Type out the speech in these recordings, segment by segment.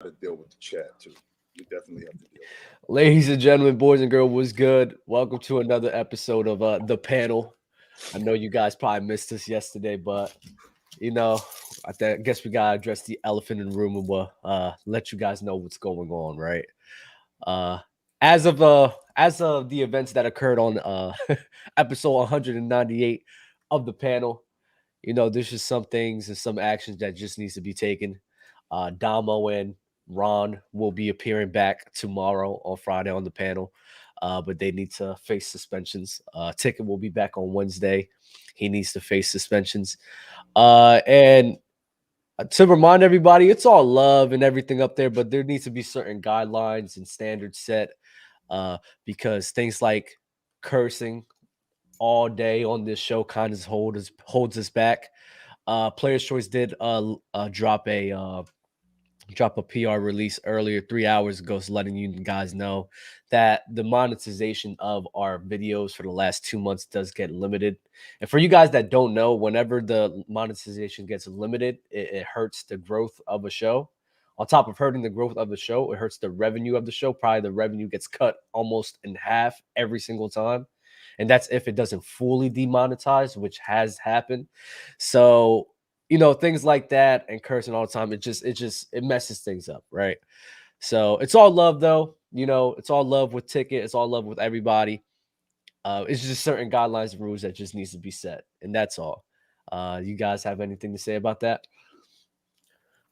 to deal with the chat too. We definitely have to deal with it. Ladies and gentlemen, boys and girls, what's good? Welcome to another episode of The Panel. I know you guys probably missed us yesterday, but you know, guess we gotta address the elephant in the room and let you guys know what's going on, right? Uh, as of the events that occurred on episode 198 of the panel, there's just some things and some actions that just needs to be taken. Domo and Ron will be appearing back tomorrow on Friday on the panel, but they need to face suspensions. Ticket will be back on Wednesday. He needs to face suspensions. And to remind everybody, it's all love and everything up there, but there needs to be certain guidelines and standards set because things like cursing all day on this show kind of holds us back. Players Choice did drop a PR release earlier 3 hours ago, so letting you guys know that the monetization of our videos for the last 2 months does get limited. And for you guys that don't know, whenever the monetization gets limited, it hurts the growth of a show. On top of hurting the growth of the show, it hurts the revenue of the show. Probably the revenue gets cut almost in half every single time. And that's if it doesn't fully demonetize, which has happened. So things like that and cursing all the time, it messes things up, right? So it's all love though. It's all love with Ticket, it's all love with everybody. It's just certain guidelines and rules that just needs to be set, and that's all. You guys have anything to say about that?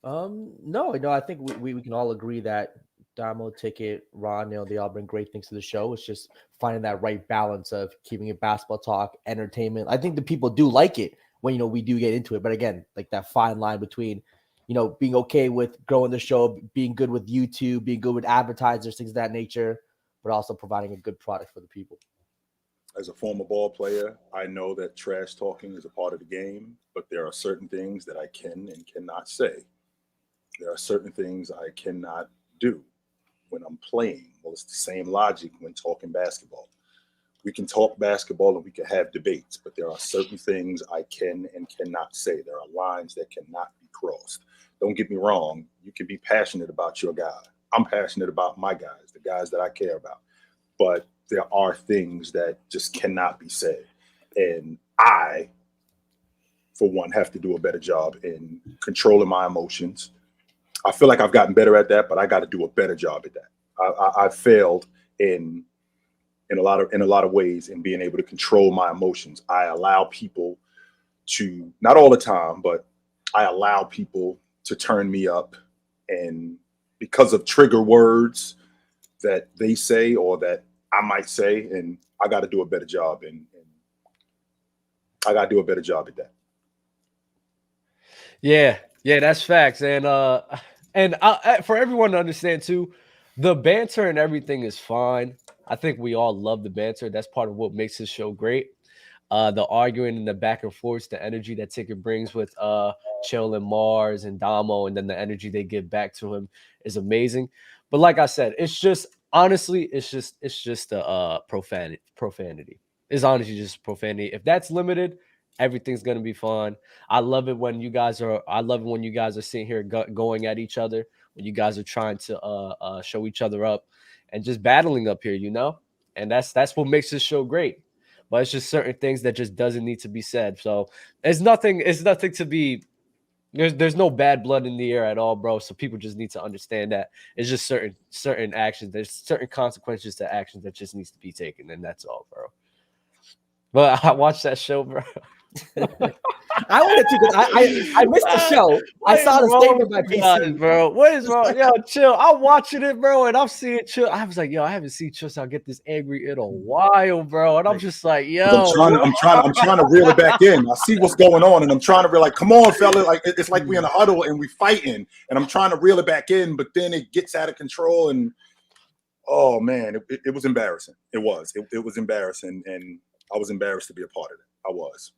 No, I think we can all agree that Damo, Ticket, Ron, they all bring great things to the show. It's just finding that right balance of keeping it basketball talk, entertainment. I think the people do like it when we do get into it, but again, like that fine line between being okay with growing the show, being good with YouTube, being good with advertisers, things of that nature, but also providing a good product for the people. As a former ball player, I know that trash talking is a part of the game, but there are certain things that I can and cannot say. There are certain things I cannot do when I'm playing. Well, it's the same logic when talking basketball. We can talk basketball and we can have debates, but there are certain things I can and cannot say. There are lines that cannot be crossed. Don't get me wrong. You can be passionate about your guy. I'm passionate about my guys, the guys that I care about. But there are things that just cannot be said. And I, for one, have to do a better job in controlling my emotions. I feel like I've gotten better at that, but I got to do a better job at that. I've failed in a lot of ways in being able to control my emotions. I allow people to, not all the time, but I allow people to turn me up, and because of trigger words that they say or that I might say, and I got to do a better job, and I got to do a better job at that. Yeah, that's facts, and for everyone to understand too, the banter and everything is fine. I think we all love the banter. That's part of what makes this show great. The arguing and the back and forth, the energy that Ticket brings with Chill and Mars and Damo, and then the energy they give back to him is amazing. But like I said, it's just honestly, it's just a profanity. It's honestly just profanity. If that's limited, everything's gonna be fine. I love it when you guys are sitting here going at each other, when you guys are trying to show each other up and just battling up here, and that's what makes this show great. But it's just certain things that just doesn't need to be said. So it's nothing to be. There's no bad blood in the air at all, bro. So people just need to understand that it's just certain actions. There's certain consequences to actions that just needs to be taken, and that's all, bro. But I watched that show, bro. I wanted to, because I missed the show. I saw the statement by PC, bro. What is wrong? Yo, chill. I'm watching it, bro, and I'm seeing Chill. I was like, yo, I haven't seen Chill get this angry in a while, bro. And I'm just like, yo, I'm trying to reel it back in. I see what's going on, and I'm trying to like, come on, fella. Like it's like we in a huddle and we fighting, and I'm trying to reel it back in, but then it gets out of control, and oh man, it was embarrassing. It was embarrassing, and I was embarrassed to be a part of it. I was.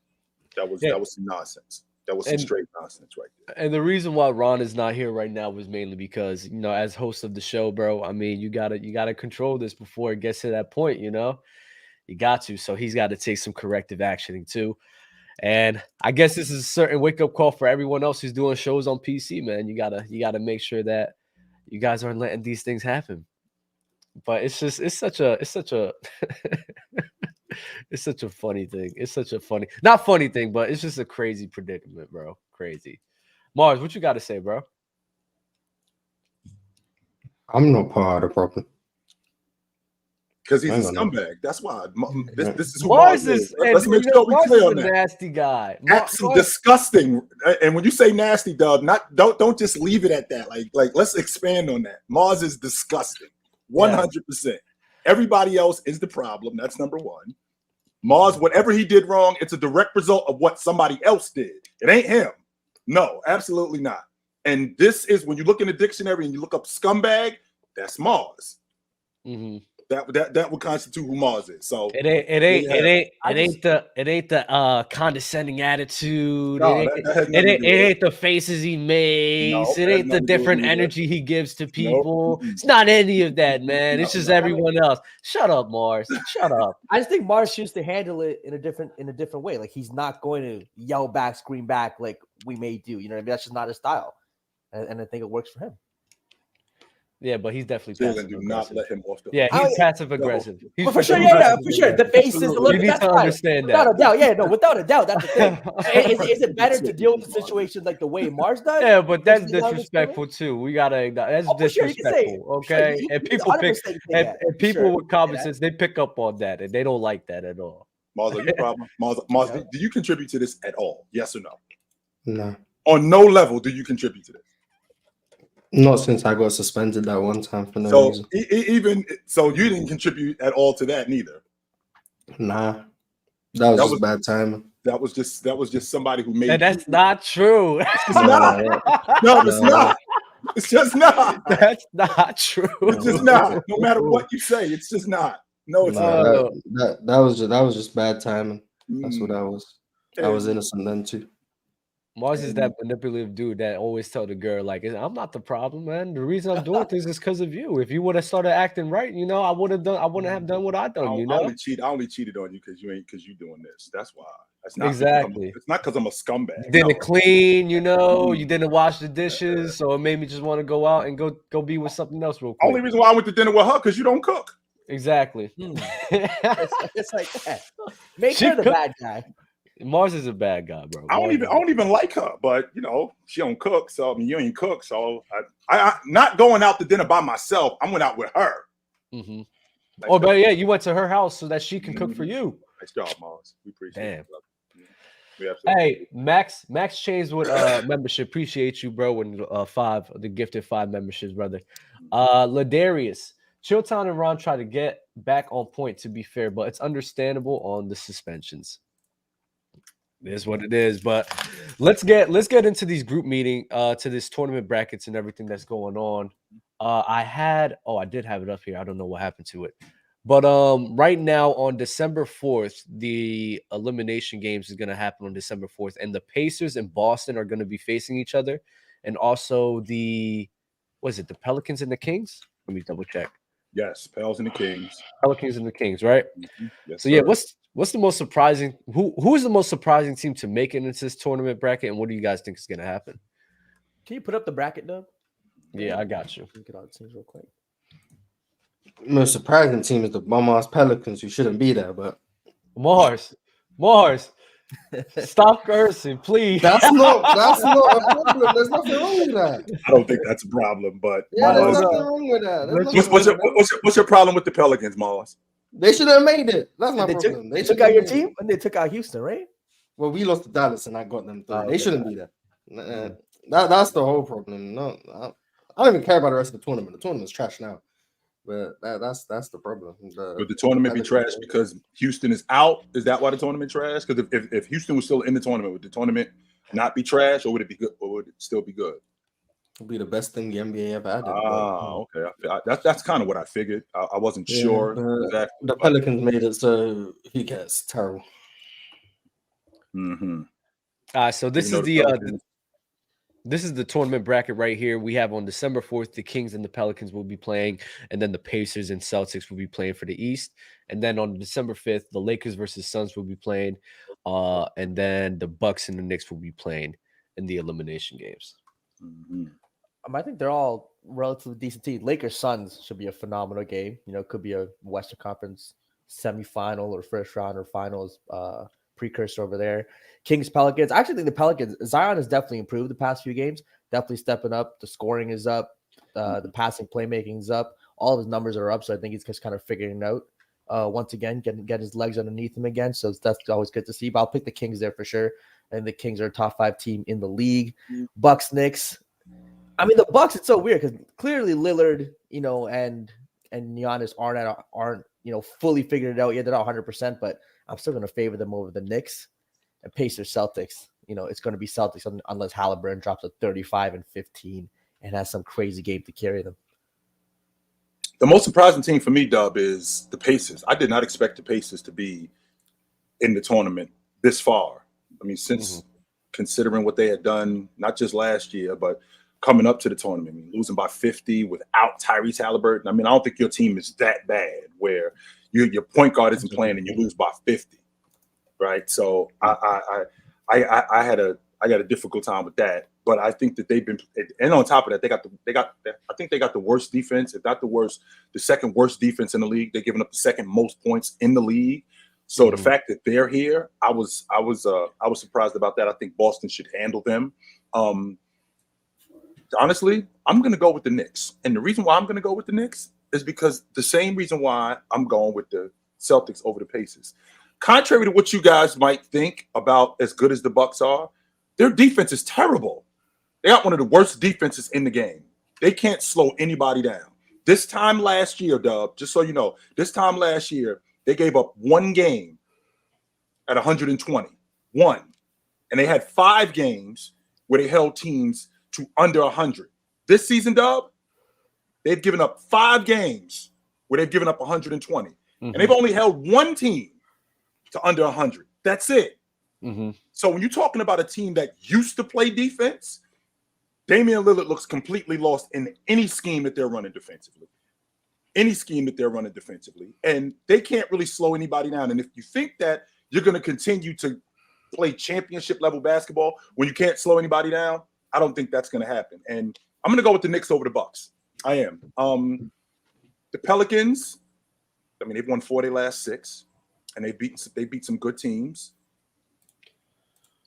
That was some nonsense. That was some straight nonsense right there. And the reason why Ron is not here right now was mainly because, as host of the show, bro, I mean, you gotta control this before it gets to that point, You got to. So he's got to take some corrective action too. And I guess this is a certain wake up call for everyone else who's doing shows on PC, man. You gotta make sure that You guys aren't letting these things happen. But it's such a it's such a funny thing. It's such a not funny thing, but it's just a crazy predicament, bro. Crazy. Mars, what you got to say, bro? I'm not part of the problem. Because he's a scumbag. That's why. This is who Mars Mars is. Let's make sure we're clear on that. Nasty guy. Absolutely disgusting. And when you say nasty, Dub, don't just leave it at that. Like let's expand on that. Mars is disgusting. 100%. Everybody else is the problem. That's number one. Mars, whatever he did wrong, it's a direct result of what somebody else did. It ain't him. No, absolutely not. And this is when you look in the dictionary and you look up scumbag, that's Mars. Mm-hmm. That would constitute who Mars is. So it ain't the condescending attitude. No, it ain't the faces he makes. No, it ain't the different energy he gives to people. It's not any of that, man. It's just everyone else. Shut up, Mars. Shut up. I just think Mars chooses to handle it in a different way. Like he's not going to yell back, scream back like we may do. You know what I mean? That's just not his style, and I think it works for him. Yeah, but he's definitely passive do not let him off the. Yeah, he's passive aggressive. Well, for sure, for sure. The face is a little. You need to understand that. Without a doubt, without a doubt, that's the thing. Is it better to deal with the situation like the way Mars does? Yeah, but that's disrespectful too. We gotta. That's disrespectful. Okay, and people with common sense, they pick up on that, and they don't like that at all. Mars, are you a problem? Mars, do you contribute to this at all? Yes or no? No. On no level do you contribute to this. Not since I got suspended that one time for no reason. Even so, you didn't contribute at all to that neither. Nah, that was just bad timing. That was just somebody who made. And that's not true. It's not. No, it's not. It's just not. That's not true. It's just not. No matter what you say, it's just not. No, it's not. That was just bad timing. That's what I was. I was innocent then too. Mars is that manipulative dude that always tell the girl, like, I'm not the problem, man. The reason I'm doing things is because of you. If you would have started acting right, I wouldn't have done what I done, I only cheated on you because you doing this. That's why. That's not exactly. It's not because I'm a scumbag. You didn't clean, you didn't wash the dishes, so it made me just want to go out and go be with something else real quick. Only reason why I went to dinner with her because you don't cook. Exactly. It's like that. Make her the bad guy. Mars is a bad guy, bro. I don't even like her, but she don't cook. So I mean, you ain't cook. So I not going out to dinner by myself. I went out with her. Mm-hmm. Oh, but yeah, you went to her house so that she can cook for you. Nice job, Mars. We appreciate it. Hey, Max Chains with membership. Appreciate you, bro. And the gifted 5 memberships, brother. Ladarius, Chilltown and Ron try to get back on point. To be fair, but it's understandable on the suspensions. It is what it is, but let's get into these group meeting to this tournament brackets and everything that's going on. I did have it up here. I don't know what happened to it. But right now on December 4th, the elimination games is going to happen on December 4th, and the Pacers and Boston are going to be facing each other, and also the Pelicans and the Kings? Let me double check. Yes, Pelicans and the Kings. Pelicans and the Kings, right? Mm-hmm. Yes, so yeah, what's the most surprising? Who is the most surprising team to make it into this tournament bracket, and what do you guys think is going to happen? Can you put up the bracket, Doug? Yeah, I got you. Get all the teams real quick. Most surprising team is the bum-ass Pelicans, who shouldn't be there, but Mars, stop cursing, please. That's not a problem. There's nothing wrong with that. I don't think that's a problem, but yeah, there's nothing wrong with that. What's your problem with the Pelicans, Mars? They should have made it. That's my problem. They took out your team and they took out Houston, right? Well, we lost to Dallas and I got them through. They shouldn't be there. That's the whole problem. No, I don't even care about the rest of the tournament. The tournament's trash now. But that's the problem. Would the tournament be trash because Houston is out? Is that why the tournament trash? Because if Houston was still in the tournament, would the tournament not be trash, or would it be good, or would it still be good? It'd be the best thing the NBA ever had. Okay. That's kind of what I figured. I wasn't sure exactly. The Pelicans made it, so who cares? Terrible. Mm-hmm. So this is the tournament bracket right here. We have on December 4th, the Kings and the Pelicans will be playing, and then the Pacers and Celtics will be playing for the East. And then on December 5th, the Lakers versus Suns will be playing, and then the Bucks and the Knicks will be playing in the elimination games. Mm-hmm. I think they're all relatively decent team. Lakers Suns should be a phenomenal game. You know, it could be a Western Conference semifinal or first round or finals precursor over there. Kings Pelicans. I actually think the Pelicans, Zion has definitely improved the past few games. Definitely stepping up. The scoring is up. The passing playmaking is up. All of his numbers are up. So I think he's just kind of figuring it out. Once again, get his legs underneath him again. So that's always good to see. But I'll pick the Kings there for sure. And the Kings are a top 5 team in the league. Bucks, Knicks. I mean, the Bucks, it's so weird because clearly Lillard, you know, and Giannis aren't you know, fully figured it out yet. They're not 100%, but I'm still going to favor them over the Knicks. And Pacers, Celtics. You know, it's going to be Celtics unless Haliburton drops a 35 and 15 and has some crazy game to carry them. The most surprising team for me, Dub, is the Pacers. I did not expect the Pacers to be in the tournament this far. I mean, since considering what they had done, not just last year, but coming up to the tournament, I mean, losing by 50 without Tyrese Haliburton. I mean, I don't think your team is that bad where your point guard isn't playing and you lose by 50, right? So I got a difficult time with that. But I think that they've been, and on top of that, I think they got the worst defense, if not the worst, the second worst defense in the league. They're giving up the second most points in the league. So the fact that they're here, I was surprised about that. I think Boston should handle them. Honestly, I'm going to go with the Knicks. And the reason why I'm going to go with the Knicks is because the same reason why I'm going with the Celtics over the Pacers. Contrary to what you guys might think about as good as the Bucks are, their defense is terrible. They got one of the worst defenses in the game. They can't slow anybody down. This time last year, Dub, just so you know, this time last year, they gave up one game at 120. One. And they had 5 games where they held teams to under 100. This season, Dub, they've given up 5 games where they've given up 120. And they've only held one team to under 100. That's it. So when you're talking about a team that used to play defense, Damian Lillard looks completely lost in any scheme that they're running defensively. Any scheme that they're running defensively. And they can't really slow anybody down. And if you think that you're going to continue to play championship level basketball when you can't slow anybody down, I don't think that's going to happen. And I'm going to go with the Knicks over the Bucks. I am. The Pelicans, I mean, they've won 4 of their last 6, and they beat some good teams.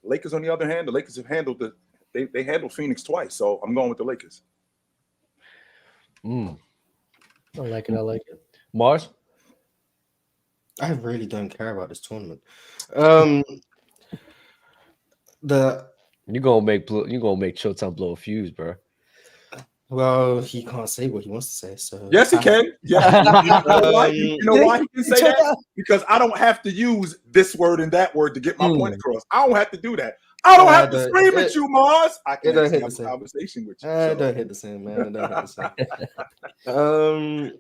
Lakers, on the other hand, the Lakers have handled they handled Phoenix twice, so I'm going with the Lakers. I like it. Mars? I really don't care about this tournament. You're gonna make Showtime blow a fuse, bro. Well, he can't say what he wants to say. So yes, he can. Yeah, you know why he can say that? Because I don't have to use this word and that word to get my point across. I don't have to do that. I don't have to scream at you, Mars. I can have a conversation with you. I don't hit the same, man. I don't hit the same.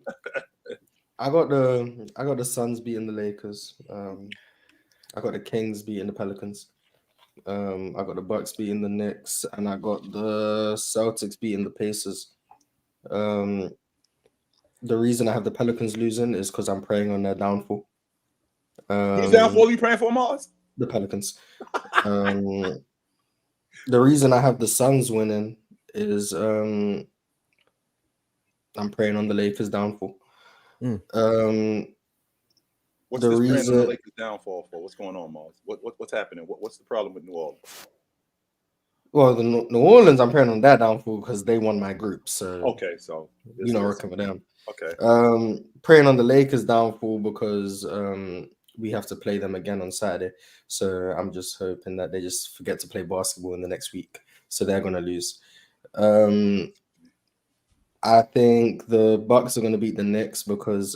I got the Suns beating the Lakers. I got the Kings beating the Pelicans. I got the Bucks beating the Knicks, and I got the Celtics beating the Pacers. The reason I have the Pelicans losing is because I'm praying on their downfall. Who's downfall you praying for, Mars? The Pelicans. The reason I have the Suns winning is I'm praying on the Lakers' downfall. What's the this reason praying on the Lakers' downfall for? What's going on, Mars? What's happening? What's the problem with New Orleans? Well, the New Orleans, I'm praying on that downfall because they won my group. So okay, so working with them. Okay. Praying on the Lakers' downfall because we have to play them again on Saturday. So I'm just hoping that they just forget to play basketball in the next week. So they're gonna lose. I think the Bucks are gonna beat the Knicks because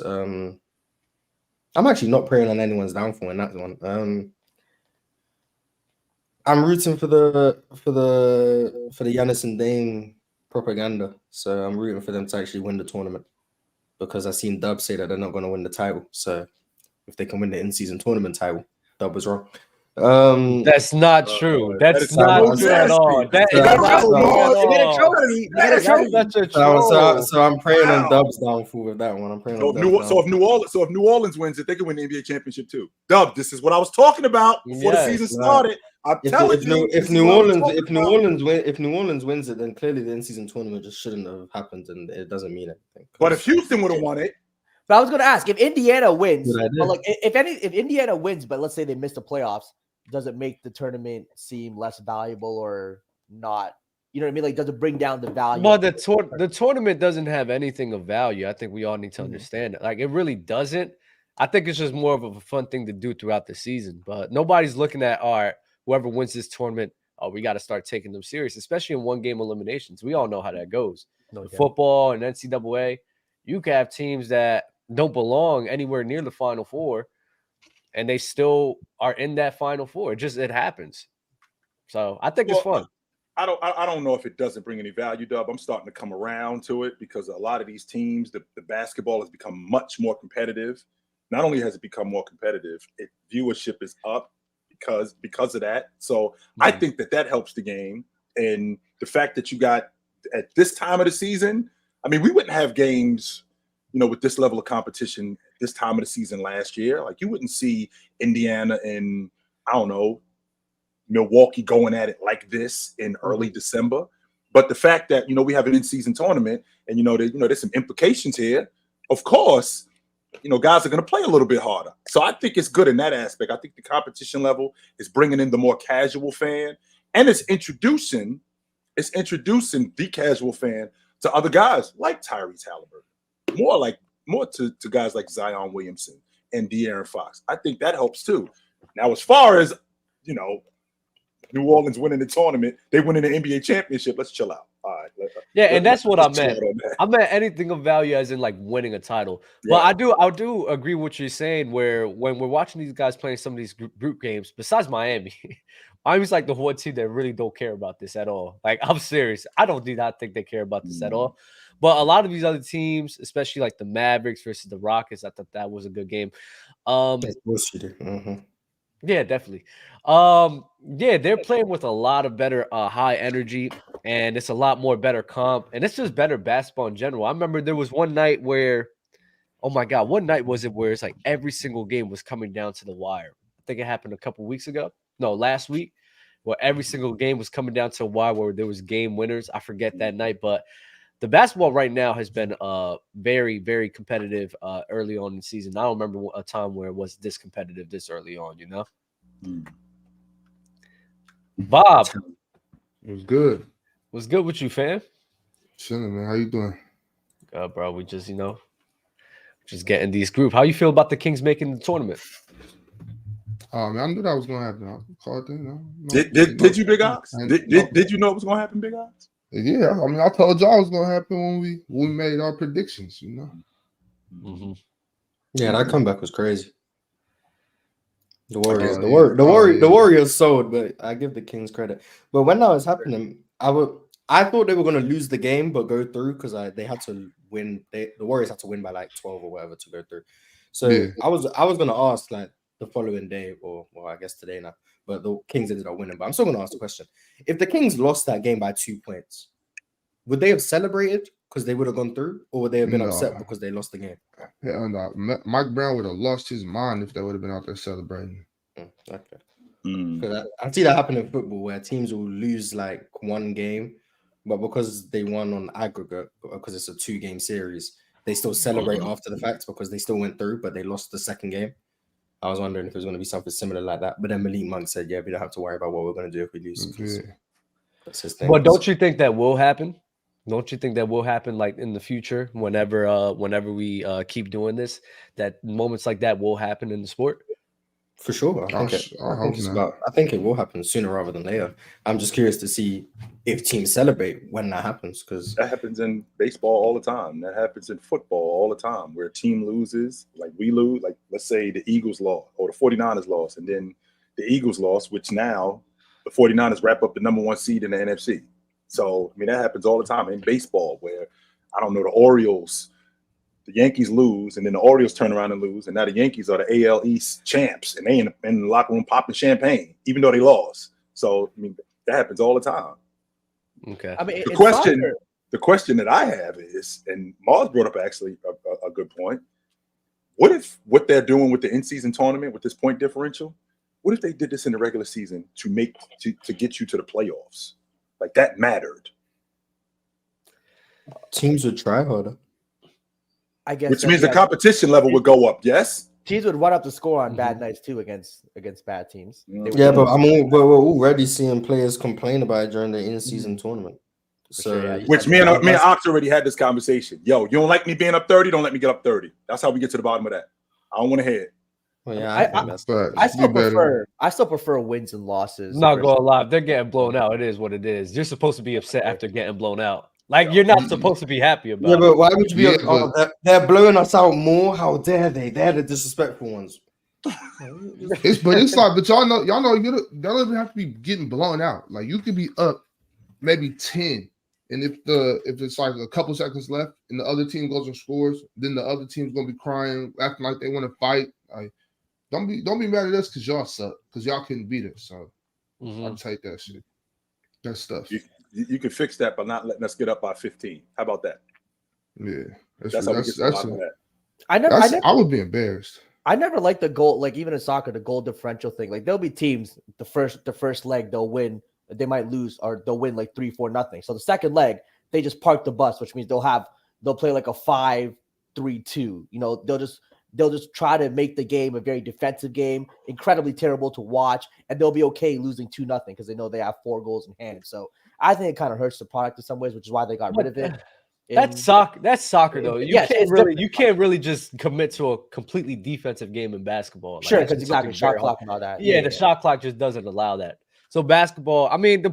I'm actually not praying on anyone's downfall in that one. I'm rooting for the Giannis and Dame propaganda. So I'm rooting for them to actually win the tournament because I've seen Dub say that they're not going to win the title. So if they can win the in-season tournament title, Dub was wrong. That's not true. That's not true at all. So I'm praying on Dub's downfall with that one. I'm praying on if New Orleans wins it, they can win the NBA championship too. Dub, this is what I was talking about before the season started. I'm telling you, if New Orleans wins it, then clearly the in-season tournament just shouldn't have happened, and it doesn't mean anything. But if Houston would have won it, But I was going to ask if Indiana wins, Good idea. but like if Indiana wins, but let's say they miss the playoffs, does it make the tournament seem less valuable or not? You know what I mean? Like, does it bring down the value? Well, the tournament doesn't have anything of value. I think we all need to Mhm. understand it. Like, it really doesn't. I think it's just more of a fun thing to do throughout the season. But nobody's looking at, all right, whoever wins this tournament, oh, we got to start taking them serious, especially in one-game eliminations. We all know how that goes. No The doubt. football and NCAA, you can have teams that don't belong anywhere near the Final Four, and they still are in that Final Four. It happens. So I think it's fun. I don't know if it doesn't bring any value, Dub. I'm starting to come around to it because a lot of these teams, the basketball has become much more competitive. Not only has it become more competitive, viewership is up because of that. So I think that helps the game. And the fact that you got at this time of the season, I mean, we wouldn't have games, with this level of competition this time of the season last year. Like, you wouldn't see Indiana and, I don't know, Milwaukee going at it like this in early December. But the fact that, we have an in-season tournament and, there's some implications here. Of course, guys are going to play a little bit harder. So I think it's good in that aspect. I think the competition level is bringing in the more casual fan, and it's introducing the casual fan to other guys like Tyrese Haliburton, more to guys like Zion Williamson and De'Aaron Fox. I think that helps too. Now, as far as, New Orleans winning the tournament, they winning the NBA championship. Let's chill out. All right. And that's what I meant. I meant anything of value as in like winning a title. But I do agree with what you're saying, where when we're watching these guys playing some of these group games, besides Miami, Miami's like the one team that really don't care about this at all. Like, I'm serious. I do not think they care about this at all. But a lot of these other teams, especially like the Mavericks versus the Rockets, I thought that was a good game. Yeah, definitely. They're playing with a lot of better high energy, and it's a lot more better comp, and it's just better basketball in general. I remember there was one night where, oh my God, what night was it where it's like every single game was coming down to the wire? I think it happened a couple weeks ago. No, last week, where every single game was coming down to a wire where there was game winners. I forget that night, but the basketball right now has been very, very competitive early on in the season. I don't remember a time where it was this competitive this early on, Bob. It was good. What's good with you, fam? Chilling, man. How you doing? Good, bro. We just, just getting these group. How you feel about the Kings making the tournament? Oh, man, I knew that was going to happen. I called it. No, Did you, Big Ox? Did you know it was going to happen, Big Ox? Yeah, I mean, I told y'all it was going to happen when we made our predictions, Mm-hmm. Yeah, that comeback was crazy. The Warriors, the Warriors sold, but I give the Kings credit. But when that was happening, I thought they were going to lose the game but go through because they had to win. The Warriors had to win by like 12 or whatever to go through. So yeah. I was going to ask like the following day, or well, I guess today now. But the Kings ended up winning. But I'm still going to ask the question: if the Kings lost that game by 2 points, would they have celebrated because they would have gone through, or would they have been upset because they lost the game? Hell no. Mike Brown would have lost his mind if they would have been out there celebrating. Okay. Because I see that happen in football where teams will lose like one game, but because they won on aggregate, because it's a 2-game series, they still celebrate after the fact because they still went through, but they lost the second game. I was wondering if it was going to be something similar like that. But then Malik Monk said, yeah, we don't have to worry about what we're going to do if we lose. Yeah. That's his thing. But don't you think that will happen? Don't you think that will happen like in the future whenever we keep doing this, that moments like that will happen in the sport? For sure. I think it will happen sooner rather than later. I'm just curious to see if teams celebrate when that happens, because that happens in baseball all the time. That happens in football all the time, where a team loses, like we lose, like let's say the Eagles lost or the 49ers lost, and then the Eagles lost, which now the 49ers wrap up the number 1 seed in the NFC. So, I mean, that happens all the time in baseball where, I don't know, the Yankees lose, and then the Orioles turn around and lose, and now the Yankees are the AL East champs, and they in the locker room popping champagne, even though they lost. So, I mean, that happens all the time. Okay. I mean, the question that I have is, and Mars brought up actually a good point. What if what they're doing with the in-season tournament with this point differential, What if they did this in the regular season to get you to the playoffs? Like that mattered. Teams would try harder. I guess Which means the competition level would go up, yes? teams would run up the score on bad nights too against bad teams. Mm. They Yeah, would- but we're already seeing players complain about it during the in-season tournament. So, sure, yeah. Which me and Ox already had this conversation. Yo, you don't like me being up 30? Don't let me get up 30. That's how we get to the bottom of that. I don't want to hear it. well, yeah, I- think that's But I still be better. prefer wins and losses. I'm not versus- gonna lie, if they're getting blown out, it is what it is. You're supposed to be upset after getting blown out. Like you're not supposed to be happy about Yeah, it. but why would you be? Yeah, Oh, they're blowing us out more. How dare they? They're the disrespectful ones. It's like, but y'all know you don't even have to be getting blown out. Like you could be up maybe 10, and if it's like a couple seconds left and the other team goes and scores, then the other team's gonna be crying, acting like they want to fight. Like don't be mad at us because y'all suck, because y'all couldn't beat us. So I'll take that shit. That stuff. You can fix that by not letting us get up by 15. How about that? Yeah, That's how we get to the bottom of that. I would be embarrassed. I never liked the goal, like even in soccer, the goal differential thing. Like there'll be teams, the first leg they'll win, they might lose, or they'll win like 3-4-0. So the second leg, they just park the bus, which means they'll play like a 5-3-2. You know, they'll just try to make the game a very defensive game, incredibly terrible to watch, and they'll be okay losing 2-0 because they know they have 4 goals in hand. So I think it kind of hurts the product in some ways, which is why they got rid of it. That's soccer though. Yes, You can't really just commit to a completely defensive game in basketball. Like, Sure, that's because just exactly something shot very clock hard. and all that. Yeah, the shot clock just doesn't allow that. So basketball, I mean,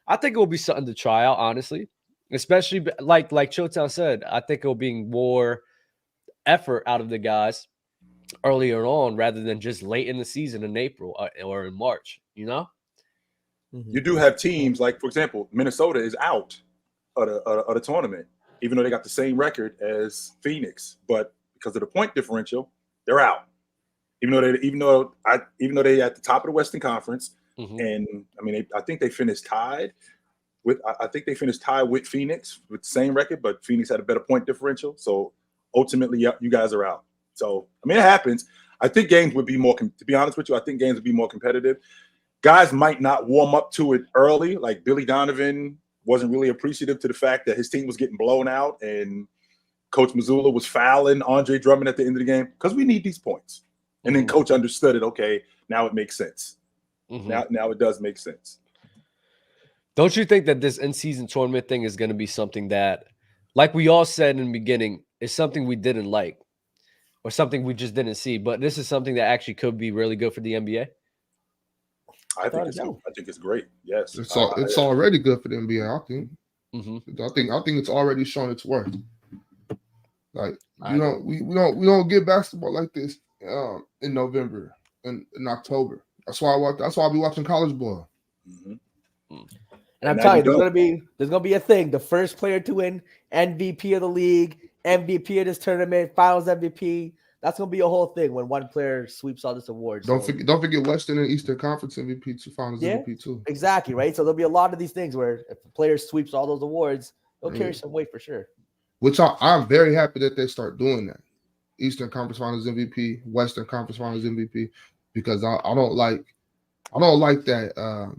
I think it will be something to try out, honestly. Especially like Chotown said, I think it will be more effort out of the guys earlier on rather than just late in the season in April or in March, you know? You do have teams like, for example, Minnesota is out of the tournament, even though they got the same record as Phoenix, but because of the point differential, they're out. Even though they at the top of the Western Conference, and I mean, I think they finished tied with Phoenix with the same record, but Phoenix had a better point differential. So ultimately, you guys are out. So I mean, it happens. I think games would be more. To be honest with you, I think games would be more competitive. Guys might not warm up to it early. Like Billy Donovan wasn't really appreciative to the fact that his team was getting blown out and Coach Missoula was fouling Andre Drummond at the end of the game because we need these points. And then Coach understood it. Okay, now it makes sense. Now it does make sense. Don't you think that this in-season tournament thing is going to be something that, like we all said in the beginning, is something we didn't like or something we just didn't see, but this is something that actually could be really good for the NBA? I think it's great. Yes, It's already good for the NBA. I think. I think it's already shown its worth. Like we don't get basketball like this in November and in October. That's why I'll be watching college ball. And I'm telling you, there's gonna be a thing. The first player to win MVP of the league, MVP of this tournament, Finals MVP. That's gonna be a whole thing when one player sweeps all this awards. Don't forget Western and Eastern Conference MVP too, Finals MVP too. Exactly, right. So there'll be a lot of these things where if the player sweeps all those awards, it'll carry some weight for sure. Which I'm very happy that they start doing that. Eastern Conference Finals MVP, Western Conference Finals MVP, because I don't like that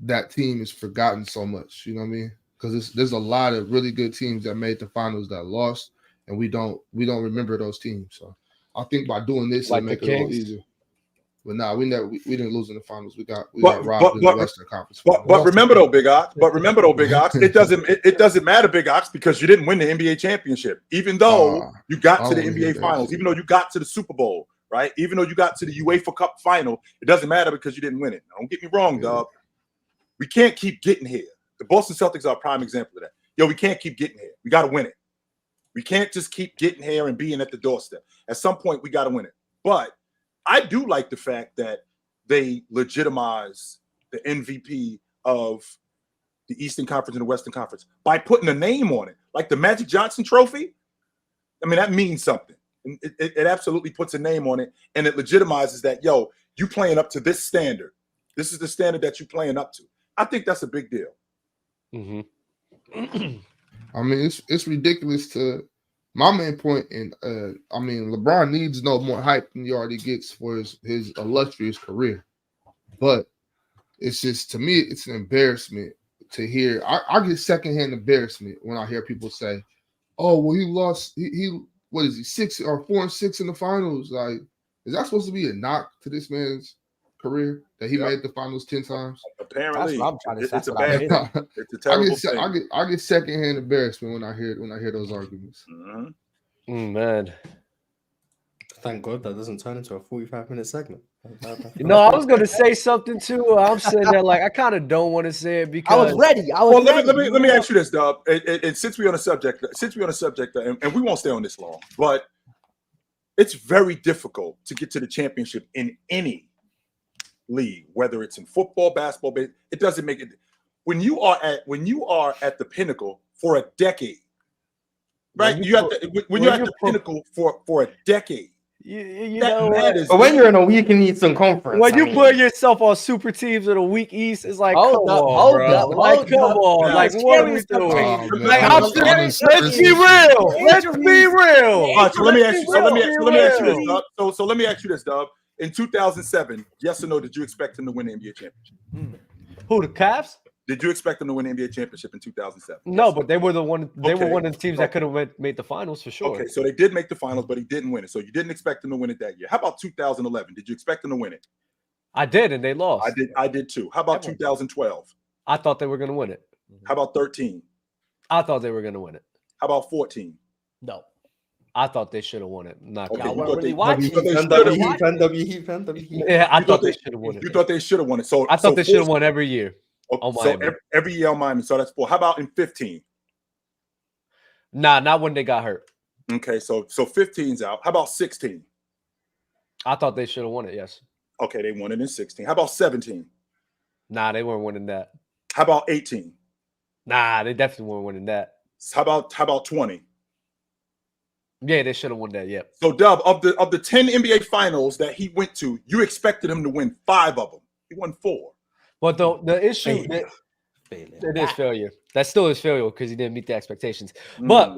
that team is forgotten so much. You know what I mean? Because there's a lot of really good teams that made the finals that lost, and we don't remember those teams. So I think by doing this, it'll make it a little easier. But we didn't lose in the finals. We got robbed in the Western Conference. But remember though, Big Ox. It doesn't matter, Big Ox, because you didn't win the NBA championship. Even though you got to the NBA finals, even though you got to the Super Bowl, right? Even though you got to the UEFA Cup final, it doesn't matter because you didn't win it. Don't get me wrong, dog. We can't keep getting here. The Boston Celtics are a prime example of that. Yo, we can't keep getting here. We got to win it. We can't just keep getting here and being at the doorstep. At some point, we got to win it. But I do like the fact that they legitimize the MVP of the Eastern Conference and the Western Conference by putting a name on it, like the Magic Johnson Trophy. I mean, that means something. It absolutely puts a name on it, and it legitimizes that, yo, you playing up to this standard. This is the standard that you're playing up to. I think that's a big deal. I mean, it's ridiculous to my main point, and I mean, LeBron needs no more hype than he already gets for his illustrious career. But it's just, to me, it's an embarrassment to hear. I get secondhand embarrassment when I hear people say, "Oh, well, he lost. He what is he 4-6 in the finals?" Like, is that supposed to be a knock to this man's career that he made the finals 10 times? Apparently, That's what I'm trying to. it's That's a what I'm bad getting. thing. It's a terrible thing. I get secondhand embarrassment when I hear those arguments. Man. Thank God that doesn't turn into a 45-minute segment. You know, I was going to say something too. I'm saying that like I kind of don't want to say it because I was ready. Well, let me ask you this, Dub. And since we're on the subject, and we won't stay on this long, but it's very difficult to get to the championship in any league, whether it's in football, basketball, it doesn't make it. When you are at the pinnacle for a decade, right? When you're at the pinnacle for a decade. You know, but when you're in a weak and Eastern Conference, when you put yourself on super teams in a weak East, it's like, come on, bro. Like, come on. Like, what are we doing? Like, let's be real. Let's be real. All right, so let me ask you this, Dub. So let me ask you this, Dub. In 2007, yes or no, did you expect him to win the NBA championship? Who, the Cavs? Did you expect them to win the NBA championship in 2007? No, yes. But they were were one of the teams that could have made the finals for sure. Okay, so they did make the finals, but he didn't win it. So you didn't expect them to win it that year. How about 2011? Did you expect them to win it? I did, and they lost. I did too. How about 2012? I thought they were going to win it. How about 13? I thought they were going to win it. How about 14? No. I thought they should have won it. Not okay, Yeah, I thought they should have won it. You thought they should have won it. So I thought they should have won every year. So every year on Miami. So that's 4. How about in 15? Nah, not when they got hurt. Okay, so 15's out. How about 16? I thought they should have won it, yes. Okay, they won it in 16. How about 17? Nah, they weren't winning that. How about 18? Nah, they definitely weren't winning that. How about 20? Yeah, they should have won that, yep. So Dub, of the 10 NBA finals that he went to, you expected him to win 5 of them. He won 4. But the issue it is failure. That still is failure because he didn't meet the expectations. But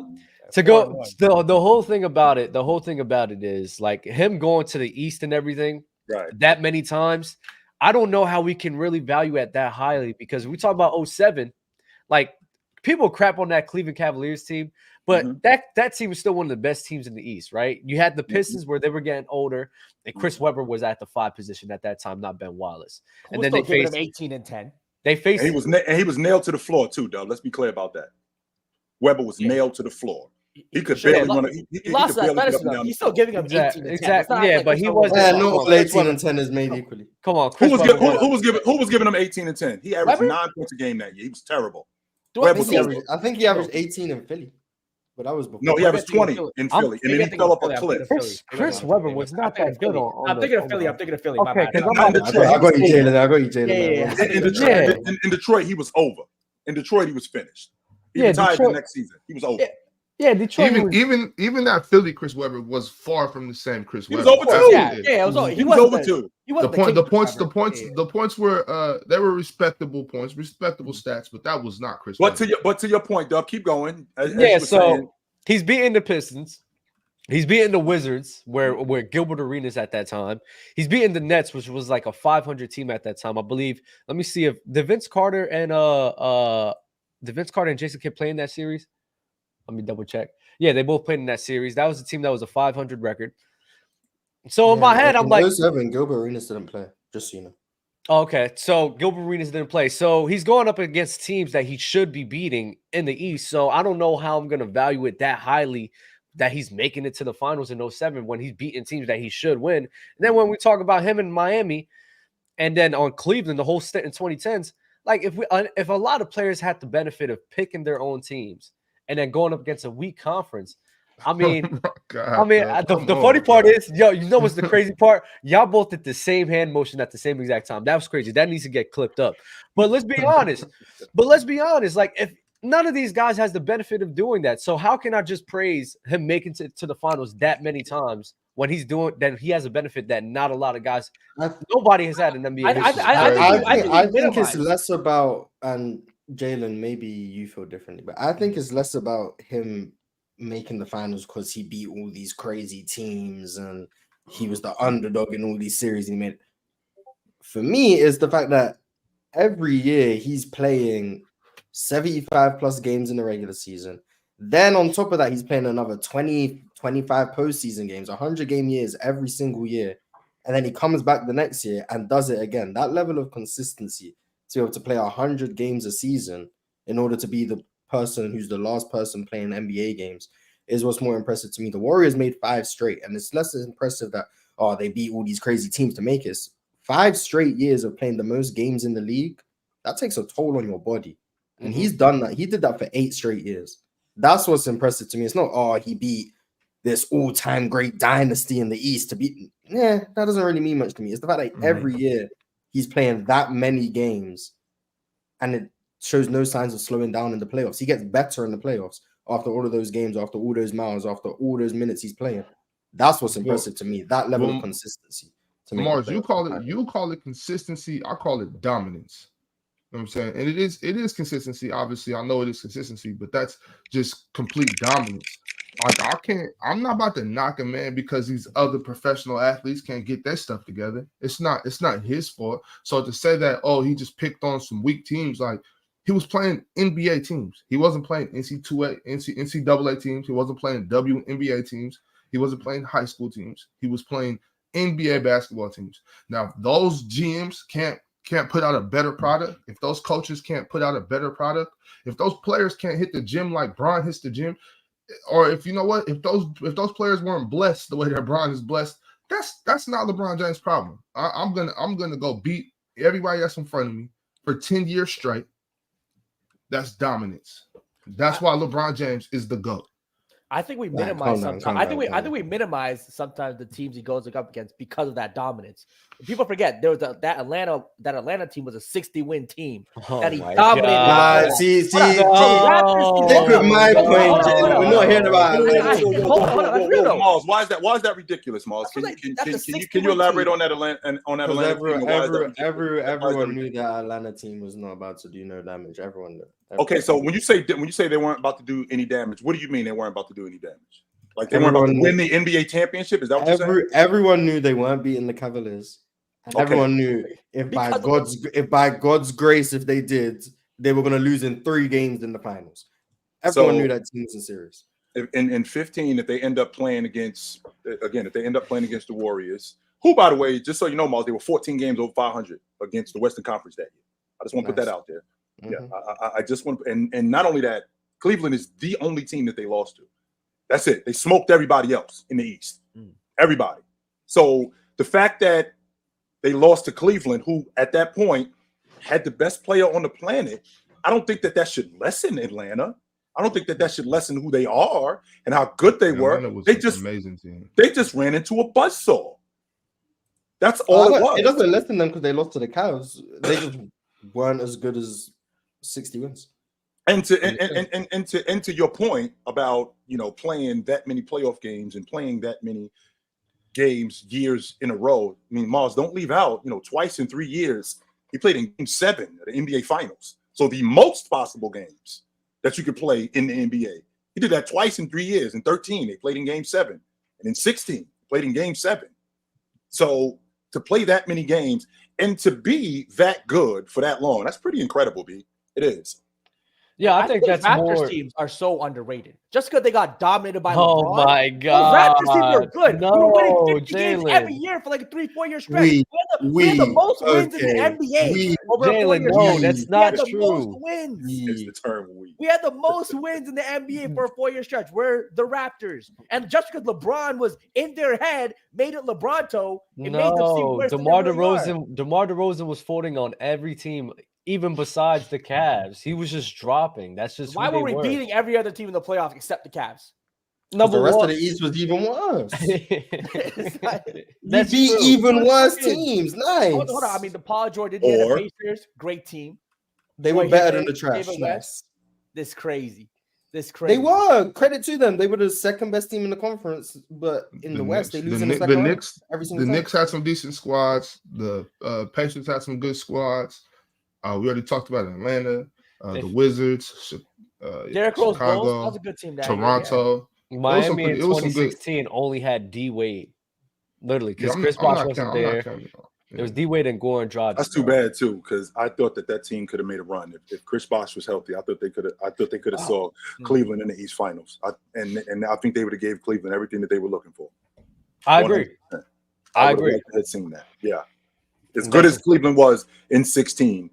to go the whole thing about it is like him going to the East and everything that many times. I don't know how we can really value it that highly because we talk about 07, like people crap on that Cleveland Cavaliers team, but that team is still one of the best teams in the East, right? You had the Pistons where they were getting older, and Chris Webber was at the 5 position at that time, not Ben Wallace. And then they faced 18 and 10. They faced and he was nailed to the floor too, Dub. Let's be clear about that. Webber was nailed to the floor. He could barely run. He lost that. He's still giving up 18 and 10. Exactly. Yeah, but he was. Not all 18 and 10 is made equally. Come on, who was giving him 18 and 10? He averaged 9 points a game that year. He was terrible. I think he averaged 18 in Philly, but that was before. No, he averaged 20 in Philly, and then he fell off a cliff. Chris Webber was not that good. I'm thinking of Philly. Okay, I got you, Jalen. In Detroit, he was over. In Detroit, he was finished. He retired the next season. He was over. Yeah, Detroit. Even that Philly Chris Webber was far from the same Chris Webber. He was over too. Yeah, he was over too. The points were they were respectable points, respectable stats, but that was not Chris Webber. But to your point, Doug, keep going. So he's beating the Pistons. He's beating the Wizards, where Gilbert Arenas at that time. He's beating the Nets, which was like a 500 team at that time, I believe. Let me see if Vince Carter and Jason Kidd playing that series. Let me double check. Yeah, they both played in that series. That was a team that was a 500 record. So in my head, I'm like, 07, Gilbert Arenas didn't play. Just so you know. Okay, so Gilbert Arenas didn't play. So he's going up against teams that he should be beating in the East. So I don't know how I'm going to value it that highly that he's making it to the finals in 07 when he's beating teams that he should win. And then when we talk about him in Miami and then on Cleveland, the whole stint in 2010s, like if a lot of players had the benefit of picking their own teams and then going up against a weak conference, I mean, the funny part is, you know what's the crazy part? Y'all both did the same hand motion at the same exact time. That was crazy. That needs to get clipped up. But let's be honest. Like, if none of these guys has the benefit of doing that, so how can I just praise him making to the finals that many times when he's doing that? He has a benefit that not a lot of guys, nobody has had in NBA. I think it's less about, and Jalen, maybe you feel differently, but I think it's less about him making the finals because he beat all these crazy teams and he was the underdog in all these series he made. for me is the fact that every year he's playing 75 plus games in the regular season. Then on top of that, he's playing another 20, 25 postseason games, 100 game years every single year. And then he comes back the next year and does it again. That level of consistency to be able to play 100 games a season in order to be the person who's the last person playing NBA games is what's more impressive to me. The Warriors made 5 straight, and it's less impressive that, they beat all these crazy teams to make it. 5 straight years of playing the most games in the league, that takes a toll on your body. And he's done that. He did that for 8 straight years. That's what's impressive to me. It's not, he beat this all-time great dynasty in the East to beat. That doesn't really mean much to me. It's the fact that every year he's playing that many games, and it shows no signs of slowing down in the playoffs. He gets better in the playoffs after all of those games, after all those miles, after all those minutes he's playing. That's what's impressive to me. That level of consistency. Mars, you call it consistency. I call it dominance. You know what I'm saying? And it is consistency. Obviously, I know it is consistency, but that's just complete dominance. Like I'm not about to knock a man because these other professional athletes can't get that stuff together. It's not his fault. So to say that, he just picked on some weak teams, like he was playing NBA teams. He wasn't playing NCAA teams. He wasn't playing WNBA teams. He wasn't playing high school teams. He was playing NBA basketball teams. Now, if those GMs can't put out a better product, if those coaches can't put out a better product, if those players can't hit the gym like Bron hits the gym, or if those players weren't blessed the way that Bron is blessed, that's not LeBron James' problem. I'm gonna go beat everybody that's in front of me for 10 years straight. That's dominance. That's why LeBron James is the GOAT. I think we minimize sometimes. I think we minimize sometimes the teams he goes up against because of that dominance. People forget there was that Atlanta team was a 60-win team that he dominated. See, stick with my point. We're not hearing about Atlanta. Miles, why is that ridiculous, Miles? Can you elaborate on that Atlanta team? Everyone knew that Atlanta team was not about to do no damage. Everyone knew. Okay, so when you say they weren't about to do any damage, what do you mean they weren't about to do any damage? Like they weren't about to win the NBA championship? Is that what you're saying? Everyone knew they weren't beating the Cavaliers. And everyone knew if by God's grace, if they did, they were going to lose in 3 games in the finals. Everyone knew that team was in series. In 15, if they end up playing against the Warriors, who, by the way, just so you know, Miles, they were 14 games over 500 against the Western Conference that year. I just want to put that out there. Yeah, I just want, and not only that, Cleveland is the only team that they lost to. That's it. They smoked everybody else in the East. Everybody. So the fact that they lost to Cleveland, who at that point had the best player on the planet, I don't think that should lessen Atlanta. I don't think that should lessen who they are and how good they were. They just amazing team. They just ran into a buzzsaw. That's all it was. It doesn't lessen them because they lost to the Cavs. They just weren't as good as 60 wins. And to your point about playing that many playoff games and playing that many games years in a row. I mean, Mars, don't leave out, twice in 3 years, he played in Game 7 of the NBA Finals. So the most possible games that you could play in the NBA. He did that twice in 3 years. In 13, they played in Game 7. And in 16, played in Game 7. So to play that many games and to be that good for that long, that's pretty incredible, B. It is. Yeah, I think that's Raptors more. teams are so underrated. Just because they got dominated by Oh LeBron. my God! Those Raptors teams were good. No, we were winning 50 games Jalen. every year for like a 3-4 year stretch. We had the most wins in the NBA. Jalen, no, that's not true. Most wins. It's the term we. We had the most wins in the NBA for a 4-year stretch. We're the Raptors, and just because LeBron was in their head, made it LeBronto. It made them seem worse DeMar DeRozan was folding on every team. Even besides the Cavs, he was just dropping. That's just why were we beating every other team in the playoffs except the Cavs? The rest of the East was even worse. That's beat even worse teams. Nice. Hold on. I mean, the Paul George, Indiana Pacers, great team. They were better than the trash. Nice. This crazy. They were. Credit to them. They were the second best team in the conference, but in the West, they lose in the second round. The Knicks had some decent squads. The Pacers had some good squads. We already talked about Atlanta, the Wizards, Derrick Rose Chicago, Bulls, that was a good team. Toronto. Miami in 2016 only had D Wade, literally, because Chris Bosh wasn't there. It was D Wade and Goran Dragic. That's too bad too, because I thought that team could have made a run if Chris Bosh was healthy. I thought they could have saw Cleveland in the East Finals. And I think they would have gave Cleveland everything that they were looking for. I agree. I agree. Had seen that. Yeah, as good as Cleveland was in 16.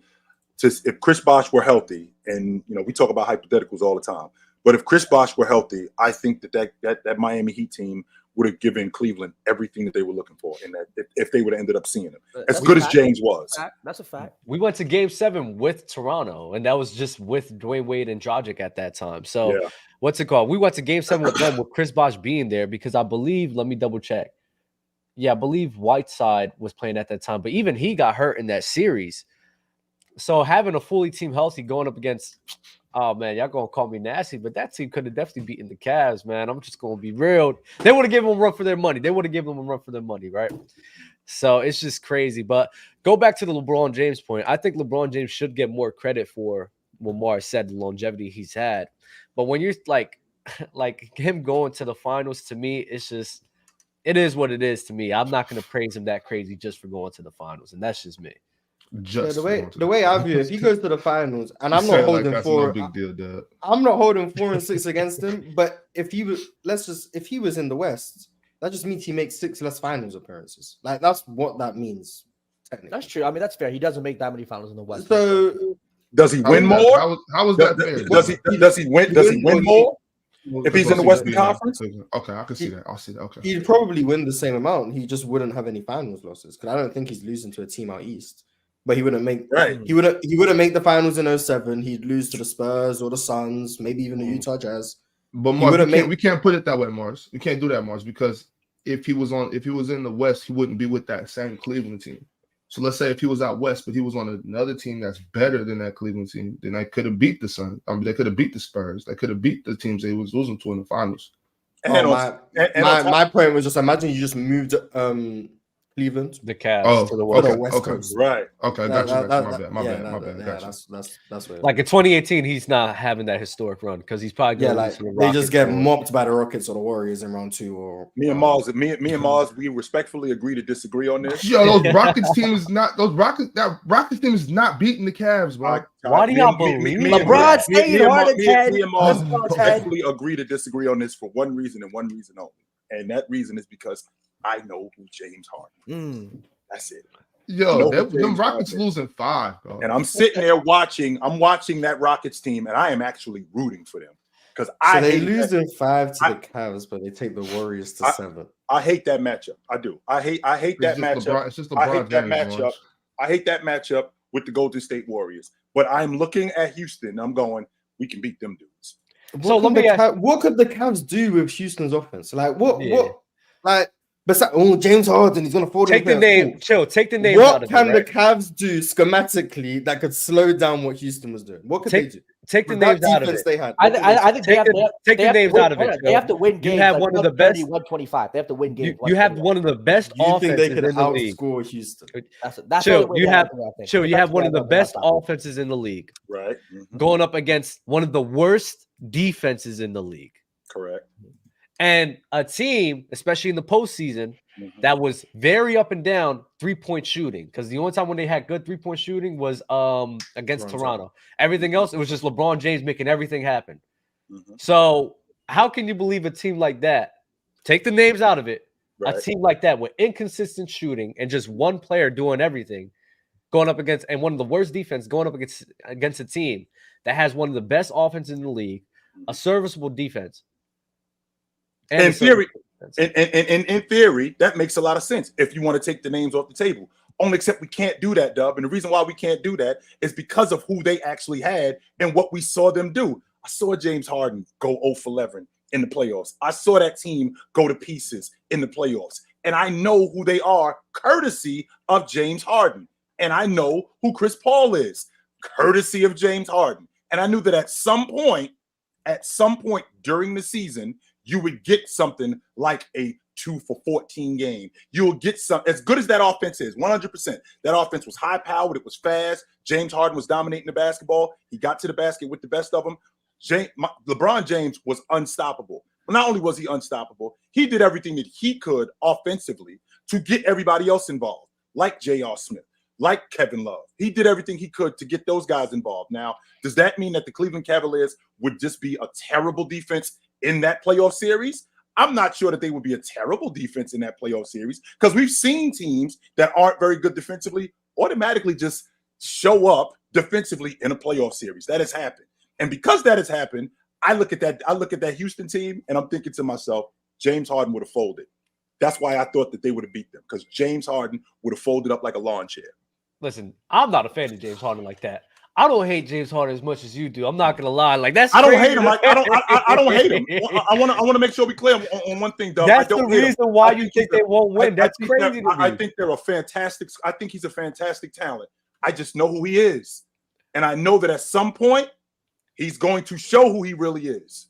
If Chris Bosh were healthy, and we talk about hypotheticals all the time, but if Chris Bosh were healthy, I think that Miami Heat team would have given Cleveland everything that they were looking for, and that if they would have ended up seeing him, as good as James was. That's a fact. We went to Game 7 with Toronto, and that was just with Dwayne Wade and Dragic at that time. So, what's it called? We went to Game 7 with them with Chris Bosh being there because I believe. Let me double check. Yeah, I believe Whiteside was playing at that time, but even he got hurt in that series. So having a fully team healthy going up against, oh man, y'all gonna call me nasty, but that team could have definitely beaten the Cavs, man. I'm just gonna be real. They would have given them a run for their money. Right? So it's just crazy. But go back to the LeBron James point. I think LeBron James should get more credit for what Mars said, the longevity he's had. But when you're like him going to the finals, to me, it's just, it is what it is to me. I'm not gonna praise him that crazy just for going to the finals, and that's just me. The way I view it, if he goes to the finals, and I'm not holding no big deal, Dad. I'm not holding 4 and 6 against him. But if he was, if he was in the West, that just means he makes 6 less finals appearances. Like that's what that means. Technically, that's true. I mean, that's fair. He doesn't make that many finals in the West. So does he win more? How is that fair? Does he win more? If he's in the Western Conference? Okay, I can see that. I'll see that. Okay. He'd probably win the same amount. He just wouldn't have any finals losses because I don't think he's losing to a team out East. But he wouldn't make He wouldn't make the finals in 07. He'd lose to the Spurs or the Suns, maybe even the Utah Jazz. But Mars, we can't put it that way, Mars. We can't do that, Mars, because if he was in the West, he wouldn't be with that same Cleveland team. So let's say if he was out West, but he was on another team that's better than that Cleveland team, then they could have beat the Suns. They could have beat the Spurs. They could have beat the teams they was losing to in the finals. My point was just imagine you just moved Cleveland, the Cavs to the West Coast. Right. Okay, got you. My bad. That's what. Like in 2018, he's not having that historic run because he's probably going to the Rockets. They just get mopped by the Rockets or the Warriors in round 2. Or me and Mars, we respectfully agree to disagree on this. Yo, those Rockets team is not beating the Cavs, bro. Why do y'all believe LeBron staying hard at 10? Me and Mars respectfully agree to disagree on this for one reason and one reason only, and that reason is because I know who James Harden is. That's it. Yo, them Rockets losing 5, bro. And I'm sitting there watching that Rockets team, and I am actually rooting for them because they lose in 5 to the Cavs, but they take the Warriors to 7. I hate that matchup. I do. I hate that matchup. It's just LeBron. I hate that matchup. I hate that matchup with the Golden State Warriors. But I'm looking at Houston. And I'm going, we can beat them dudes. What could the Cavs do with Houston's offense? Besides, James Harden, he's going to fall. Take the name. Chill. Take the name. What can the Cavs do schematically that could slow down what Houston was doing? What could they do? Take the names out of it. They had. I think take the names out of it. They have to win games. You have one of the best. 125. They have to win games. You have one of the best offenses in the league. Outscore Houston. That's Chill. You have one of the best offenses in the league. Right. Going up against one of the worst defenses in the league. Correct. And a team, especially in the postseason, that was very up and down 3-point shooting. Because the only time when they had good 3-point shooting was against Toronto. Everything else, it was just LeBron James making everything happen. So how can you believe a team like that? Take the names out of it. Right. A team like that with inconsistent shooting and just one player doing everything, going up against and one of the worst defense going up against a team that has one of the best offenses in the league, a serviceable defense. In theory, that makes a lot of sense if you want to take the names off the table. Only except we can't do that, Dub. And the reason why we can't do that is because of who they actually had and what we saw them do. I saw James Harden go 0 for 11 in the playoffs. I saw that team go to pieces in the playoffs. And I know who they are courtesy of James Harden. And I know who Chris Paul is courtesy of James Harden. And I knew that at some point during the season, you would get something like a 2 for 14 game. You'll get some, as good as that offense is, 100%. That offense was high powered. It was fast. James Harden was dominating the basketball. He got to the basket with the best of them. LeBron James was unstoppable. But not only was he unstoppable, he did everything that he could offensively to get everybody else involved. like J.R. Smith, like Kevin Love. He did everything he could to get those guys involved. Now, does that mean that the Cleveland Cavaliers would just be a terrible defense in that playoff series? I'm not sure that they would be a terrible defense in that playoff series, because we've seen teams that aren't very good defensively automatically just show up defensively in a playoff series. That has happened. And because that has happened, I look at that Houston team and I'm thinking to myself, James Harden would have folded. That's why I thought that they would have beat them, because James Harden would have folded up like a lawn chair. Listen, I'm not a fan of James Harden like that. I don't hate James Harden as much as you do. I'm not gonna lie. Like that's I don't crazy. hate him. I don't hate him. I want to make sure we clear on one thing, Doug. That's I don't the hate him. reason why I you think think they won't win. That's crazy to me. I think they're a fantastic. I think he's a fantastic talent. I just know who he is, and I know that at some point he's going to show who he really is,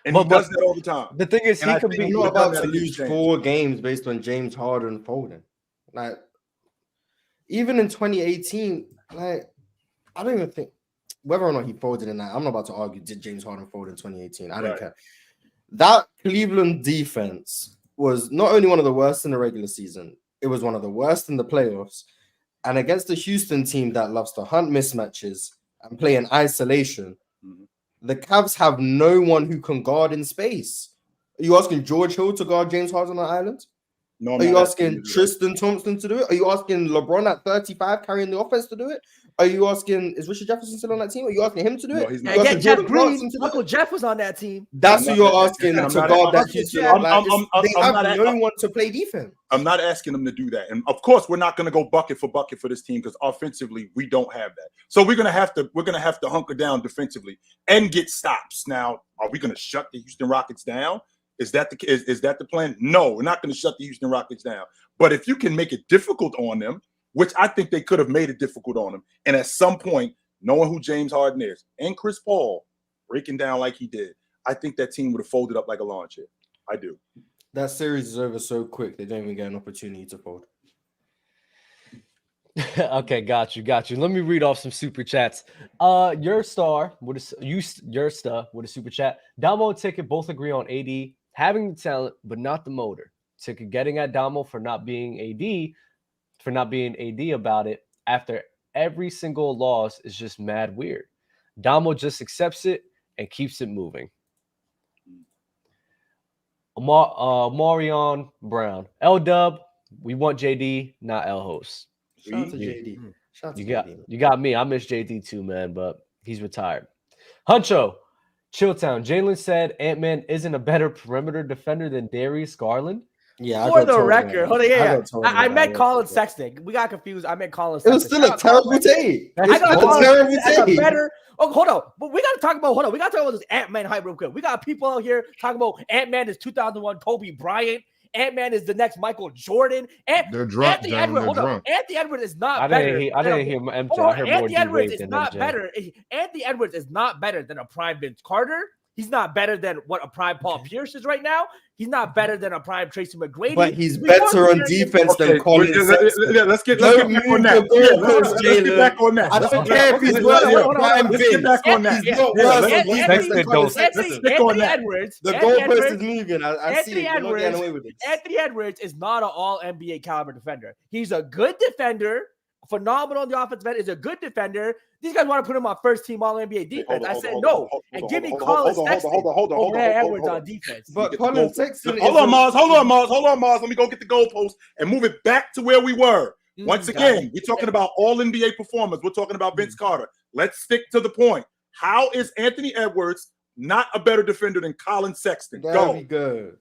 and he does that all the time. The thing is, And he I could think be. You're not done about that to against lose James. 4 games based on James Harden folding. Like, even in 2018, like, I don't even think whether or not he folded in that. I'm not about to argue, did James Harden fold in 2018? I don't Right. care. That Cleveland defense was not only one of the worst in the regular season, it was one of the worst in the playoffs. And against the Houston team that loves to hunt mismatches and play in isolation, the Cavs have no one who can guard in space. Are you asking George Hill to guard James Harden on the island? No, I'm Are you not asking you to do that. Tristan Thompson to do it? Are you asking LeBron at 35 carrying the offense to do it? Are you asking, is Richard Jefferson still on that team? Are you asking him to do No, it? he's Are not. you Yeah, asking Jeff Jordan Green, Clarkson to do Uncle it? Jeff was on that team. That's I'm who not- you're asking I'm to not- guard that I'm- Houston. I'm- Like, they I'm have not- no one to play defense. I'm not asking them to do that, and of course, we're not going to go bucket for this team, because offensively we don't have that. So we're going to have to hunker down defensively and get stops. Now, are we going to shut the Houston Rockets down? Is that the plan? No, we're not going to shut the Houston Rockets down. But if you can make it difficult on them, which I think they could have made it difficult on them, and at some point, knowing who James Harden is and Chris Paul breaking down like he did, I think that team would have folded up like a lawn chair. I do. That series is over so quick, they don't even get an opportunity to fold. Okay, got you. Let me read off some super chats. Your star with a super chat. Domo and Ticket both agree on AD having the talent but not the motor. Ticket getting at Domo for not being AD about it after every single loss is just mad weird. Domo just accepts it and keeps it moving. Marion Brown. L-Dub, we want JD, not L-Host. Shout out to You- JD. Shout out to You JD. got me. I miss JD too, man, but he's retired. Huncho, Chilltown. Jalen said Ant-Man isn't a better perimeter defender than Darius Garland. Yeah, I For got the told record, that. hold on, yeah. got told I that. meant Yeah. Colin Sexton. We got confused. I meant Colin It Sexton. was still a terrible take. I It's got still a Colin terrible Sexton as a take. better. Oh, hold on. But we got to talk about this Ant-Man hype real quick. We got people out here talking about Ant-Man is 2001 Kobe Bryant. Ant-Man is the next Michael Jordan. They're drunk, Anthony gentlemen. Edwards, They're hold on. drunk. Anthony Edwards is not I better. didn't hear MJ. Hold on. I heard more Anthony Edwards D-Wade is than not MJ. better. Anthony Edwards is not better than a prime Vince Carter. He's not better than what a prime Paul Pierce is right now. He's not better than a prime Tracy McGrady. But he's Before better on Darius- defense than Colin Sexton. Let's get Don't back on move that. the goalpost, Let's get Jalen. back on that. I Let's don't get care back- if he's let's- worse yeah, than Prime let's get Vince. back on that. He's not Yeah, worse let's- on let's- defense Sexton than Colin don't- Sexton. let's stick on that. Edwards. The Anthony goalpost Edwards- is moving. I Anthony see it. You're not getting away with this. Anthony Edwards is not an all NBA caliber defender. He's a good defender, phenomenal on the offensive end, is a good defender. These guys want to put him on first team all NBA defense. I said no. And give me Colin Sexton over Edwards on defense. But Get the Colin goalpost. Sexton. Hold on, Mars. Let me go get the goalpost and move it back to where we were. Once again, we're talking about all NBA performers. We're talking about Vince Carter. Let's stick to the point. How is Anthony Edwards not a better defender than Colin Sexton? Very Go. good.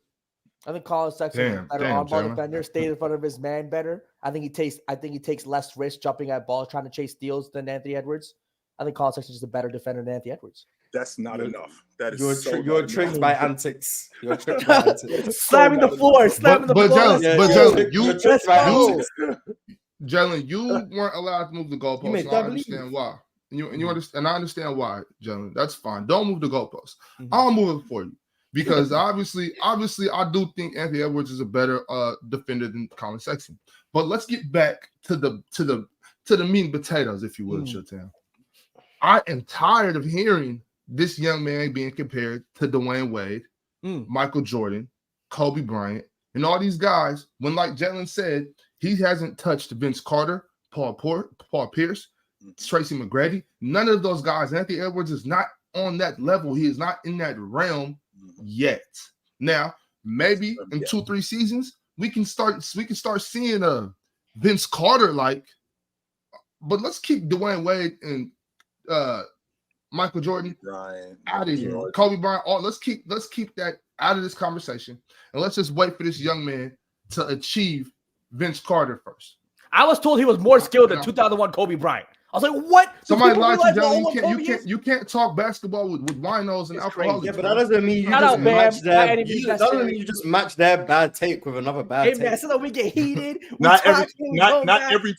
I think Colin Sexton is a better Damn, on-ball Chandler. defender, stayed in front of his man better. I think he takes less risk jumping at balls, trying to chase steals than Anthony Edwards. I think Colin Sexton is a better defender than Anthony Edwards. That's not enough. That is You're not tricked enough. by antics. You're tricked by antics. Slamming the floor, slamming the but floor. Jalen, Yeah, but you're Jalen, tricked- you- you're tricked by you- antics. Jalen, you weren't allowed to move the You goalpost. made So I double understand leave. why. And you understand, and I understand why, Jalen. That's fine. Don't move the goalpost. Mhm. I'll move it for you because obviously, I do think Anthony Edwards is a better defender than Colin Sexton. But let's get back to the meat and potatoes, if you will, Showtime. I am tired of hearing this young man being compared to Dwayne Wade, Michael Jordan, Kobe Bryant, and all these guys, when like Jalen said, he hasn't touched Vince Carter, Paul Pierce, Tracy McGrady. None of those guys. Anthony Edwards is not on that level. He is not in that realm yet. Now, maybe in 2-3 seasons, we can start seeing a Vince Carter like. But let's keep Dwayne Wade and Michael Jordan out of here. Kobe Bryant. Let's keep that out of this conversation, and let's just wait for this young man to achieve Vince Carter first. I was told he was more skilled than 2001 Kobe Bryant. I was like, what? Somebody lied to you, Jalen. You can't talk basketball with winos and alcoholics. Yeah, but that doesn't mean you just match their. That doesn't mean you just match their bad take with another bad take. Man, so that we get heated. Not every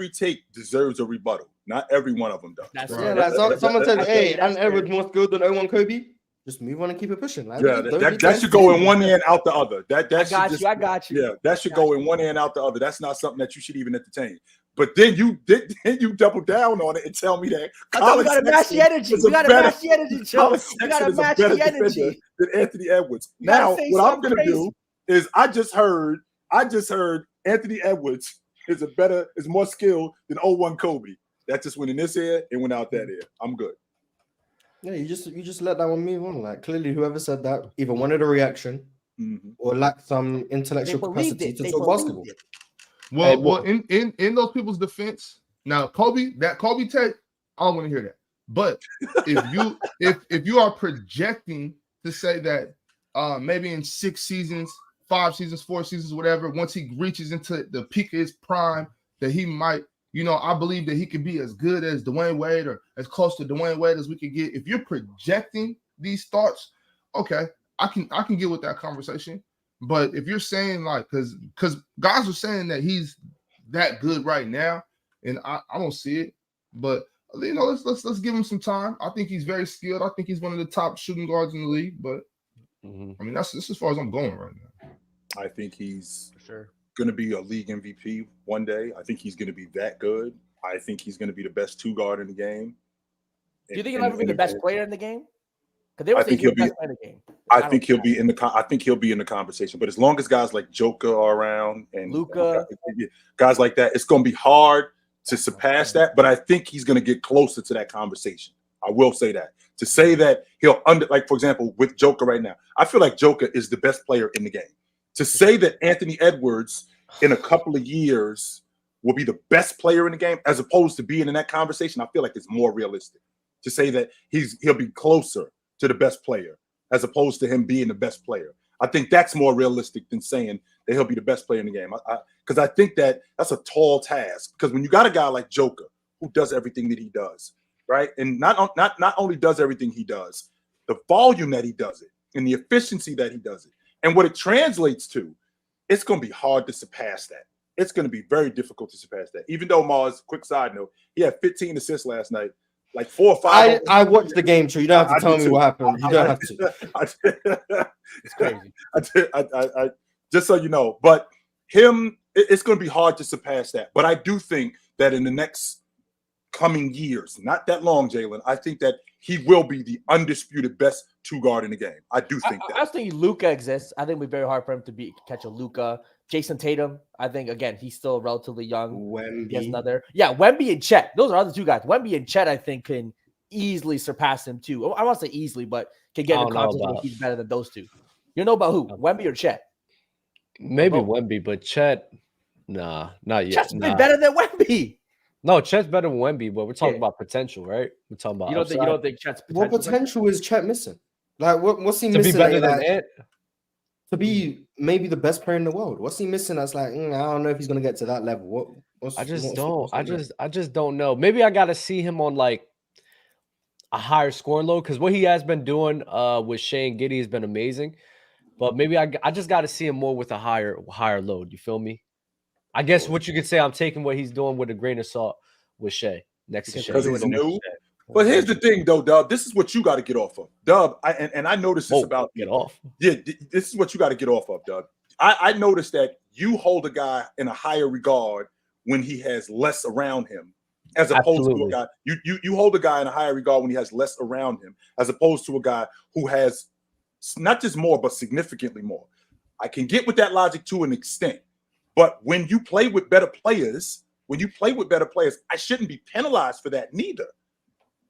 take deserves a rebuttal. Not every one of them does. That's right. Like someone said, "Hey, and Edwards more skilled than 01 Kobe." Just move on and keep it pushing. Like, that should go in one ear and out the other. I got you. Yeah, that should go in one ear and out the other. That's not something that you should even entertain. But then you double down on it and tell me that we got to match the energy. We got to match the energy, Joe. We got to match the energy. Than Anthony Edwards. Now, what I'm going to do is I just heard Anthony Edwards is more skilled than 01 Kobe. That just went in this ear and went out that ear. I'm good. Yeah, you just let that one move on. Like clearly, whoever said that either wanted a reaction or lacked some intellectual capacity to talk basketball. Well, in those people's defense, now Kobe tape, I don't want to hear that. But if you are projecting to say that maybe in 6 seasons, 5 seasons, 4 seasons, whatever, once he reaches into the peak of his prime, that he might. I believe that he could be as good as Dwayne Wade or as close to Dwayne Wade as we could get. If you're projecting these thoughts, okay, I can get with that conversation. But if you're saying like, because guys are saying that he's that good right now, and I don't see it. But let's give him some time. I think he's very skilled. I think he's one of the top shooting guards in the league. But I mean, that's as far as I'm going right now. I think he's for sure going to be a league MVP one day. I think he's going to be that good. I think he's going to be the best 2 guard in the game. Do you think he'll ever be the best player in the game? Because they were saying he'll be the best player in the game. I think he'll be in the conversation. But as long as guys like Joker are around and Luka, guys like that, it's going to be hard to surpass that. But I think he's going to get closer to that conversation. I will say that. To say that he'll for example, with Joker right now, I feel like Joker is the best player in the game. To say that Anthony Edwards in a couple of years will be the best player in the game, as opposed to being in that conversation, I feel like it's more realistic. To say that he'll be closer to the best player, as opposed to him being the best player. I think that's more realistic than saying that he'll be the best player in the game. Because I think that's a tall task. Because when you got a guy like Joker who does everything that he does, right, and not only does everything he does, the volume that he does it and the efficiency that he does it. And what it translates to, it's going to be hard to surpass that. It's going to be very difficult to surpass that. Even though Mars, quick side note, he had 15 assists last night, like 4 or 5. I watched the game, so you don't have to tell me what happened. You don't have to. It's crazy. I just so you know. But it's going to be hard to surpass that. But I do think that in the next coming years, not that long, Jalen, I think that he will be the undisputed best 2 guard in the game. I do think that. I think Luka exists. I think it'd be very hard for him to catch a Luka. Jason Tatum, I think, again, he's still relatively young. Wemby. He has another. Yeah, Wemby and Chet. Those are other 2 guys. Wemby and Chet, I think, can easily surpass him too. I won't say easily, but can get in the conversation if he's better than those 2. You know about who? Wemby or Chet? Maybe Wemby, but Chet, nah, not yet. Chet's been better than Wemby. No, Chet's better than Wemby, but we're talking about potential, right? We're talking about you don't think Chet's potential? What potential is Chet missing? Like what's he to missing? Be better than Ant? To be maybe the best player in the world. What's he missing? That's like I don't know if he's gonna get to that level. I just don't know. Maybe I gotta see him on like a higher scoring load, because what he has been doing with Shane Giddey has been amazing. But maybe I just got to see him more with a higher load. You feel me? I guess what you could say, I'm taking what he's doing with a grain of salt with Shea next to Shea. Because he's new. But here's the thing, though, Dub. This is what you got to get off of, Dub. I noticed this about get off. Yeah, this is what you got to get off of, Dub. I noticed that you hold a guy in a higher regard when he has less around him, as opposed to a guy. You hold a guy in a higher regard when he has less around him, as opposed to a guy who has not just more, but significantly more. I can get with that logic to an extent. But when you play with better players, I shouldn't be penalized for that neither.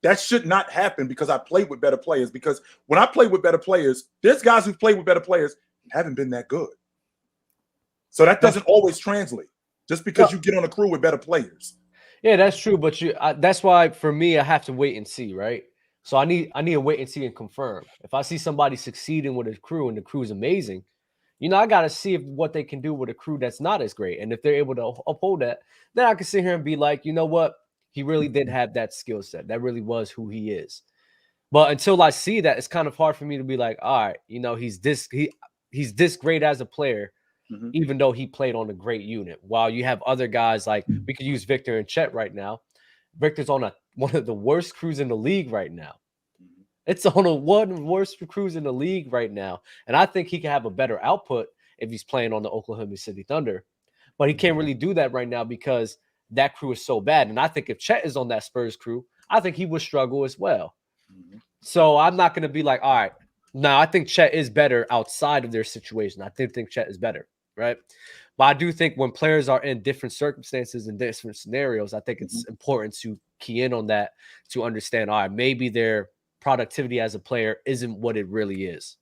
That should not happen because I played with better players. Because when I play with better players, there's guys who play with better players and haven't been that good. So that doesn't always translate just because you get on a crew with better players. Yeah, that's true. But that's why for me, I have to wait and see, right? So I need to wait and see and confirm. If I see somebody succeeding with a crew and the crew is amazing, I got to see what they can do with a crew that's not as great. And if they're able to uphold that, then I can sit here and be like, you know what? He really did have that skill set. That really was who he is. But until I see that, it's kind of hard for me to be like, all right, he's this great as a player, even though he played on a great unit. While you have other guys like we could use Victor and Chet right now. Victor's on one of the worst crews in the league right now. It's on one of the worst crews in the league right now. And I think he can have a better output if he's playing on the Oklahoma City Thunder. But he can't really do that right now because that crew is so bad. And I think if Chet is on that Spurs crew, I think he would struggle as well. So I'm not going to be like, all right, now I think Chet is better outside of their situation. I think Chet is better, right? But I do think when players are in different circumstances and different scenarios, I think it's important to key in on that to understand, all right, maybe their productivity as a player isn't what it really is.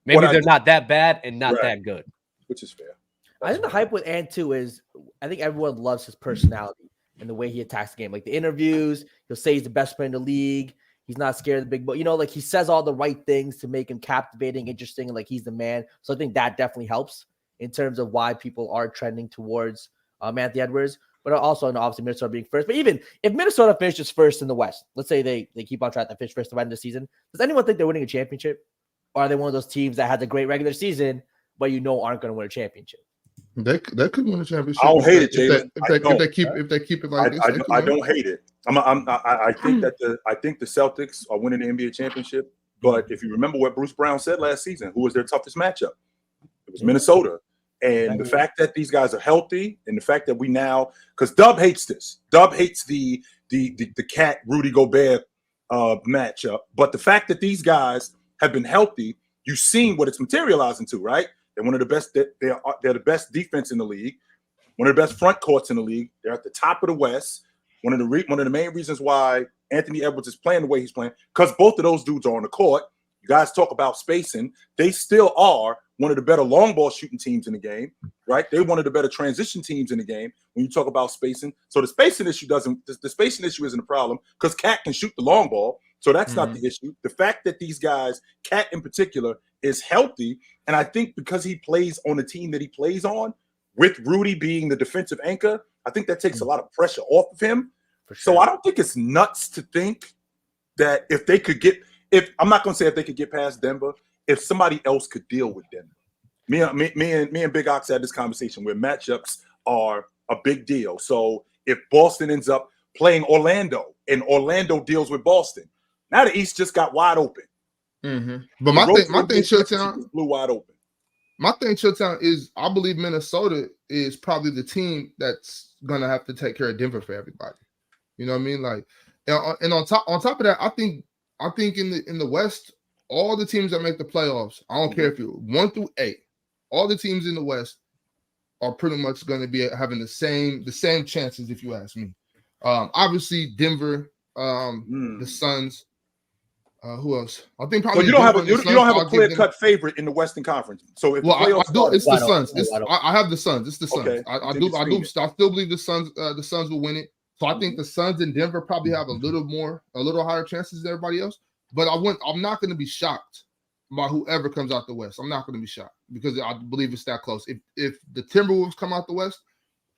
Maybe they're not that bad and not that good. Which is fair. I think the hype with Ant too is I think everyone loves his personality and the way he attacks the game. Like the interviews, he'll say he's the best player in the league. He's not scared of the big, but like he says all the right things to make him captivating, interesting, and like he's the man. So I think that definitely helps in terms of why people are trending towards Anthony Edwards. But also, obviously, Minnesota being first. But even if Minnesota finishes first in the West, let's say they keep on track to finish first to end the season, does anyone think they're winning a championship? Or are they one of those teams that had a great regular season, but aren't going to win a championship? They could win a championship. I don't hate it, Jalen. If they keep it like this, I don't hate it. I think the Celtics are winning the NBA championship. But if you remember what Bruce Brown said last season, who was their toughest matchup? It was Minnesota. And the fact that these guys are healthy, and the fact that we now, because Dub hates this. Dub hates the Cat Rudy Gobert matchup. But the fact that these guys have been healthy, you've seen what it's materializing to, right? They're one of the best. They're the best defense in the league, one of the best front courts in the league. They're at the top of the West. One of the main reasons why Anthony Edwards is playing the way he's playing, because both of those dudes are on the court. You guys talk about spacing. They still are one of the better long ball shooting teams in the game, right? They're one of the better transition teams in the game when you talk about spacing. So the spacing issue isn't a problem because Cat can shoot the long ball. So that's not the issue. The fact that these guys, Cat in particular, is healthy, and I think because he plays on the team that he plays on, with Rudy being the defensive anchor, I think that takes a lot of pressure off of him. For sure. So I don't think it's nuts to think that if they could get past Denver, if somebody else could deal with Denver. Me and Big Ox had this conversation where matchups are a big deal. So if Boston ends up playing Orlando and Orlando deals with Boston, now the East just got wide open. But my thing, Showtown, blew wide open. My thing, Showtown, is I believe Minnesota is probably the team that's gonna have to take care of Denver for everybody. You know what I mean? Like, and on top of that, I think in the West, all the teams that make the playoffs, I don't care if you're 1 through 8, all the teams in the West are pretty much going to be having the same chances, if you ask me. Obviously, Denver, the Suns. Who else? I think probably. So you don't have a clear-cut favorite in the Western Conference. So if it's the Suns. I have the Suns. It's the Suns. Okay. I still believe the Suns will win it. So I think the Suns and Denver probably have a little higher chances than everybody else. But I'm not going to be shocked by whoever comes out the West. I'm not going to be shocked because I believe it's that close. If the Timberwolves come out the West,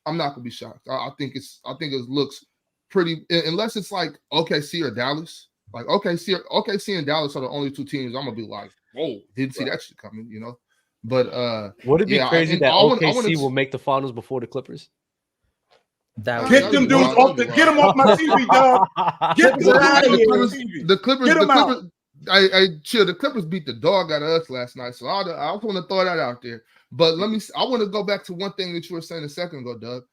I'm not going to be shocked. I think it looks pretty, unless it's like OKC or Dallas. Like OKC and Dallas are the only two teams I'm gonna be like, whoa, didn't see that shit coming, you know. But would it be crazy that OKC will make the finals before the Clippers? Get them dudes off get them off my TV, dog. Get them out of here. The Clippers, the Clippers beat the dog out of us last night, so I just want to throw that out there. But I want to go back to one thing that you were saying a second ago, Doug.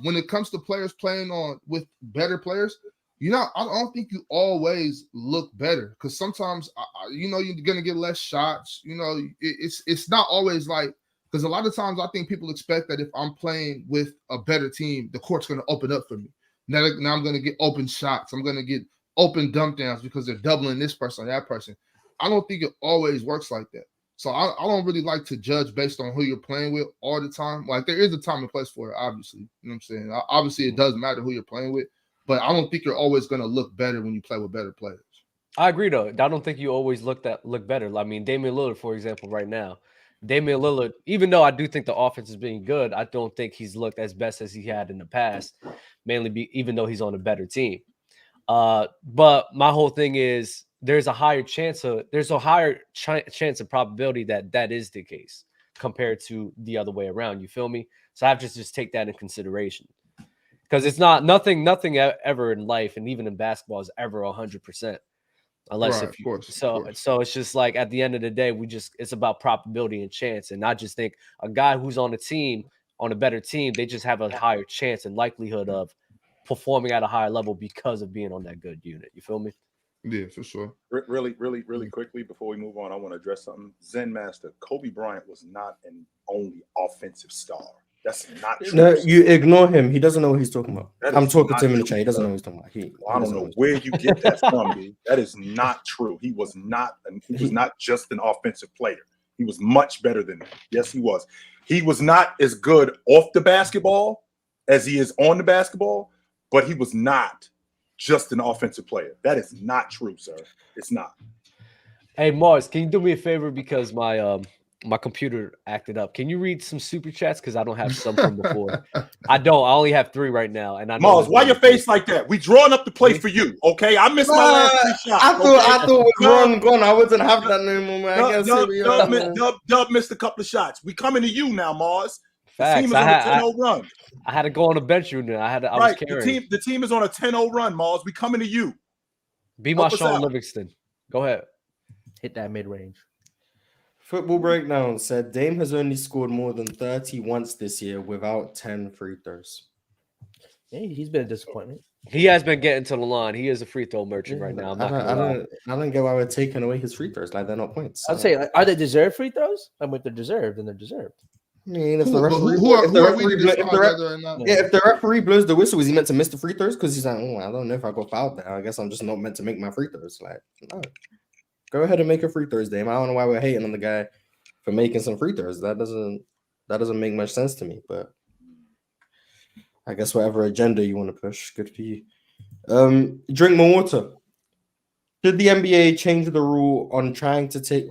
When it comes to players playing with better players, I don't think you always look better because sometimes, you're going to get less shots. It's not always like, because a lot of times I think people expect that if I'm playing with a better team, the court's going to open up for me. Now I'm going to get open shots. I'm going to get open dump downs because they're doubling this person or that person. I don't think it always works like that. So I don't really like to judge based on who you're playing with all the time. Like, there is a time and place for it, obviously. You know what I'm saying? Obviously, it does matter who you're playing with, but I don't think you're always going to look better when you play with better players. I agree, though. I don't think you always look better. I mean, Damian Lillard, for example, right now. Damian Lillard, even though I do think the offense is being good, I don't think he's looked as best as he had in the past, even though he's on a better team. But my whole thing is there's a higher chance of probability that is the case compared to the other way around. You feel me? So I have to just take that in consideration because it's nothing ever in life and even in basketball is ever 100%. Unless Right, so it's just like at the end of the day, it's about probability and chance. And I just think a guy who's on a better team, they just have a higher chance and likelihood of performing at a higher level because of being on that good unit. You feel me? Yeah, for sure. Really quickly before we move on, I want to address something. Zen Master, Kobe Bryant was not an only offensive star. That's not true. No, you ignore him. He doesn't know what he's talking about. That I'm is talking not to him in the true, chat. He doesn't sir. know what he's talking about. He I don't know where you get that from, dude. That is not true. He was not just an offensive player. He was much better than that. Yes, he was. He was not as good off the basketball as he is on the basketball, but he was not just an offensive player. That is not true, sir. It's not. Hey, Mars, can you do me a favor because my computer acted up? Can you read some super chats because I don't have some from before? I only have 3 right now. And I know Mars, why your face like that? We drawing up the play for you, okay? I missed my last 3 shots. I thought it was Ron gone. I wouldn't have that no more, man. Dub missed a couple of shots. We coming to you now, Mars. Facts. The team is on a 10-0 run. I had to go on a bench unit. I was carrying. The team is on a 10-0 run, Mars. We coming to you. Be my Sean Livingston. Go ahead. Hit that mid-range. Football Breakdown said Dame has only scored more than 30 once this year without 10 free throws. Yeah, he's been a disappointment. He has been getting to the line. He is a free throw merchant right now. I don't get why we're taking away his free throws. Like, they're not points. I'd say, are they deserved free throws? I mean, if they're deserved, then they're deserved. I mean, if the referee blows the whistle, is he meant to miss the free throws? Because he's like, I don't know if I got fouled there. I guess I'm just not meant to make my free throws. Like, no. Go ahead and make a free throws, Dame. I don't know why we're hating on the guy for making some free throws. That doesn't make much sense to me. But I guess whatever agenda you want to push, good for you. Drink more water. Should the NBA change the rule on trying to take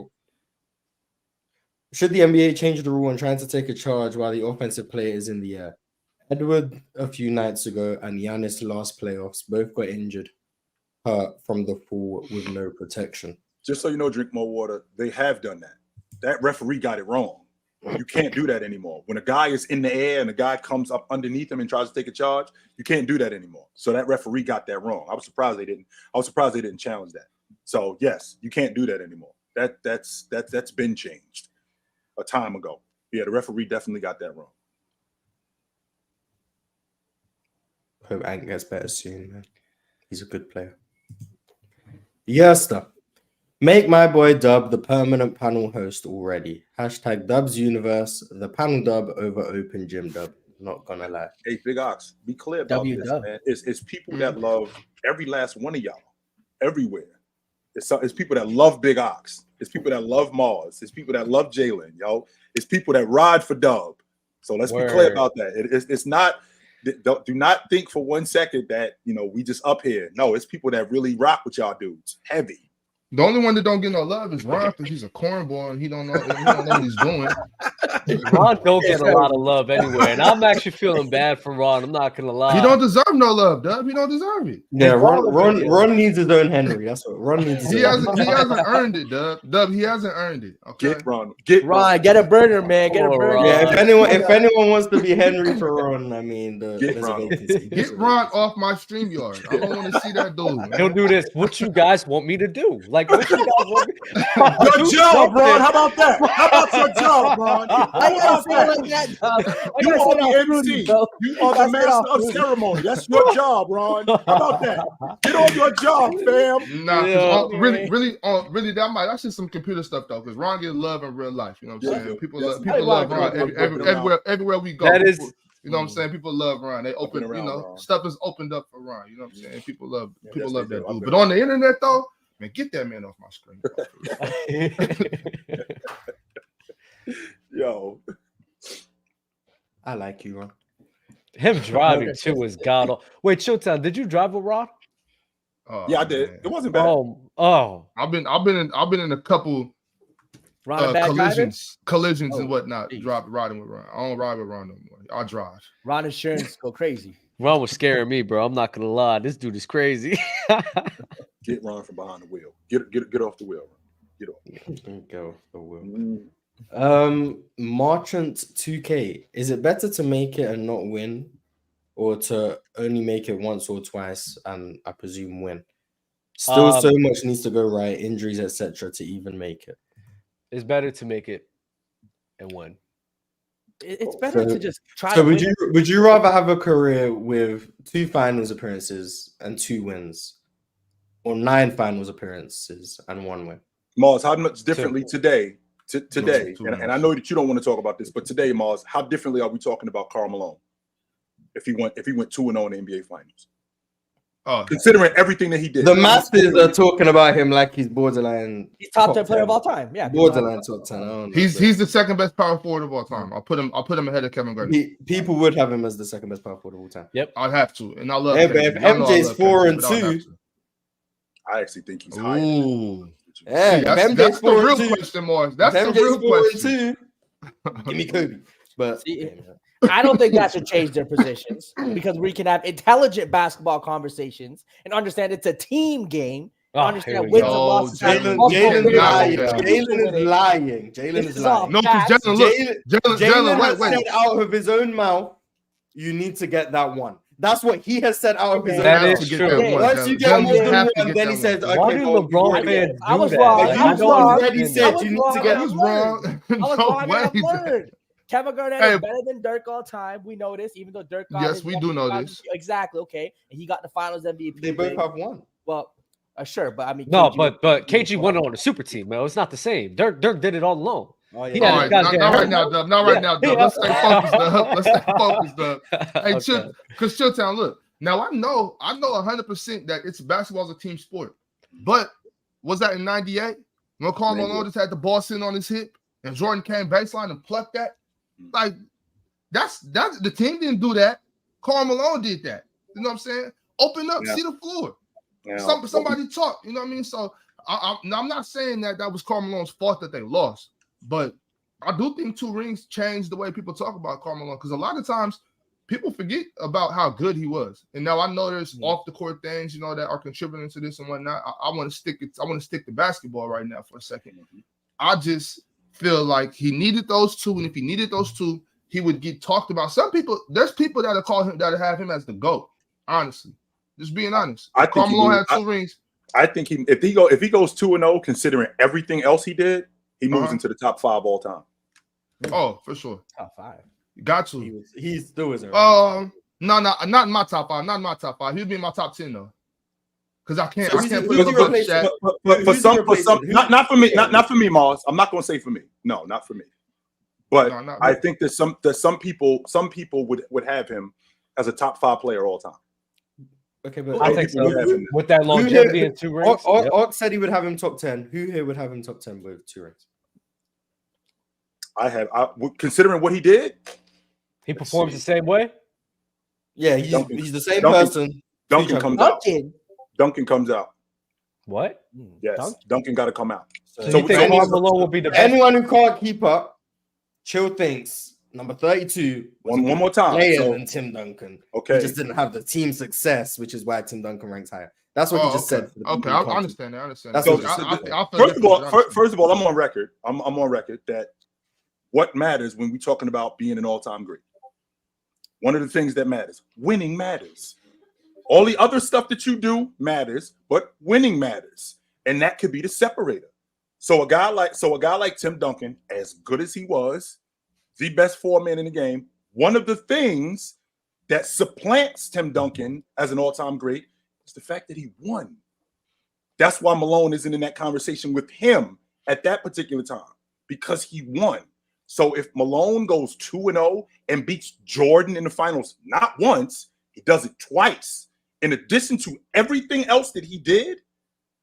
a charge while the offensive player is in the air? Edward a few nights ago and Giannis last playoffs both got injured, hurt from the fall with no protection. Just so you know, drink more water. They have done that. That referee got it wrong. You can't do that anymore. When a guy is in the air and a guy comes up underneath him and tries to take a charge, you can't do that anymore. So that referee got that wrong. I was surprised they didn't challenge that. So yes, you can't do that anymore. That's been changed a time ago. Yeah, the referee definitely got that wrong. Hope Ant gets better soon, man. He's a good player. Yes, stuff. Make my boy Dub the permanent panel host already. Hashtag Dub's Universe, the panel Dub over Open Gym Dub. Not gonna lie. Hey, Big Ox, be clear about this, man. It's people that love every last one of y'all, everywhere. It's people that love Big Ox. It's people that love Mars. It's people that love Jalen, yo. It's people that ride for Dub. So let's be clear about that. It's not. Do not think for 1 second that we just up here. No, it's people that really rock with y'all dudes. Heavy. The only one that don't get no love is Ron because he's a cornball and he don't know what he's doing. Ron don't get a lot of love anywhere, and I'm actually feeling bad for Ron. I'm not gonna lie. He don't deserve no love, Dub. He don't deserve it. Yeah, Ron needs his own Henry. That's what Ron needs. He hasn't earned it, Dub. Dub, he hasn't earned it. Okay, get Ron. Get a burner, man. Get a burner. Yeah, if anyone wants to be Henry for Ron, I mean, get Ron. Get Ron off my StreamYard. I don't want to see that dude. Man. He'll do this. What you guys want me to do? Like. Like, what you guys want me? Good job, Ron. How about that? How about your job, Ron? I gotta say it like that, dog. You are the MC. You are the master of ceremony. That's your job, Ron. How about that? Get on your job, fam. Nah, Yeah. really, that's just some computer stuff though. Because Ron gets love in real life. You know what I'm saying? People love Ron everywhere we go. That is- People, you know what I'm saying? People love Ron. They open, around Ron. stuff is opened up for Ron. You know what I'm saying? People love yes, that they do. dude. But on the internet though, man, get that man off my screen. Yo, I like you, Ron. Him driving too is god. Wait, Showtime, did you drive with Ron? Oh, yeah, I did. man. It wasn't bad. Oh, I've been in a couple Ron a bad driver? collisions and Oh, whatnot. geez. Riding with Ron. I don't ride with Ron no more. I drive. Ron insurance go crazy. Ron was scaring me, bro. I'm not gonna lie. This dude is crazy. Get Ron from behind the wheel. Get off the wheel. Get off. Go for Will. Mm. Marchant 2K. Is it better to make it and not win, or to only make it once or twice and I presume win? Still, so much needs to go right, injuries, etc., to even make it. It's better to make it and win. It's better to just try. So to win. would you rather have a career with 2 finals appearances and 2 wins, or 9 finals appearances and 1 win? Mars, how much differently today? Today, Two and I know that you don't want to talk about this, but today, Mars, how differently are we talking about Karl Malone if he went 2-0 in the NBA Finals? Oh, Considering everything that he did, The Masters are talking about him like he's borderline. He's top 10 player of all time. Yeah, Borderline top 10. I don't know, he's the second best power forward of all time. I'll put him ahead of Kevin Garnett. people would have him as the second best power forward of all time. I'd have to, and I love. Yeah, Kevin. but Y'all know I MJ's love 4 Kevin, and but I would have 2. to. I actually think he's higher. Ooh. Yeah, See, if that's MJ's the 4 and real 2. question, Morris. That's If the MJ's real 4 and question. 2. Give me Kobe. But See, I don't think that should change their positions because we can have intelligent basketball conversations and understand it's a team game. Oh, Understand here we wins go. and losses. Jalen- Jalen is lying. Yeah. Jalen is lying. Jalen This is is all lying. No, because facts. Jalen, look, Jalen Jalen, has wait. said out of his own mouth, you need to get that one. That's what he has said out of his own That mouth. is to get true. that one, Once you Jalen. get Jalen more than have to one, get then he that says, one. Why okay, do well, LeBron you fans I do was that? wrong. Like, I I was don't wrong. already understand said that. you need to I get was He's wrong. wrong. I was No wrong and I've way. learned. Kevin Garnett Hey. is better than Dirk all time. We know this, even though Dirk got Yes, his we do know finals- this. Exactly. Okay. And he got the finals MVP. They both ring. have one. Well, sure, but I mean, No, KG but KG won on a super team, man. It's not the same. Dirk did it all alone. Oh, He All had right, his guys not get right hurt. now, Dub. Not right now, Dub. Let's stay focused, Dub. Let's stay focused, Dub. Hey, Okay. because Chilltown, look. Now I know 100% that it's basketball is a team sport. But was that in '98 when Karl Malone just had the ball sitting on his hip and Jordan came baseline and plucked that? Like that's the team didn't do that. Karl Malone did that. You know what I'm saying? Open up, Yeah. see the floor. Now, Somebody talk. You know what I mean? So I'm not saying that was Karl Malone's fault that they lost, but I do think 2 rings changed the way people talk about Karl Malone because a lot of times people forget about how good he was. And now I know there's off the court things, that are contributing to this and whatnot. I want to stick to basketball right now for a second. I just feel like he needed those 2, and if he needed those 2, he would get talked about. There's people that have him as the GOAT. Honestly, just being honest. I think Karl he Malone would- had 2 rings. I think if he goes 2-0, considering everything else he did, he moves into the top 5 all time. Oh, for sure. top 5. Got to. He still isn't. No, not in my top 5. Not in my top 5. He'd be in my top 10 though. Because I can't put who's him he above replacing? Shaq. But for Who's some, he replacing? not for me, not for me, Mars. I'm not going to say for me. No, not for me. But No, not I me. think that some people would have him as a top 5 player all time. Okay, but I think so. People would have him. With that longevity and 2 rings. Yep. Ox said he would have him top 10. Who here would have him top 10 with 2 rings? Considering what he did, He performs the same way. Yeah, Duncan. he's the same Duncan. person. Duncan comes out. Duncan. Duncan comes out. What? Yes, Duncan got to come out. So So you think any- Karl Malone will be the best? Anyone who can't keep up, Chill thinks number 32 was One more time. player So, than Tim Duncan. okay. He just didn't have the team success, which is why Tim Duncan ranks higher. That's what he just okay. said. For the Okay, people I who can't understand that. I understand. That's that. what you said. I feel First of all, different, first of all, I'm on record. I'm on record that what matters when we're talking about being an all-time great. One of the things that matters, winning matters. All the other stuff that you do matters, but winning matters. and that could be the separator. So a guy like Tim Duncan, as good as he was, the best 4-man in the game, one of the things that supplants Tim Duncan as an all-time great is the fact that he won. That's why Malone isn't in that conversation with him at that particular time, because he won. So if Malone goes 2-0 and beats Jordan in the finals, not once, he does it twice. In addition to everything else that he did,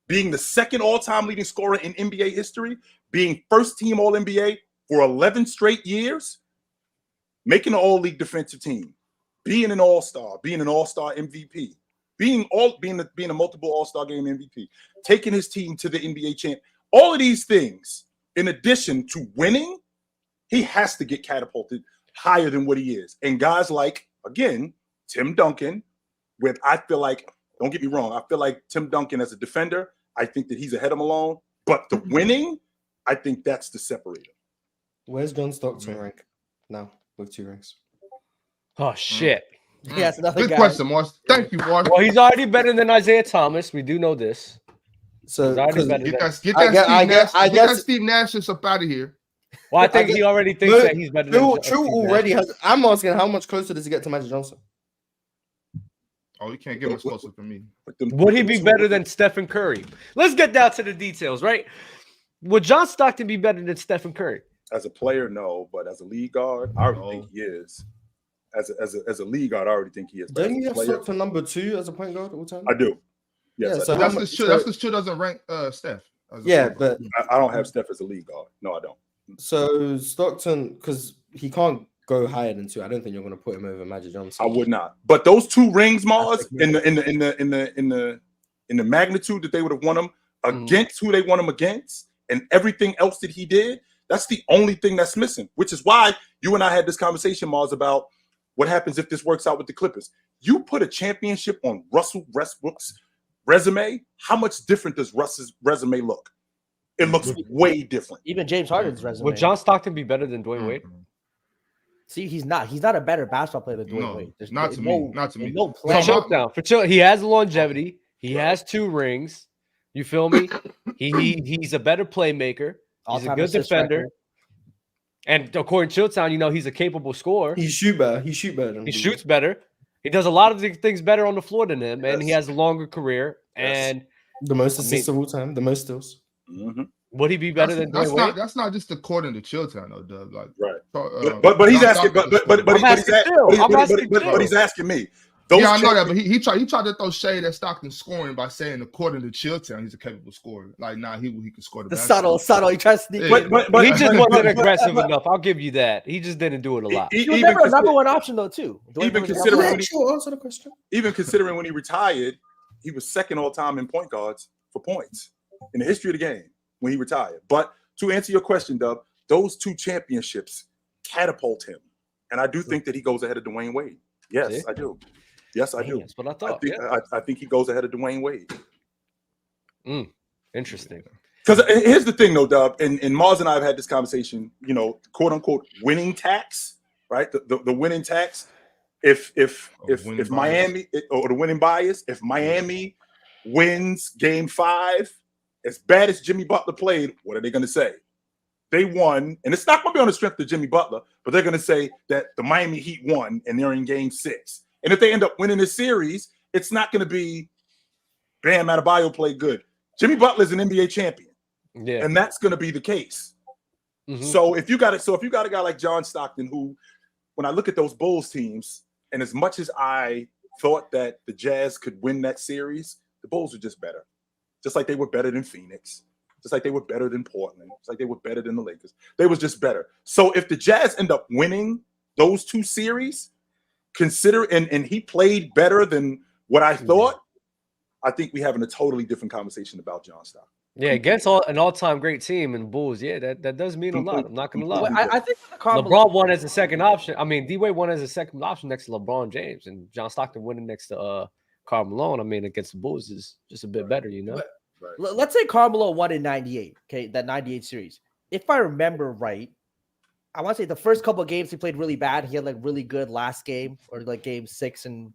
being the second all-time leading scorer in NBA history, being first-team All-NBA for 11 straight years, making an all-league defensive team, being an all-star, being an all-star MVP, being a multiple all-star game MVP, taking his team to the NBA champ, all of these things, in addition to winning, he has to get catapulted higher than what he is. And guys like, again, Tim Duncan, with, I feel like, don't get me wrong, I feel like Tim Duncan as a defender, I think that he's ahead of Malone, but the winning, I think that's the separator. Where's John Stockton rank now with 2 rings? Oh shit. Yes, another Good guy. question, Mars. Thank you, Mars. Well, he's already better than Isaiah Thomas. We do know this. So He's already 'cause- better Get than- that guess- Steve Nash up out of here. Well, I think he already thinks No, that he's better than True Steve Nash. already has. I'm asking, how much closer does he get to Magic Johnson? Oh, you can't get much closer for me. Would he be better than Stephen Curry? Let's get down to the details, right? Would John Stockton be better than Stephen Curry? As a player, no, but as a league guard, I already think he is. As a league guard, I already think he is. But Don't as a you have player, Stockton number 2 as a point guard all time? I do. Yes, Yeah, I so do. how That's much- because Stu doesn't rank Steph. as a Yeah, point guard. but I don't have Steph as a league guard. No, I don't. so Stockton, because he can't go higher than 2. I don't think you're going to put him over Magic Johnson. I would not. But those 2 rings, Mars, in the magnitude that they would have won them against who they won them against, and everything else that he did, that's the only thing that's missing. Which is why you and I had this conversation, Mars, about what happens if this works out with the Clippers. You put a championship on Russell Westbrook's resume. How much different does Russ's resume look? It looks way different. Even James Harden's resume. Would John Stockton be better than Dwayne Wade? See, he's not. He's not a better basketball player than Dwayne No, Wade. There's not to me. Not to me. No For plan. chill down. For chill, he has longevity. He has 2 rings. You feel me? He's a better playmaker. He's a All-time good assist defender. record. And according to Chilltown, he's a capable scorer. He shoot better. He shoot better. Than He him. shoots better. He does a lot of things better on the floor than him, and he Yes. has a longer career. Yes. And The most assists of all time. The most steals. Mm-hmm. would he be better than Dwayne Wade? That's not just according to Chilltown though, Dub. Like, Right. But he's asking. But he's asking me. Those I know that, but he tried to throw shade at Stockton scoring by saying according to Chilltown he's a capable scorer. Like, he can score the The basketball. subtle. He tries to sneak. Yeah. in. But He just wasn't aggressive enough. I'll give you that. He just didn't do it a lot. He was never a number 1 option though, too. Dwayne Even Wade was considering number when he- Sure, answer the question. even considering when he retired, he was second all time in point guards for points in the history of the game when he retired. But to answer your question, Dub, those 2 championships catapult him, and I do think that he goes ahead of Dwayne Wade. Yes, See? I do. Yes, I do. That's what I thought. I think he goes ahead of Dwayne Wade. Interesting. Because here's the thing, though, Dub, and Mars and I have had this conversation. Quote unquote, winning tax, right? The winning tax. If winning Miami or the winning bias, if Miami wins Game 5, as bad as Jimmy Butler played, what are they going to say? They won, and it's not going to be on the strength of Jimmy Butler, but they're going to say that the Miami Heat won, and they're in Game 6. And if they end up winning this series, it's not going to be Bam Adebayo played good. Jimmy Butler is an NBA champion, Yeah. and that's going to be the case. Mhm. So if you got a guy like John Stockton, who, when I look at those Bulls teams, and as much as I thought that the Jazz could win that series, the Bulls were just better. Just like they were better than Phoenix, just like they were better than Portland, just like they were better than the Lakers. They was just better. So if the Jazz end up winning those 2 series, and he played better than what I thought, I think we having a totally different conversation about John Stockton. Yeah, against an all-time great team and Bulls. Yeah, that does mean a lot. I'm not gonna lie. Well, I think LeBron won as a second option. I mean, D-Wade won as a second option next to LeBron James, and John Stockton winning next to Karl Malone. I mean, against the Bulls is just a bit better, you know. Let's say Carmelo won in 98. Okay, that 98 series. If I remember right, I want to say the first couple of games he played really bad. He had like really good last game or like game 6, and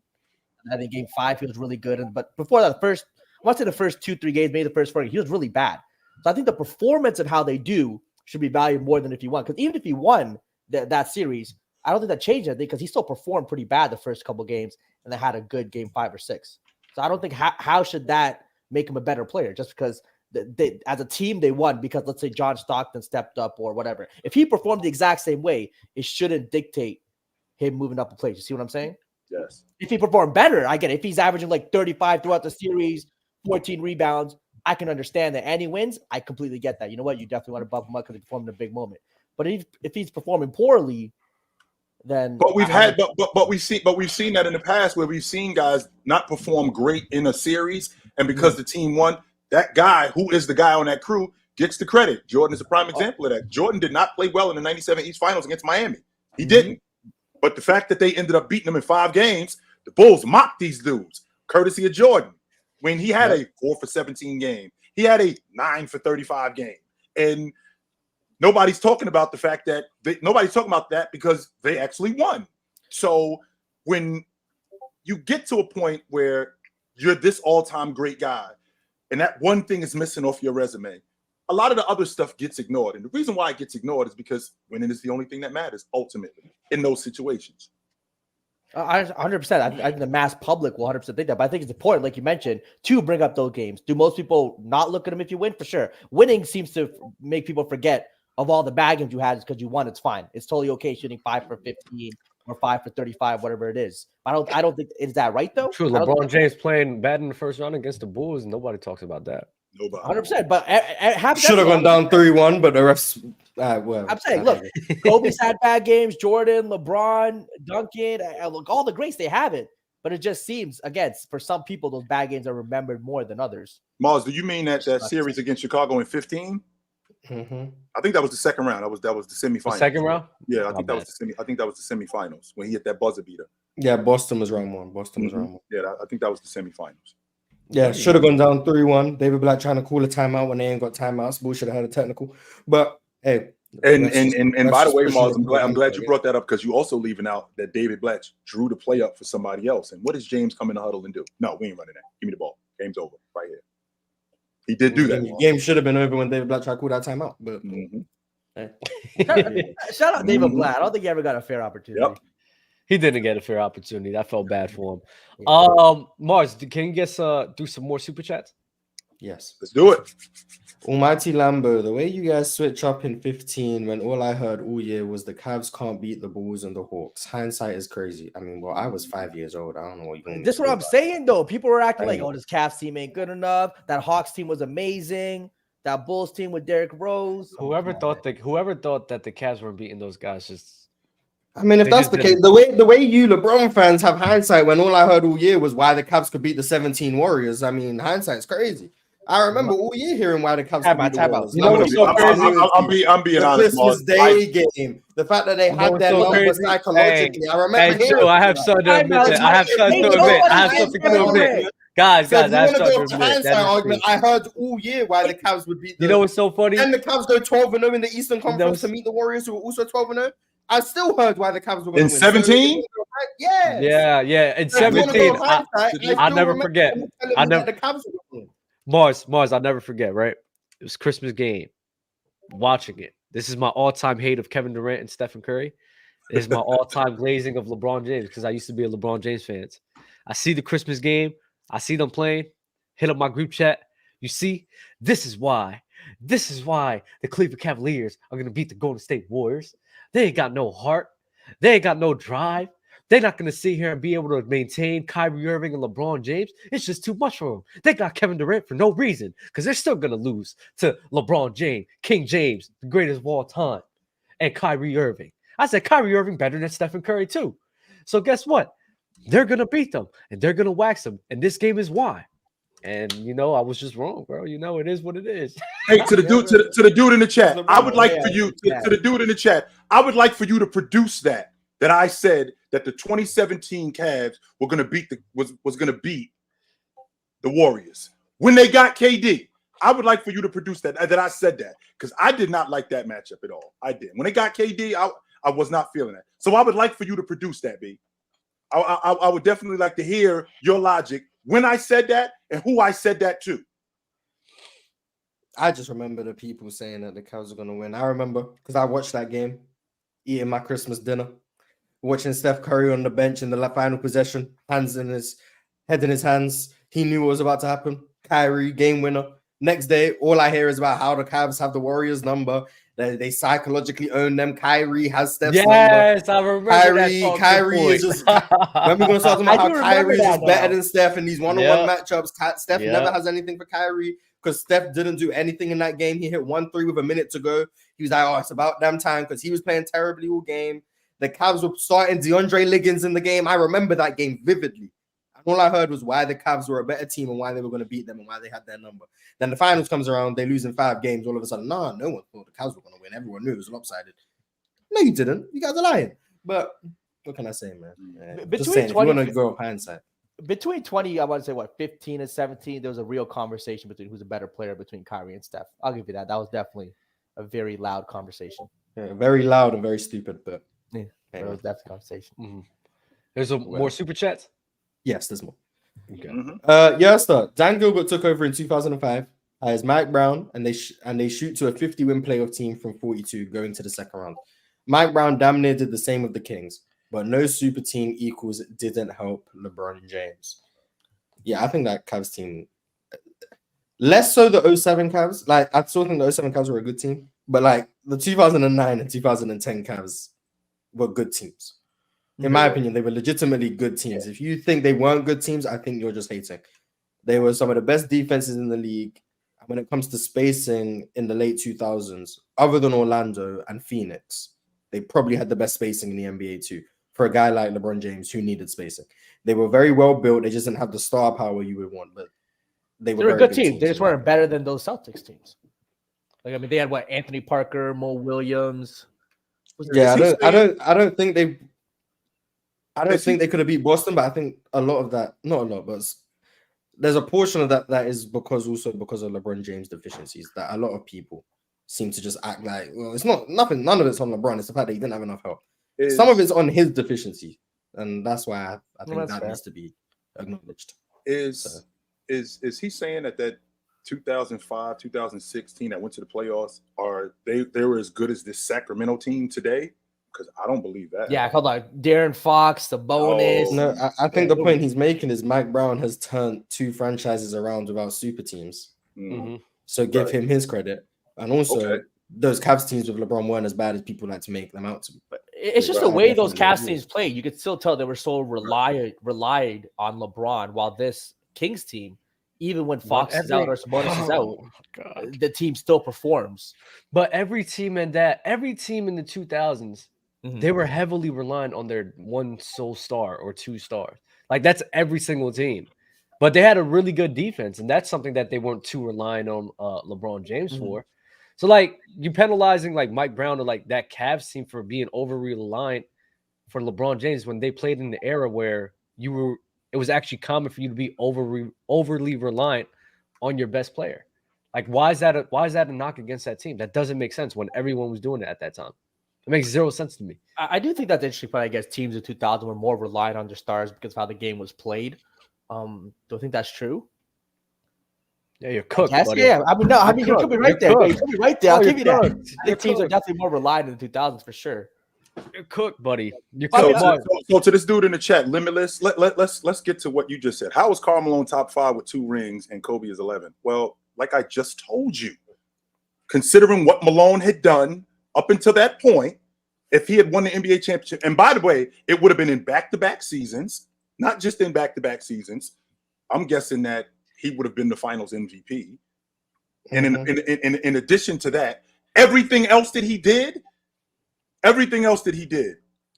I think game 5 he was really good. But before that, first want to say the first 2-3 games, maybe the first 4 games, he was really bad. So I think the performance of how they do should be valued more than if he won. Because even if he won that series, I don't think that changed anything because he still performed pretty bad the first couple games and then had a good game 5 or 6. So I don't think how should that make him a better player just because they as a team they won because let's say John Stockton stepped up or whatever. If he performed the exact same way, it shouldn't dictate him moving up a place. You see what I'm saying? Yes. If he performed better, I get it. If he's averaging like 35 throughout the series, 14 rebounds, I can understand that. And he wins, I completely get that. You know what? You definitely want to bump him up because he performed in a big moment. But if he's performing poorly, then but we've seen that in the past where we've seen guys not perform great in a series, and because the team won, that guy who is the guy on that crew gets the credit. Jordan is a prime example of that. Jordan did not play well in the '97 East Finals against Miami. He didn't. But the fact that they ended up beating them in 5 games, the Bulls mocked these dudes, courtesy of Jordan. When he had a 4 for 17 game, he had a 9 for 35 game, and nobody's talking about the fact that nobody's talking about that because they actually won. So when you get to a point where you're this all-time great guy, and that one thing is missing off your resume, a lot of the other stuff gets ignored. And the reason why it gets ignored is because winning is the only thing that matters ultimately in those situations. I 100%. I think the mass public will 100% think that. But I think it's important, like you mentioned, to bring up those games. Do most people not look at them if you win? For sure. Winning seems to make people forget of all the bad games you had because you won. It's fine. It's totally okay shooting 5 for 15 or 5 for 35, whatever it is. I don't think is that right though. True. LeBron James playing bad in the first round against the Bulls. Nobody talks about that. Nobody. 100%. But should have gone down 3-1, but the refs. Well, I'm saying, look, Kobe's had bad games. Jordan, LeBron, Duncan, look, all the greats they have it. But it just seems, again, for some people, those bad games are remembered more than others. Mars, do you mean that series against Chicago in 15? Mm-hmm. I think that was the second round. That was the semifinals. The second round? Yeah, I think that was the semifinals when he hit that buzzer beater. Yeah, Boston was round 1. Boston was round 1. Yeah, I think that was the semifinals. Yeah, should have gone down 3-1. David Black trying to call a timeout when they ain't got timeouts. Bull should have had a technical. But hey, and by the way, Mars, I'm glad you brought that up because you also leaving out that David Black drew the play up for somebody else. And what does James come in the huddle and do? No, we ain't running that. Give me the ball. Game's over right here. He did do that. Game should have been over when David Black tried to call that timeout. But shout out David Black. I don't think he ever got a fair opportunity. Yep. He didn't get a fair opportunity. I felt bad for him. Mars, can you guess do some more super chats? Yes. Let's do it. Almighty Lambo, the way you guys switch up in 15 when all I heard all year was the Cavs can't beat the Bulls and the Hawks. Hindsight is crazy. I mean, well, I was 5 years old. I don't know what you're going to This is what I'm saying, though. People were acting like, oh, this Cavs team ain't good enough. That Hawks team was amazing. That Bulls team with Derrick Rose. Whoever thought that the Cavs were beating those guys just. I mean, if that's the case, the way you LeBron fans have hindsight when all I heard all year was why the Cavs could beat the 17 Warriors. I mean, hindsight's crazy. I remember all year hearing why the Cavs could beat the Warriors. You know what's so crazy? I'm being honest. Christmas Day game, the fact that they had their numbers psychologically. I remember hearing. I have something to admit. I have something to admit. Guys, I have something to admit. I heard all year why the Cavs would beat. You know what's so funny? And the Cavs go 12-0 in the Eastern Conference to meet the Warriors, who were also 12-0. I still heard why the Cavs were going to win. 17? Yeah. Yeah. In 17, I'll never forget. Mars, I'll never forget, right? It was Christmas game. Watching it. This is my all-time hate of Kevin Durant and Stephen Curry. It is my all-time glazing of LeBron James because I used to be a LeBron James fan. I see the Christmas game. I see them playing. Hit up my group chat. You see, this is why the Cleveland Cavaliers are going to beat the Golden State Warriors. They ain't got no heart. They ain't got no drive. They're not going to sit here and be able to maintain Kyrie Irving and LeBron James. It's just too much for them. They got Kevin Durant for no reason because they're still going to lose to LeBron James, King James, the greatest of all time, and Kyrie Irving. I said Kyrie Irving better than Stephen Curry too. So guess what? They're going to beat them, and they're going to wax them, and this game is why. And I was just wrong, bro. It is what it is. Hey, to the dude in the chat, I would like for you to the dude in the chat. I would like for you to produce that I said that the 2017 Cavs were going to beat was going to beat the Warriors when they got KD. I would like for you to produce that I said that because I did not like that matchup at all. I did. When they got KD, I was not feeling that. So I would like for you to produce that, B. I would definitely like to hear your logic when I said that and who I said that to. I just remember the people saying that the Cavs are going to win. I remember because I watched that game, eating my Christmas dinner, watching Steph Curry on the bench in the final possession, head in his hands. He knew what was about to happen. Kyrie, game winner. Next day, all I hear is about how the Cavs have the Warriors' number. They psychologically own them. Kyrie has Steph's number. Yes, I remember that. Kyrie is just. When we're going to start talking about how Kyrie is just better than Steph in these one-on-one matchups. Steph never has anything for Kyrie because Steph didn't do anything in that game. He hit 1-3 with a minute to go. He was like, "Oh, it's about damn time," because he was playing terribly all game. The Cavs were starting DeAndre Liggins in the game. I remember that game vividly. All I heard was why the Cavs were a better team and why they were going to beat them and why they had their number. Then the finals comes around, they lose in 5 games. All of a sudden, no one thought the Cavs were going to win. Everyone knew it was lopsided. No, you didn't. You guys are lying. But what can I say, man? Just saying, if you want to go off hindsight. Between 20, I want to say 15 and 17, there was a real conversation between who's a better player between Kyrie and Steph. I'll give you that. That was definitely a very loud conversation. Yeah, very loud and very stupid, but it was definitely a conversation. Mm-hmm. There's more super chats. Yes, there's more. Okay. Yeah, start. Dan Gilbert took over in 2005 as Mike Brown, and they shoot to a 50-win playoff team from 42 going to the second round. Mike Brown damn near did the same with the Kings, but no super team equals didn't help LeBron James. Yeah, I think that Cavs team, less so the 07 Cavs. Like, I still think the 07 Cavs were a good team, but like the 2009 and 2010 Cavs were good teams. In my opinion, they were legitimately good teams. If you think they weren't good teams, I think you're just hating. They were some of the best defenses in the league. And when it comes to spacing in the late 2000s, other than Orlando and Phoenix, they probably had the best spacing in the NBA too, for a guy like LeBron James who needed spacing. They were very well built. They just didn't have the star power you would want, but they were a good team. They just weren't better than those Celtics teams. Like, I mean, they had Anthony Parker, Mo Williams. Yeah, I don't think they could have beat Boston, but I think a lot of that, not a lot, but there's a portion of that is because of LeBron James deficiencies that a lot of people seem to just act like, well, it's none of it's on LeBron. It's the fact that he didn't have enough help. Some of it's on his deficiency, and that's why I think that needs to be acknowledged. Is he saying that 2005, 2016 that went to the playoffs they were as good as this Sacramento team today? Because I don't believe that. Yeah, hold on. Darren Fox, the bonus. No, I think the point he's making is Mike Brown has turned 2 franchises around without super teams. Mm-hmm. So give him his credit. And also, those Cavs teams with LeBron weren't as bad as people like to make them out to be. But it's just the way those Cavs teams played. You could still tell they were so relied on LeBron, while this Kings team, even when Fox is out or Sabonis is out, the team still performs. But every team in the 2000s, they were heavily reliant on their one sole star or 2 stars. Like, that's every single team. But they had a really good defense, and that's something that they weren't too reliant on LeBron James for. So, like, you penalizing, like, Mike Brown or, like, that Cavs team for being over-reliant for LeBron James when they played in the era where it was actually common for you to be overly reliant on your best player. Like, why is that a knock against that team? That doesn't make sense when everyone was doing it at that time. It makes 0 sense to me. I do think that's interesting, but I guess teams in 2000 were more reliant on their stars because of how the game was played. Do you think that's true? Yeah, you're cooked. Yeah, you could be right there. You could be right there. I'll give you that. I think teams are definitely more reliant in the 2000s for sure. You're cooked, buddy. You're cooked. cooked. So to this dude in the chat, Limitless, let's get to what you just said. How is Carmelo top 5 with 2 rings and Kobe is 11? Well, like I just told you, considering what Malone had done up until that point, if he had won the NBA championship, and by the way, it would have been in back-to-back seasons, not just in back-to-back seasons. I'm guessing that he would have been the Finals MVP. And in addition to that, everything else that he did,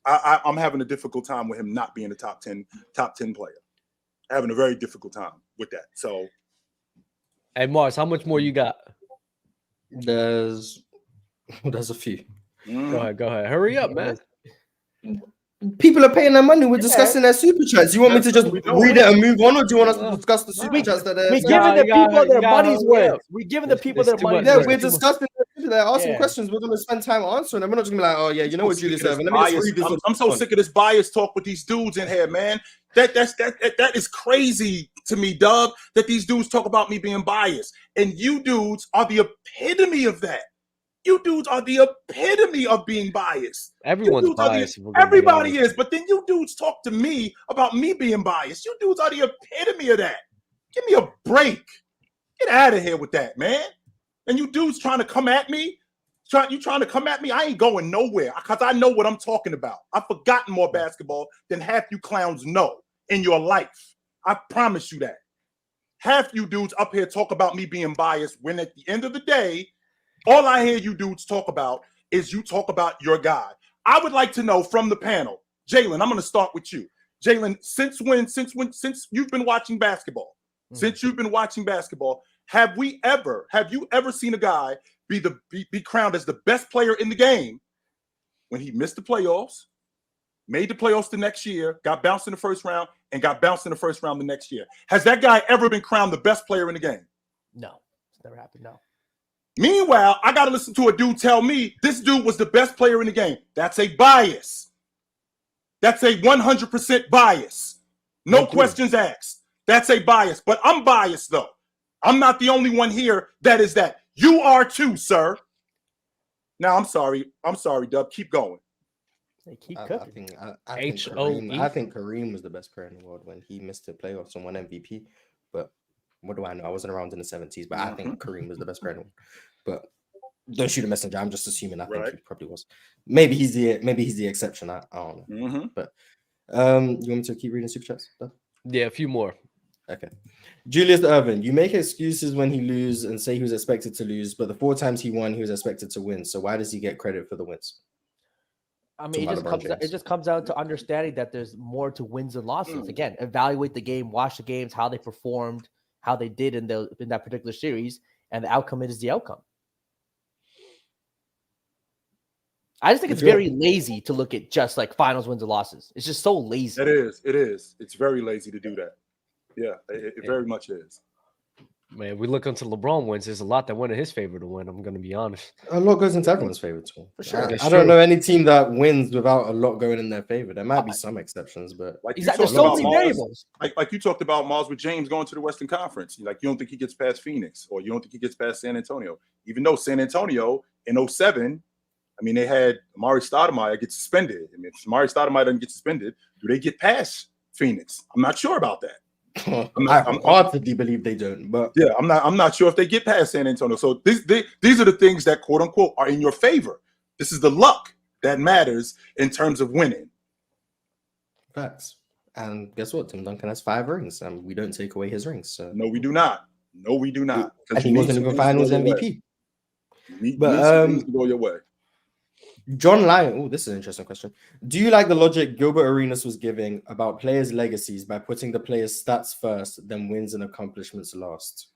I'm having a difficult time with him not being a top 10 player. Having a very difficult time with that. So, hey, Mars, how much more you got? There's a few. Go ahead. Hurry up, man. People are paying their money. We're discussing their super chats. You want me to just read it and move on, or do you want us to discuss the super chats that we're giving the people their money's worth? We're giving the people their money's worth. Yeah, we're discussing. They're asking questions. We're going to spend time answering them. We're not just going to be like, oh yeah, you know what, Julius Erving. I'm so sick of this bias talk with these dudes in here, man. That is crazy to me, Doug, that these dudes talk about me being biased. And you dudes are the epitome of that. You dudes are the epitome of being biased. Everyone's biased. Everybody is. But then you dudes talk to me about me being biased. You dudes are the epitome of that. Give me a break. Get out of here with that, man. And you dudes trying to come at me. You trying to come at me? I ain't going nowhere because I know what I'm talking about. I've forgotten more basketball than half you clowns know in your life. I promise you that. Half you dudes up here talk about me being biased when at the end of the day, all I hear you dudes talk about is you talk about your guy. I would like to know from the panel, Jalen, I'm going to start with you. Jalen, since you've been watching basketball, have you ever seen a guy be crowned as the best player in the game when he missed the playoffs, made the playoffs the next year, got bounced in the first round, and got bounced in the first round the next year? Has that guy ever been crowned the best player in the game? No, it's never happened. No. Meanwhile, I got to listen to a dude tell me this dude was the best player in the game. That's a bias. That's a 100% bias. No questions asked. That's a bias. But I'm biased, though. I'm not the only one here that is that. You are too, sir. Now, I'm sorry, Dub. Keep going. They keep cooking. I think Kareem was the best player in the world when he missed the playoffs and won MVP. But what do I know? I wasn't around in the 70s, but I think Kareem was the best player in the world. But don't shoot a messenger. I'm just assuming. I think he probably was. Maybe he's the exception. I don't know. But you want me to keep reading super chats? Yeah, a few more. Okay. Julius Irvin, you make excuses when he loses and say he was expected to lose, but the 4 times he won, he was expected to win. So why does he get credit for the wins? I mean, it just comes down to understanding that there's more to wins and losses. Again, evaluate the game, watch the games, how they performed, how they did in that particular series, and the outcome is the outcome. I just think it's very lazy to look at just like finals wins and losses. It's just so lazy. It is. It's very lazy to do that. Yeah, it very much is. Man, we look into LeBron wins. There's a lot that went in his favor to win. I'm going to be honest. A lot goes into everyone's favor too. For sure. I don't know any team that wins without a lot going in their favor. There might be some exceptions, but there's so many variables. Like you talked about Mars with James going to the Western Conference. Like you don't think he gets past Phoenix, or you don't think he gets past San Antonio. Even though San Antonio in 2007, I mean, they had Amari Stoudemire get suspended. I mean, if Amari Stoudemire doesn't get suspended, do they get past Phoenix? I'm not sure about that. I'm heartedly believe they don't, but yeah, I'm not sure if they get past San Antonio. So these are the things that quote unquote are in your favor. This is the luck that matters in terms of winning. Facts. And guess what? Tim Duncan has 5 rings, and we don't take away his rings. So no, we do not. And he wasn't even Finals MVP. But needs to go your way. John Lyon, oh, this is an interesting question. Do you like the logic Gilbert Arenas was giving about players' legacies by putting the players' stats first, then wins and accomplishments last?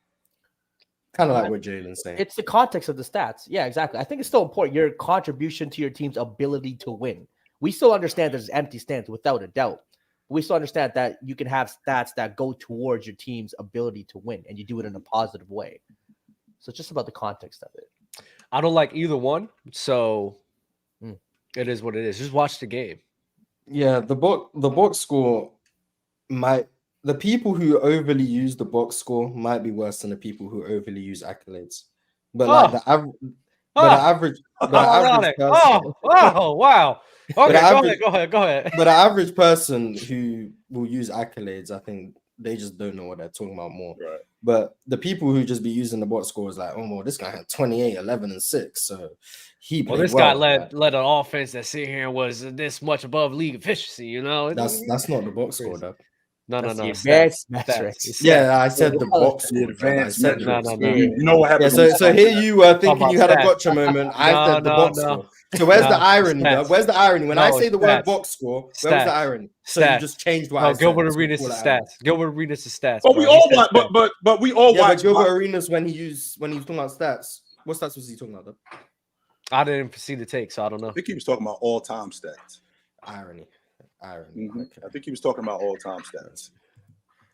Kind of like what Jalen's saying. It's the context of the stats. Yeah, exactly. I think it's still important. Your contribution to your team's ability to win. We still understand there's empty stands without a doubt. But we still understand that you can have stats that go towards your team's ability to win, and you do it in a positive way. So it's just about the context of it. I don't like either one, so it is what it is. Just watch the game. Yeah, the box score the people who overly use the box score might be worse than the people who overly use accolades. But the average person, wow. Okay, go ahead. But the average person who will use accolades, I think they just don't know what they're talking about more. Right. But the people who just be using the box score is like, oh, well, this guy had 28, 11, and 6. So he played this guy led an offense that sit here and was this much above league efficiency, you know? That's not the box score, though. No. Stats. Yeah, I said the box score. No. You know what happened? Yeah, so here you were thinking you had a gotcha moment. I said the box score. So where's the irony? Where's the irony? When I say the word box score, where was the irony? So you just changed what I said. Gilbert Arenas' stats. Gilbert Arenas' stats. But we all watch. But we all watch. Gilbert Arenas when he was talking about stats. What stats was he talking about? Though? I didn't see the take, so I don't know. I think he was talking about all-time stats. Irony. Mm-hmm. Okay. I think he was talking about all-time stats.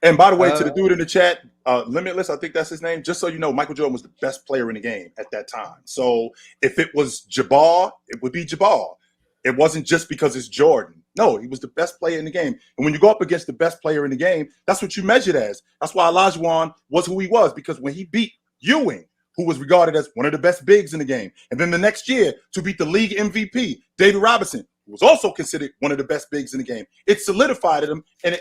And by the way, to the dude in the chat, Limitless, I think that's his name. Just so you know, Michael Jordan was the best player in the game at that time. So if it was Jabbar, it would be Jabbar. It wasn't just because it's Jordan. No, he was the best player in the game. And when you go up against the best player in the game, that's what you measured as. That's why Olajuwon was who he was, because when he beat Ewing, who was regarded as one of the best bigs in the game, and then the next year to beat the league MVP, David Robinson, who was also considered one of the best bigs in the game, it solidified him, and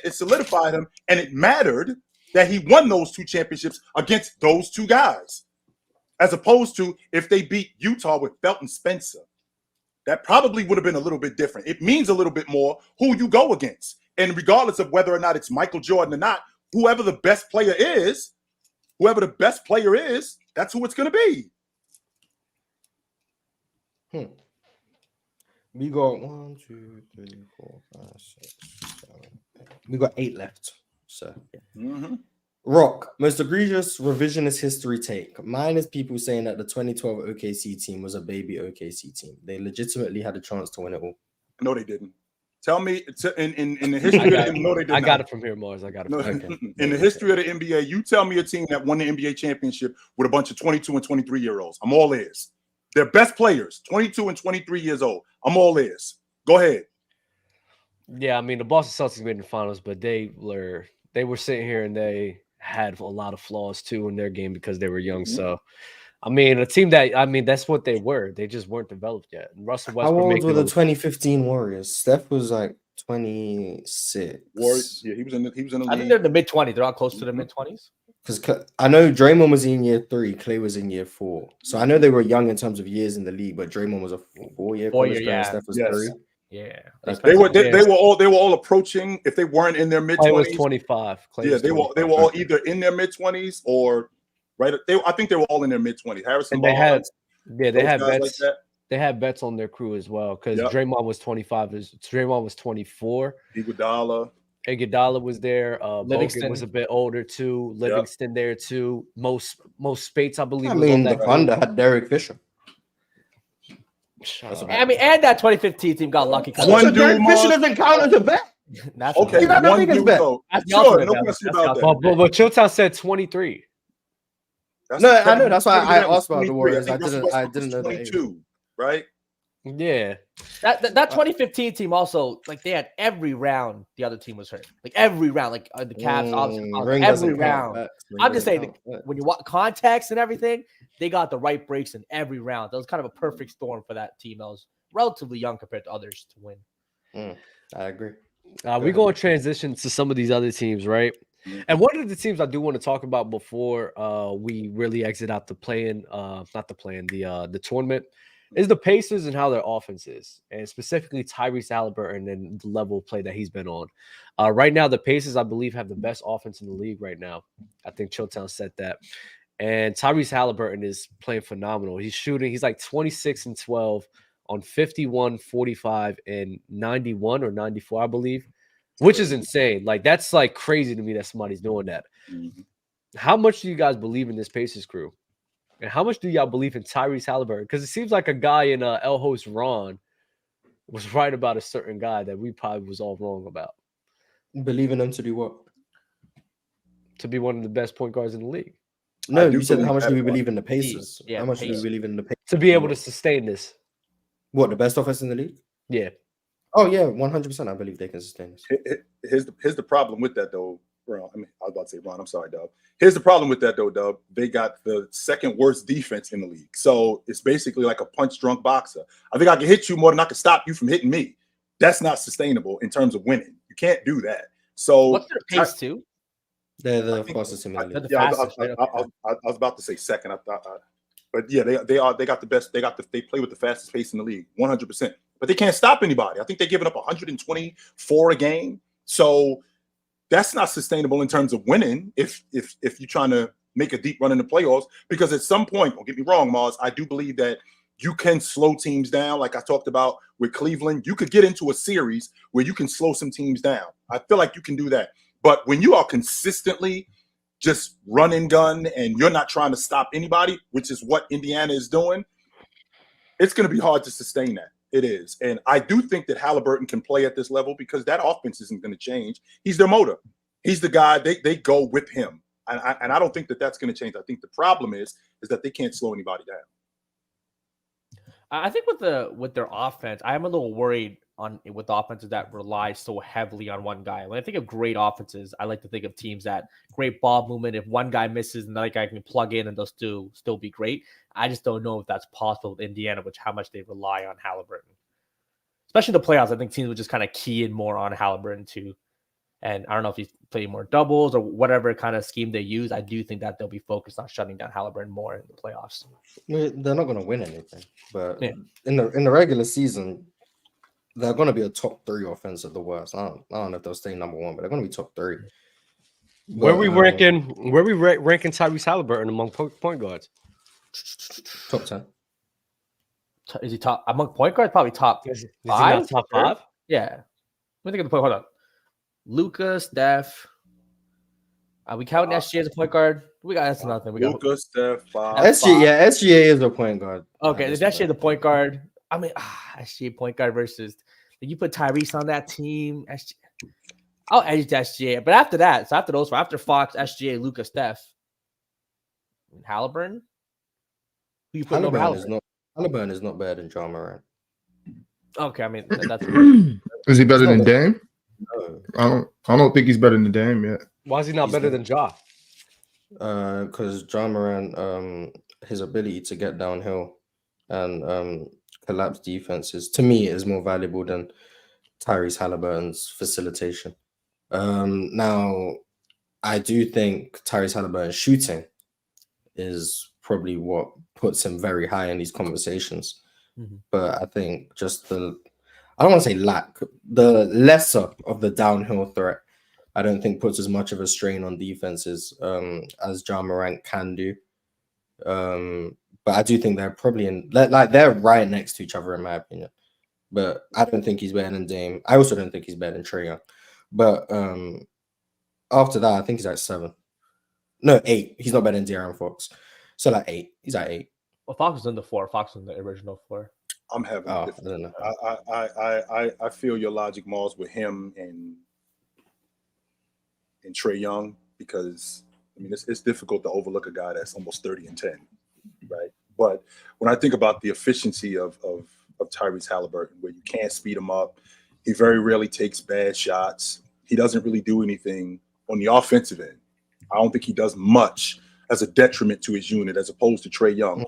it mattered that he won those 2 championships against those 2 guys, as opposed to if they beat Utah with Felton Spencer. That probably would have been a little bit different. It means a little bit more who you go against. And regardless of whether or not it's Michael Jordan or not, whoever the best player is, that's who it's going to be. We got 1, 2, 3, 4, 5, 6, 7, 8. We got 8 left. So, Rock, most egregious revisionist history take. Mine is people saying that the 2012 OKC team was a baby OKC team. They legitimately had a chance to win it all. No, they didn't. Tell me, in the history of the NBA, no, they did I got not. it from here, Mars. I got it. No, From here. in the history of the NBA, you tell me a team that won the NBA championship with a bunch of 22 and 23-year-olds. I'm all ears. Their best players, 22 and 23 years old. I'm all ears. Go ahead. Yeah, I mean, the Boston Celtics made the finals, but they were sitting here and they had a lot of flaws too in their game because they were young. So, I mean, a team that's what they were. They just weren't developed yet. And Russell Westbrook. How old were the 2015 Warriors? Steph was like 26. Warriors. Yeah, he was in the I think league. they're in the mid-20s. They're all close to the mid-20s. Because I know Draymond was in year 3, Clay was in year 4. So I know they were young in terms of years in the league, but Draymond was a 4-year college player. Yeah. Steph was Yes. 3. Yeah. They were all approaching. If they weren't in their mid-20s, Clay was 25. Clay yeah, was they 25. were all either in their mid-20s or right. I think they were all in their mid-20s. Harrison, And they had guys bets. like that. They had bets on their crew as well because Yep. Draymond was 25. Draymond was 24. Iguodala. Iguodala was there. Bogut Livingston was a bit older too. Livingston there too. Most Spates, I believe. I was on mean, the that crew. Thunder had Derek Fisher. Shut up. I mean, and that 2015 team got lucky. One dude, Derek Mars. Fisher doesn't count as a bet. That's Okay, You got the one biggest dude bet. though. That's the Sure, ultimate no bet. question That's about the that. But Chilltown said 23. No, I know. That's why I Kevin Durant was asked about the 23. Warriors. think Russell I Westbrook didn't was know the age. 22, right? Yeah. That 2015 team also, like, they had every round the other team was hurt. Like every round, like the Cavs, obviously, Ring every doesn't count round. bets. Ring I'm just doesn't saying, count bets. when you watch context and everything, they got the right breaks in every round. That was kind of a perfect storm for that team. That was relatively young compared to others to win. I agree. We're going to transition to some of these other teams, right? Mhm. And one of the teams I do want to talk about before we really exit out the the tournament is the Pacers and how their offense is, and specifically Tyrese Haliburton and the level of play that he's been on. Right now, the Pacers, I believe, have the best offense in the league right now. I think Chilltown said that. And Tyrese Haliburton is playing phenomenal. He's like 26 and 12 on 51, 45, and 91 or 94, I believe, which is insane. Like, that's like crazy to me that somebody's doing that. Mhm. How much do you guys believe in this Pacers crew? And how much do y'all believe in Tyrese Haliburton? Because it seems like a guy in El Host Ron was right about a certain guy that we probably was all wrong about. Believe in them to do what? To be one of the best point guards in the league. No, do you said believe how much do we that believe in the Pacers? Yeah, How much do we Pacers. believe in the Pacers? To be able to sustain this. What, the best offense in the league? Yeah. Oh yeah, 100%. I believe they can sustain this. Here's the problem with that though, Ron. I mean, I was about to say Ron. I'm sorry, Dub. Here's the problem with that though, Dub. They got the second worst defense in the league, so it's basically like a punch-drunk boxer. I think I can hit you more than I can stop you from hitting me. That's not sustainable in terms of winning. You can't do that. So What's their pace too? They're the think- fastest team in the They're league. the yeah, fastest, right? I was about to say second. I thought, but yeah, they got the best. They play with the fastest pace in the league, 100%. But they can't stop anybody. I think they're giving up 124 a game. So that's not sustainable in terms of winning. If you're trying to make a deep run in the playoffs, because at some point, don't get me wrong, Mars, I do believe that you can slow teams down. Like I talked about with Cleveland, you could get into a series where you can slow some teams down. I feel like you can do that. But when you are consistently just run and gun and you're not trying to stop anybody, which is what Indiana is doing, it's going to be hard to sustain that. It is. And I do think that Haliburton can play at this level because that offense isn't going to change. He's their motor. He's the guy. They go with him. And I don't think that that's going to change. I think the problem is that they can't slow anybody down. I think with their offense, I am a little worried with offenses that rely so heavily on one guy. When I think of great offenses, I like to think of teams that great ball movement. If one guy misses, another guy can plug in and they'll still be great. I just don't know if that's possible with Indiana, which how much they rely on Haliburton. Especially the playoffs, I think teams would just kind of key in more on Haliburton too. And I don't know if he's playing more doubles or whatever kind of scheme they use. I do think that they'll be focused on shutting down Haliburton more in the playoffs. They're not going to win anything, but Yeah. in the regular season, they're going to be a top 3 offense at the worst. I don't know if they'll stay number 1, but they're going to be top 3. Where we ranking Tyrese Haliburton among point guards? Top 10. Is he top among point guards? Probably top Is he five. not top 5? Yeah. Let me think of the point. Hold on. Luka, Steph. We count SGA as a point guard. That's nothing. We got Luka, Steph, 5. SGA is a point guard. okay. Is SGA the point guard? I mean, SGA point guard versus. You put Tyrese on that team. I'll edge SGA, but after that, so after Fox, SGA, Luka, Steph, Haliburton. Who you put over Haliburton? Haliburton is not better than Ja Morant. Okay, I mean that's. Is he better than Dame? No. I don't think he's better than Dame yet. Why is he not better than Ja? Because Ja Morant, his ability to get downhill and collapse defenses, to me, is more valuable than Tyrese Haliburton's facilitation. Now, I do think Tyrese Haliburton's shooting is probably what puts him very high in these conversations. Mm-hmm. But I think just I don't want to say lack, the lesser of the downhill threat, I don't think puts as much of a strain on defenses as Ja Morant can do. But I do think they're probably they're right next to each other in my opinion. But I don't think he's better than Dame. I also don't think he's better than Trae Young. But after that, I think he's at 7. No, 8. He's not better than De'Aaron Fox. So like 8. He's at 8. Well, Fox was in the 4. Fox was in the original 4. I'm having. I don't know. I feel your logic, Malls, with him and Trae Young, because I mean it's difficult to overlook a guy that's almost 30 and 10, right? But when I think about the efficiency of Tyrese Haliburton, where you can't speed him up, he very rarely takes bad shots. He doesn't really do anything on the offensive end. I don't think he does much as a detriment to his unit, as opposed to Trae Young,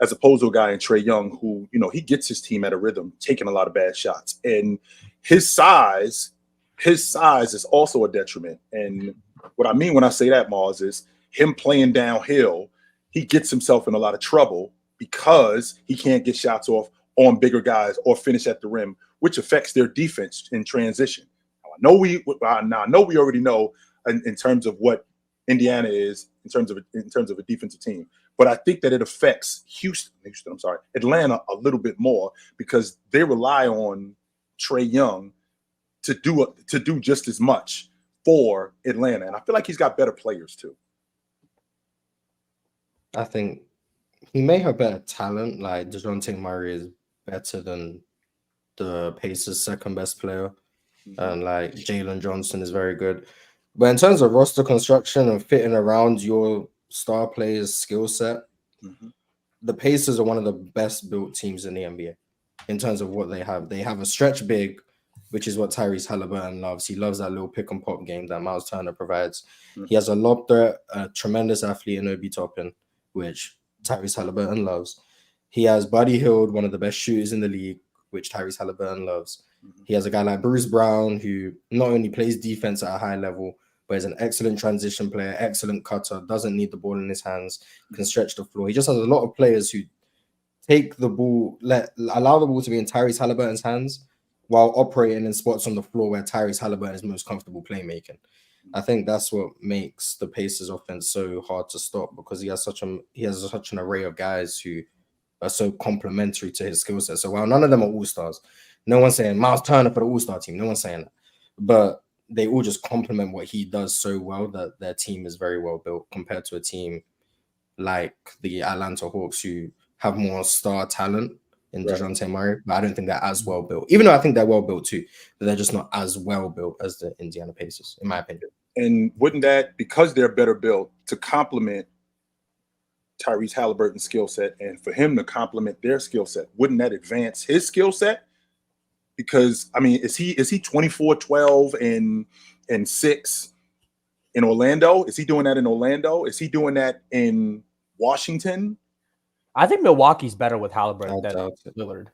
as opposed to a guy in Trae Young who, he gets his team at a rhythm, taking a lot of bad shots. And his size is also a detriment. And what I mean when I say that, Mars, is him playing downhill, he gets himself in a lot of trouble because he can't get shots off on bigger guys or finish at the rim, which affects their defense in transition. Now, I know we already know in terms of what Indiana is in terms of a defensive team, but I think that it affects Atlanta a little bit more because they rely on Trae Young to do just as much for Atlanta, and I feel like he's got better players too. I think he may have better talent. Like DeJounte Murray is better than the Pacers' second best player, and like Jalen Johnson is very good. But in terms of roster construction and fitting around your star players' skill set, the Pacers are one of the best built teams in the NBA in terms of what they have. They have a stretch big, which is what Tyrese Haliburton loves. He loves that little pick and pop game that Miles Turner provides. He has a lob threat, a tremendous athlete in Obi Toppin, which Tyrese Haliburton loves. He has Buddy Hield, one of the best shooters in the league, which Tyrese Haliburton loves. He has a guy like Bruce Brown, who not only plays defense at a high level, but is an excellent transition player, excellent cutter, doesn't need the ball in his hands, can stretch the floor. He just has a lot of players who take the ball, allow the ball to be in Tyrese Haliburton's hands while operating in spots on the floor where Tyrese Haliburton is most comfortable playmaking. I think that's what makes the Pacers offense so hard to stop, because he has such an array of guys who are so complementary to his skill set. So while none of them are all-stars, no one's saying Miles Turner for the all-star team, no one's saying that, but they all just complement what he does so well that their team is very well built compared to a team like the Atlanta Hawks, who have more star talent in DeJounte Murray, but I don't think they're as well built, even though I think they're well built too, but they're just not as well built as the Indiana Pacers, in my opinion. And wouldn't that, because they're better built, to complement Tyrese Haliburton's skill set and for him to complement their skill set, wouldn't that advance his skill set? Because I mean, is he 24, 12, and 6 in Orlando? Is he doing that in Orlando? Is he doing that in Washington? I think Milwaukee's better with Haliburton I than doubt it. Lillard.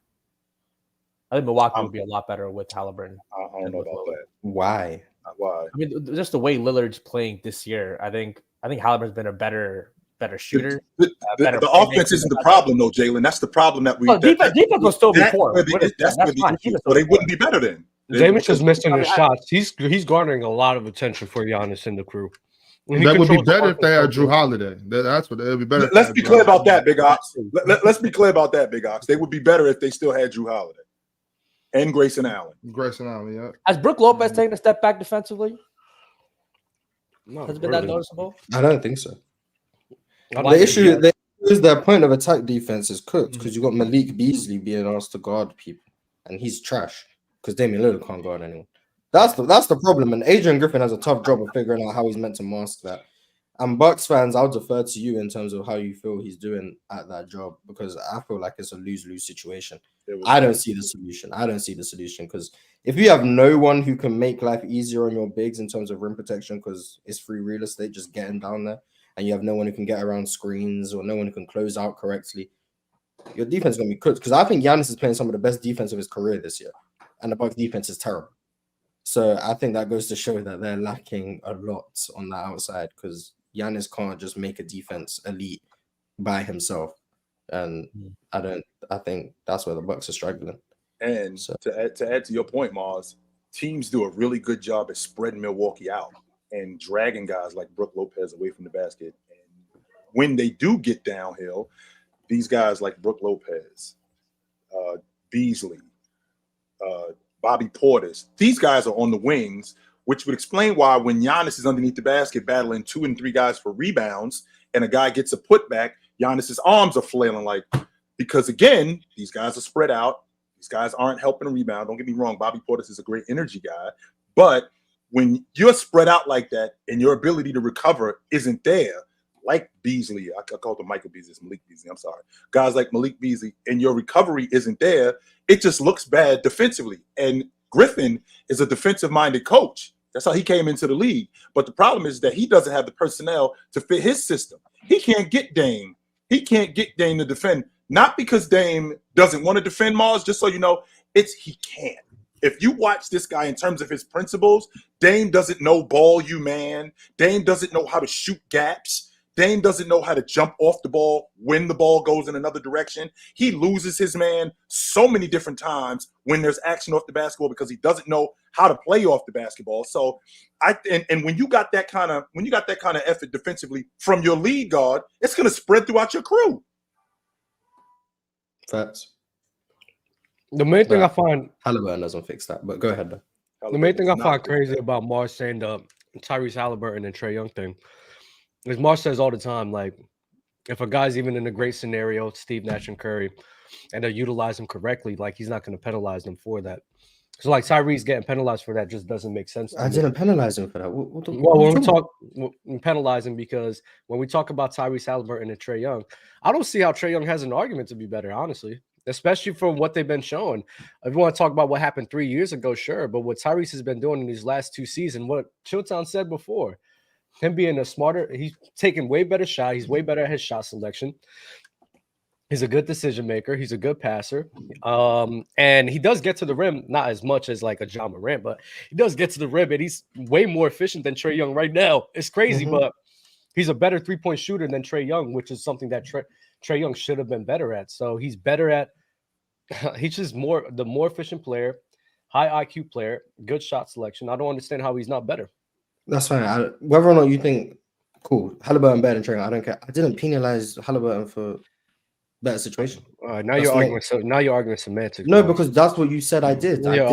I think Milwaukee would be a lot better with Haliburton. I don't know about that. Why? Why? I mean, just the way Lillard's playing this year, I think Haliburton's been a better shooter. Better The offense isn't the problem, though, Jalen. That's the problem that we. Defense will still be poor. That's where the issue. Well, they wouldn't be better then. Jameis is missing his shots. He's garnering a lot of attention for Giannis and the crew. That would be better if they had Drew Holiday. That's what it would be better. Let's be clear about that, Big Ox. Let's be clear about that, Big Ox. They would be better if they still had Drew Holiday and Grayson Allen. Grayson Allen, yeah. Has Brook Lopez taken a step back defensively? No, Has it been that noticeable? I don't think so. Why The did issue he- is their point of attack defense is cooked because you got Malik Beasley being asked to guard people, and he's trash because Damian Lillard can't guard anyone. That's the problem, and Adrian Griffin has a tough job of figuring out how he's meant to mask that. And Bucks fans, I'll defer to you in terms of how you feel he's doing at that job because I feel like it's a lose-lose situation. I don't see the solution because if you have no one who can make life easier on your bigs in terms of rim protection because it's free real estate just getting down there, and you have no one who can get around screens or no one who can close out correctly, your defense is going to be cooked. Because I think Giannis is playing some of the best defense of his career this year, and the Bucks defense is terrible. So I think that goes to show that they're lacking a lot on the outside because Giannis can't just make a defense elite by himself, and I think that's where the Bucks are struggling. And to add to your point, Mars, teams do a really good job at spreading Milwaukee out and dragging guys like Brook Lopez away from the basket. And when they do get downhill, these guys like Brook Lopez, Beasley, Bobby Portis, these guys are on the wings, which would explain why when Giannis is underneath the basket battling 2 and 3 guys for rebounds and a guy gets a putback, Giannis's arms are flailing because again, these guys are spread out. These guys aren't helping rebound. Don't get me wrong. Bobby Portis is a great energy guy, but when you're spread out like that and your ability to recover isn't there, like Beasley, I called him Michael Beasley, it's Malik Beasley, I'm sorry. Guys like Malik Beasley, and your recovery isn't there, it just looks bad defensively. And Griffin is a defensive-minded coach. That's how he came into the league. But the problem is that he doesn't have the personnel to fit his system. He can't get Dame. He can't get Dame to defend. Not because Dame doesn't want to defend Mars, just so you know, he can't. If you watch this guy in terms of his principles, Dame doesn't know ball you man. Dame doesn't know how to shoot gaps. Dame doesn't know how to jump off the ball when the ball goes in another direction. He loses his man so many different times when there's action off the basketball because he doesn't know how to play off the basketball. So and when you got that kind of effort defensively from your lead guard, it's going to spread throughout your crew. Facts. The main thing I find Haliburton doesn't fix that, but go ahead though. The main thing I find crazy about Mars saying the Tyrese Haliburton and Trae Young thing is Mars says all the time, like, if a guy's even in a great scenario, Steve Nash and Curry, and they utilize him correctly, like, he's not going to penalize them for that. So, like, Tyrese getting penalized for that just doesn't make sense. I didn't penalize him for that. We penalize him because when we talk about Tyrese Haliburton and Trae Young, I don't see how Trae Young has an argument to be better, honestly, especially for what they've been showing. If you want to talk about what happened 3 years ago, sure, but what Tyrese has been doing in these last 2 seasons, what Chilltown said before, him being he's taking way better shot. He's way better at his shot selection. He's a good decision maker. He's a good passer. And he does get to the rim, not as much as like a John Morant, but he does get to the rim, and he's way more efficient than Trae Young right now. It's crazy, but he's a better three-point shooter than Trae Young, which is something that Trae Young should have been better at. So he's better at he's just the more efficient player, high IQ player, good shot selection. I don't understand how he's not better. That's fine. Whether or not you think, cool, Haliburton better than Trae, I don't care. I didn't penalize Haliburton for better situation. Now you're arguing semantics. No, because that's what you said I did. You're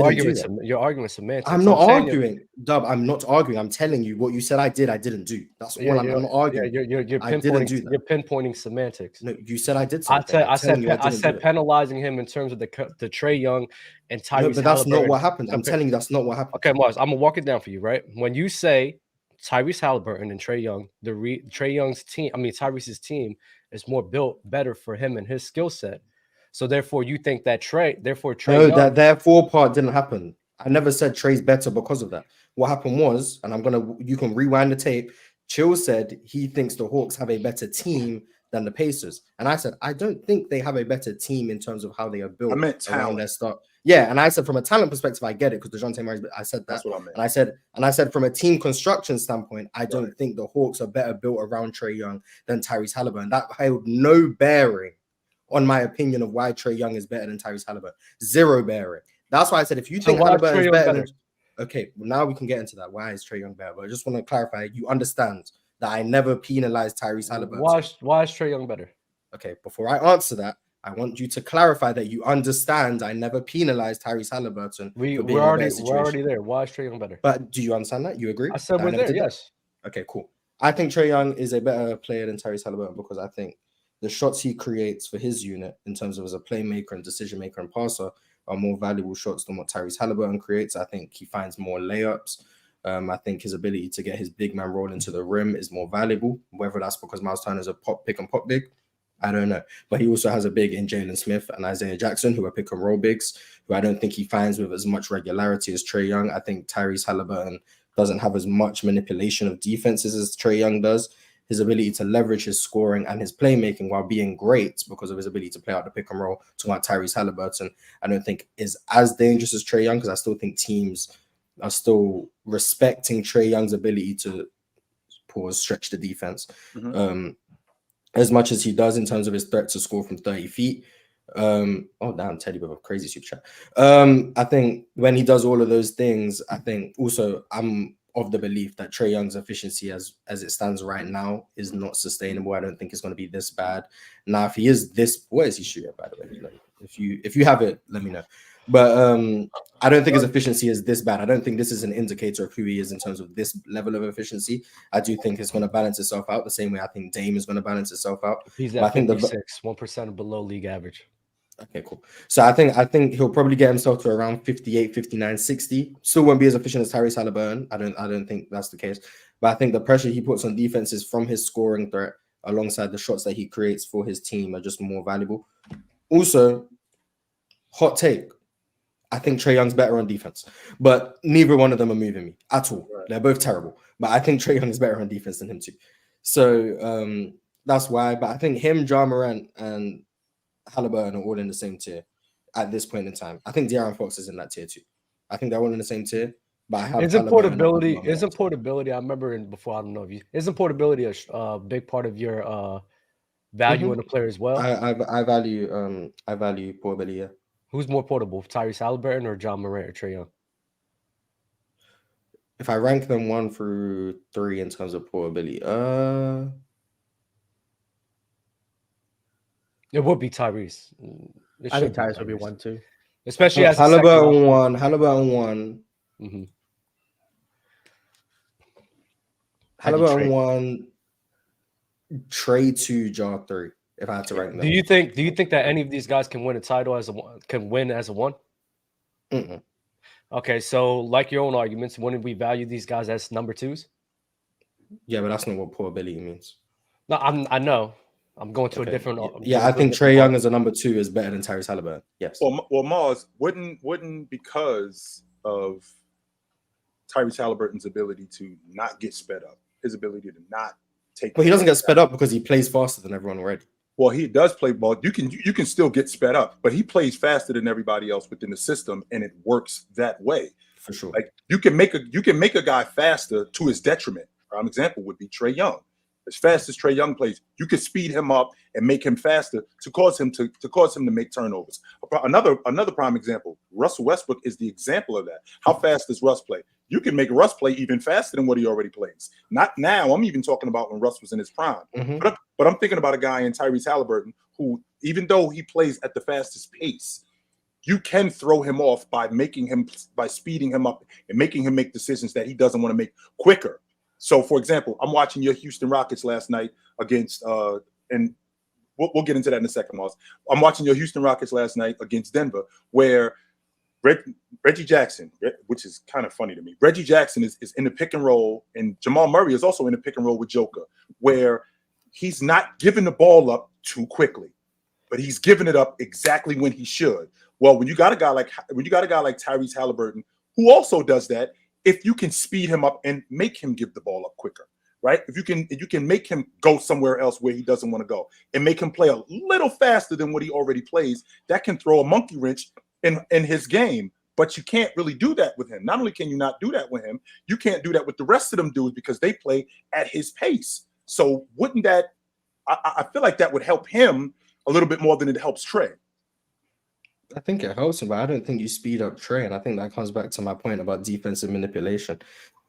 arguing semantics. I'm not arguing, Dub. I'm not arguing. I'm telling you what you said I did. I didn't do. That's all. I'm not arguing. You're pinpointing semantics. No, you said I did something. I said penalizing him in terms of the Trae Young and Tyrese. No, but that's not what happened. I'm telling you, that's not what happened. Okay, Mars, I'm gonna walk it down for you, right? When you say Tyrese Haliburton and Trae Young, Trae Young's team, Tyrese's team is more built better for him and his skill set. So therefore, you think that Trey No, Young, that therefore part didn't happen. I never said Trey's better because of that. What happened was, and you can rewind the tape. Chill said he thinks the Hawks have a better team than the Pacers, and I said I don't think they have a better team in terms of how they are built I meant around talent. their start. Yeah, and I said from a talent perspective, I get it because DeJounte Murray. I said that, That's what I meant. and I said from a team construction standpoint, I don't think the Hawks are better built around Trae Young than Tyrese Haliburton. That held no bearing on my opinion of why Trae Young is better than Tyrese Haliburton. Zero bearing. That's why I said if you think why is Haliburton Trae is Young better better? than, okay, well, now we can get into that. Why is Trae Young better? But I just want to clarify. You understand that I never penalized Tyrese Haliburton. Why is Trae Young better? Okay, before I answer that, I want you to clarify that you understand I never penalized Tyrese Haliburton. We're already there. Why is Trae Young better? But do you understand that? You agree? I said that we're never there. did that? Yes. Okay, cool. I think Trae Young is a better player than Tyrese Haliburton because I think the shots he creates for his unit in terms of as a playmaker and decision maker and passer are more valuable shots than what Tyrese Haliburton creates. I think he finds more layups. I think his ability to get his big man roll into the rim is more valuable. Whether that's because Miles Turner is a pick and pop big, I don't know. But he also has a big in Jalen Smith and Isaiah Jackson, who are pick and roll bigs, who I don't think he finds with as much regularity as Trae Young. I think Tyrese Haliburton doesn't have as much manipulation of defenses as Trae Young does. His ability to leverage his scoring and his playmaking while being great because of his ability to play out the pick and roll to what Tyrese Haliburton, I don't think is as dangerous as Trae Young because I still think teams are still respecting Trae Young's ability to stretch the defense as much as he does in terms of his threat to score from 30 feet. Oh, damn, Teddy with a crazy super chat. I think when he does all of those things, I think also I'm of the belief that Trae Young's efficiency as it stands right now is not sustainable. I don't think it's going to be this bad. Now, if he is this, what is he shooting, by the way? If you have it, let me know. But I don't think his efficiency is this bad. I don't think this is an indicator of who he is in terms of this level of efficiency. I do think it's going to balance itself out the same way I think Dame is going to balance itself out. He's at 56, 1% below league average. Okay, cool. So I think he'll probably get himself to around 58, 59, 60. Still won't be as efficient as Tyrese Haliburton. I don't think that's the case. But I think the pressure he puts on defenses from his scoring threat alongside the shots that he creates for his team are just more valuable. Also, hot take. I think Trae Young's better on defense, but neither one of them are moving me at all. They're both terrible, but I think Trae Young is better on defense than him too. So that's why. But I think him, Ja Morant, and Haliburton are all in the same tier at this point in time. I think De'Aaron Fox is in that tier too. I think they're all in the same tier. But I have Isn't portability? I remember before. I don't know if you. Isn't portability a big part of your value in a player as well? I value portability. Yeah. Who's more portable, Tyrese Haliburton or John Morant or Trae Young? If I rank them 1 through 3 in terms of portability, it would be Tyrese. I think Tyrese would be 1 too. Especially as Haliburton 1. Haliburton 1. Mm-hmm. Haliburton 1. Trae 2. Ja 3. If I had to rank them. Do you think that any of these guys can win a title as a one? Mm-mm. Okay, so like your own arguments, wouldn't we value these guys as number 2s? Yeah, but that's not what portability means. No, I know. I'm going to a different. Yeah, I think Trae Young as a number 2 is better than Tyrese Haliburton. Yes. Well, Mars wouldn't because of Tyrese Haliburton's ability to not get sped up, his ability to not take. But he doesn't get sped up because he plays faster than everyone already. Well, he does play ball. You can still get sped up, but he plays faster than everybody else within the system, and it works that way. For sure. Like you can make a guy faster to his detriment. Prime example would be Trae Young. As fast as Trae Young plays, you can speed him up and make him faster to cause him to make turnovers. Another prime example, Russell Westbrook is the example of that. How fast does Russ play? You can make Russ play even faster than what he already plays. Not now. I'm even talking about when Russ was in his prime. Mm-hmm. But I'm thinking about a guy in Tyrese Haliburton who, even though he plays at the fastest pace, you can throw him off by speeding him up and making him make decisions that he doesn't want to make quicker. So, for example, I'm watching your Houston Rockets last night against, and we'll get into that in a second, Mars. I'm watching your Houston Rockets last night against Denver, where Reggie Jackson, which is kind of funny to me, Reggie Jackson is in the pick and roll, and Jamal Murray is also in the pick and roll with Joker, where he's not giving the ball up too quickly. but he's giving it up exactly when he should. Well, when you got a guy like Tyrese Haliburton, who also does that, if you can speed him up and make him give the ball up quicker, right? If you can make him go somewhere else where he doesn't want to go and make him play a little faster than what he already plays, that can throw a monkey wrench in his game. But you can't really do that with him. Not only can you not do that with him, you can't do that with the rest of them dudes because they play at his pace. So wouldn't that? I feel like that would help him a little bit more than it helps Trey. I think it helps him, but I don't think you speed up Trey. And I think that comes back to my point about defensive manipulation.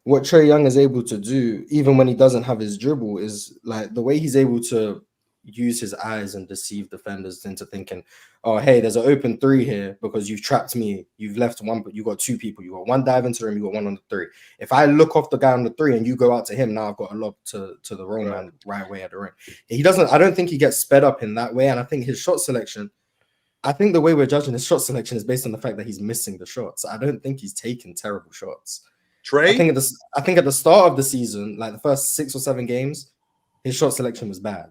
What Trey Young is able to do, even when he doesn't have his dribble, is like the way he's able to use his eyes and deceive defenders into thinking, oh, hey, there's an open three here because you've trapped me. You've left one, but you got two people. You got one dive into the rim, you got one on the three. If I look off the guy on the three and you go out to him, now I've got a lob to the wrong man right way at the rim. I don't think he gets sped up in that way. And I think his shot selection, I think the way we're judging his shot selection is based on the fact that he's missing the shots. I don't think he's taking terrible shots. Trey? I think at the start of the season, like the first 6 or 7 games, his shot selection was bad.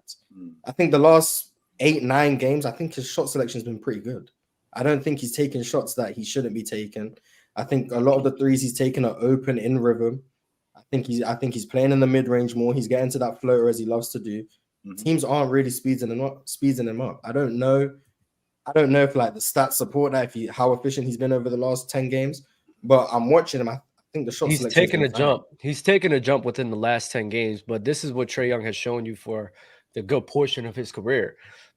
I think the last 8-9 games, I think his shot selection has been pretty good. I don't think he's taking shots that he shouldn't be taking. I think a lot of the threes he's taking are open in rhythm. I think he's playing in the mid-range more. He's getting to that floater as he loves to do. Teams aren't really speeding him up. I don't know if like the stats support that, how efficient he's been over the last 10 games, but I'm watching him. I think the shot He's taking a jump. He's taken a jump within the last 10 games, but this is what Trey Young has shown you for the good portion of his career.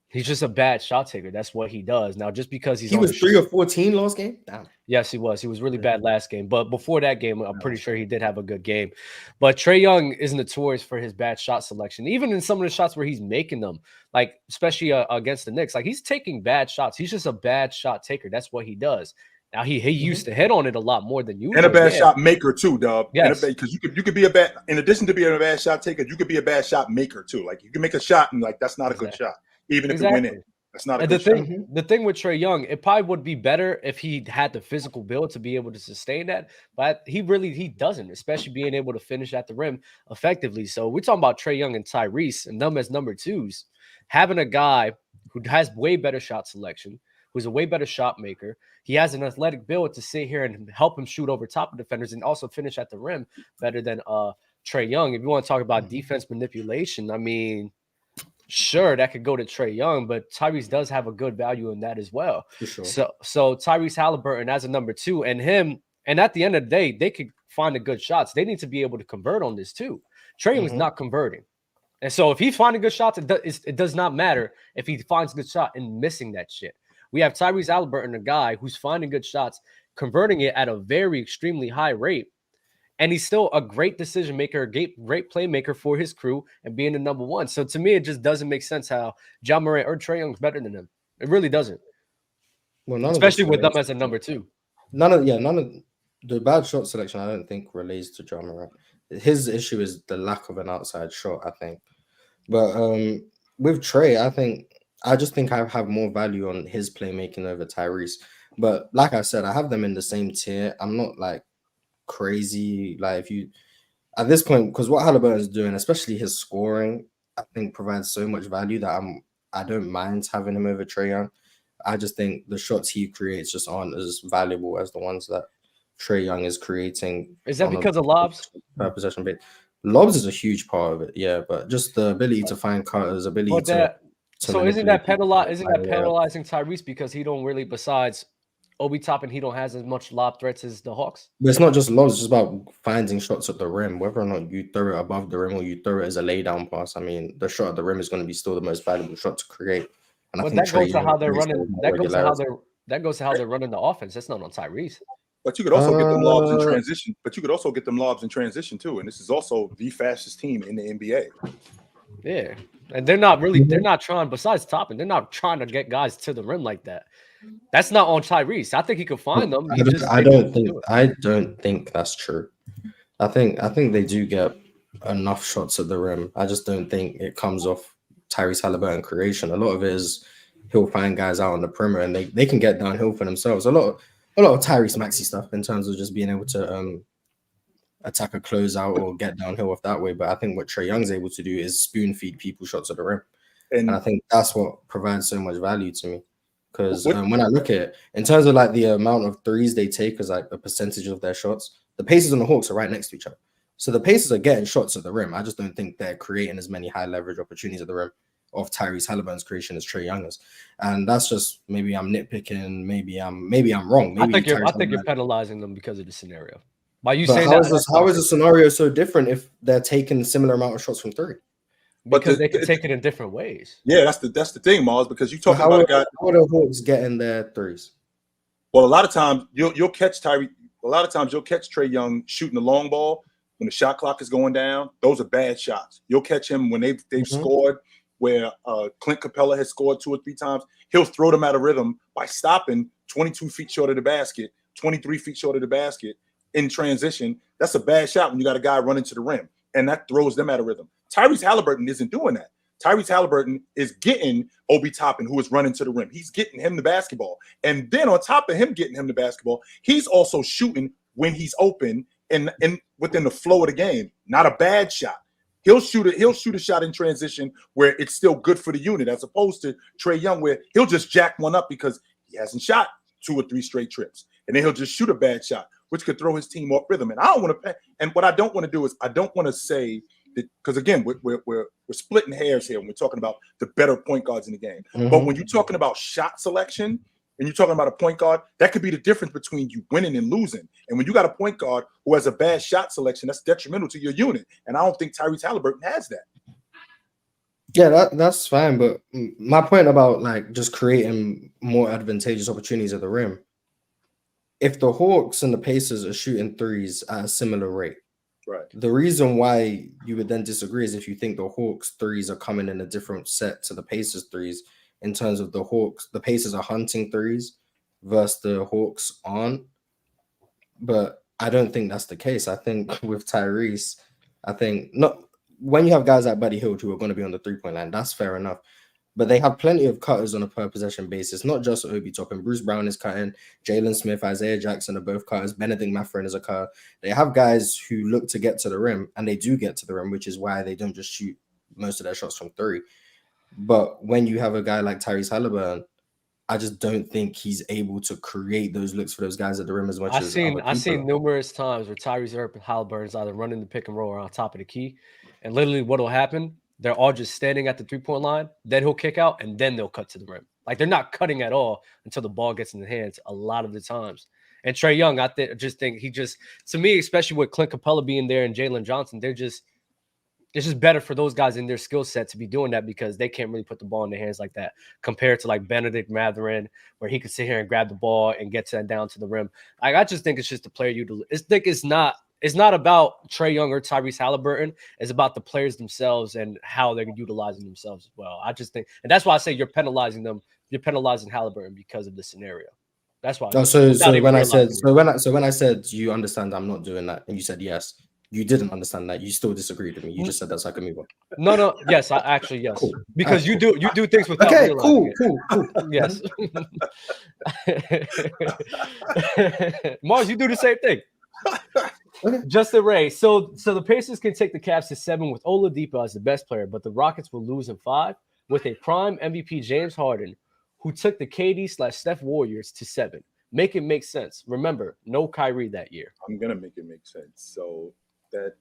He's just a bad shot taker. That's what he does. Now, just because he was 3 or 14 last game? Damn. Yes, he was. He was really bad last game. But before that game, I'm pretty sure he did have a good game. But Trey Young is notorious for his bad shot selection. Even in some of the shots where he's making them, like especially against the Knicks, like he's taking bad shots. He's just a bad shot taker. That's what he does. Now he used to hit on it a lot more than you. And a bad shot maker too, Dub. Yes. Because you could be a bad, in addition to being a bad shot taker, you could be a bad shot maker too. Like you can make a shot and like that's not a good shot, even if it went in. That's not a good shot. The thing with Trey Young, it probably would be better if he had the physical build to be able to sustain that, but he doesn't, especially being able to finish at the rim effectively. So we're talking about Trey Young and Tyrese and them as number twos, having a guy who has way better shot selection, who's a way better shot maker. He has an athletic build to sit here and help him shoot over top of defenders and also finish at the rim better than Trey Young. If you want to talk about defense manipulation, I mean, sure, that could go to Trey Young, but Tyrese does have a good value in that as well. For sure. So Tyrese Haliburton as a number two, and at the end of the day, they could find the good shots. They need to be able to convert on this too. Trey Young is not converting. And so if he's finding good shots, it does not matter if he finds a good shot and missing that shit. We have Tyrese Haliburton, a guy who's finding good shots, converting it at a very extremely high rate. And he's still a great decision maker, a great playmaker for his crew and being the number one. So to me, it just doesn't make sense how Ja Morant or Trey Young's better than him. It really doesn't. Well, especially with them as a number two. None of the bad shot selection, I don't think relates to Ja Morant. His issue is the lack of an outside shot, I think. But with Trey, I just think I have more value on his playmaking over Tyrese. But like I said, I have them in the same tier. I'm not like crazy. Like if you at this point, because what Haliburton is doing, especially his scoring, I think provides so much value that I don't mind having him over Trey Young. I just think the shots he creates just aren't as valuable as the ones that Trey Young is creating. Is that because of lobs? Per possession base. Lobs is a huge part of it, yeah, but just the ability to find cutters, ability to so isn't that penalizing Tyrese because he don't really, besides Obi Toppin, he don't has as much lob threats as the Hawks? But it's not just lobs, it's just about finding shots at the rim, whether or not you throw it above the rim or you throw it as a lay down pass. I mean, the shot at the rim is going to be still the most valuable shot to create. And but that goes to how they're running. That goes to how they're running the offense. That's not on Tyrese. But you could also get them lobs in transition. But you could also get them lobs in transition too. And this is also the fastest team in the NBA. Yeah, and they're not trying. Besides Toppin, they're not trying to get guys to the rim like that. That's not on Tyrese. I think he could find them. I don't think that's true. I think they do get enough shots at the rim. I just don't think it comes off Tyrese Haliburton creation. A lot of it is he'll find guys out on the perimeter and they can get downhill for themselves. A lot of Tyrese Maxey stuff in terms of just being able to attack a closeout or get downhill off that way. But I think what Trey Young's able to do is spoon feed people shots at the rim. And I And think that's what provides so much value to me. Because what, when I look at it, in terms of like the amount of threes they take as like a percentage of their shots, the Pacers and the Hawks are right next to each other. So the Pacers are getting shots at the rim. I just don't think they're creating as many high leverage opportunities at the rim of Tyrese Haliburton's creation as Trae Young is. And that's just maybe I'm nitpicking. Maybe I'm wrong. Maybe I think Tyrese you're Haliburton. penalizing them because of the scenario. By you But saying how that, is this? How is the scenario so different if they're taking similar amount of shots from three? because they can take it in different ways. yeah, that's the thing, Mars, because you So talking about a guy. how are the Hawks getting their threes? Well, a lot of times you'll catch Tyree. A lot of times you'll catch Trae Young shooting the long ball when the shot clock is going down. Those are bad shots. You'll catch him when they've scored, where Clint Capella has scored 2 or 3 times. He'll throw them out of rhythm by stopping 22 feet short of the basket, 23 feet short of the basket in transition. That's a bad shot when you got a guy running to the rim, and that throws them out of rhythm. Tyrese Haliburton isn't doing that. Tyrese Haliburton is getting Obi Toppin, who is running to the rim. He's getting him the basketball. And then on top of him getting him the basketball, he's also shooting when he's open and within the flow of the game. Not a bad shot. He'll shoot a shot in transition where it's still good for the unit, as opposed to Trae Young, where he'll just jack one up because he hasn't shot 2 or 3 straight trips. And then he'll just shoot a bad shot, which could throw his team off rhythm. And I don't want to and what I don't want to do is I don't want to say that, because again, we're splitting hairs here when we're talking about the better point guards in the game. But when you're talking about shot selection and you're talking about a point guard, that could be the difference between you winning and losing. And when you got a point guard who has a bad shot selection, that's detrimental to your unit. And I don't think Tyrese Haliburton has that. Yeah, that's fine. But my point about like just creating more advantageous opportunities at the rim, if the Hawks and the Pacers are shooting threes at a similar rate, Right. the reason why you would then disagree is if you think the Hawks threes are coming in a different set to the Pacers threes, in terms of the Pacers are hunting threes versus the Hawks aren't. But I don't think that's the case. I think with Tyrese, when you have guys like Buddy Hield who are going to be on the 3-point line, that's fair enough. But they have plenty of cutters on a per possession basis, not just Obi Toppin. Bruce Brown is cutting, Jalen Smith, Isaiah Jackson are both cutters, Benedict Mathurin is a cutter. They have guys who look to get to the rim, and they do get to the rim, which is why they don't just shoot most of their shots from 3. But when you have a guy like Tyrese Haliburton, I just don't think he's able to create those looks for those guys at the rim as much as other people. I've seen numerous times where Tyrese Haliburton's either running the pick and roll or on top of the key, and literally what will happen, they're all just standing at the 3-point line, then he'll kick out, and then they'll cut to the rim. Like, they're not cutting at all until the ball gets in the hands a lot of the times. And Trae Young, I just think to me, especially with Clint Capella being there and Jalen Johnson, it's just better for those guys in their skill set to be doing that, because they can't really put the ball in their hands like that compared to like Benedict Mathurin, where he could sit here and grab the ball and get down to the rim. I just think it's just the player it's not about Trae Young or Tyrese Haliburton. It's about the players themselves and how they're utilizing themselves as well. I just think, and that's why I say you're penalizing them. You're penalizing Haliburton because of the scenario. That's why. So when I said you understand I'm not doing that, and you said yes, you didn't understand that. You still disagreed with me. You just said that's like a move on. No. Yes, yes. Cool. Because you do things without cool. Yes. Mars, you do the same thing. Okay. Justin Ray. So the Pacers can take the Cavs to 7 with Oladipo as the best player, but the Rockets will lose in 5 with a prime MVP James Harden, who took the KD/Steph Warriors to 7. Make it make sense. Remember, no Kyrie that year. I'm gonna make it make sense. So that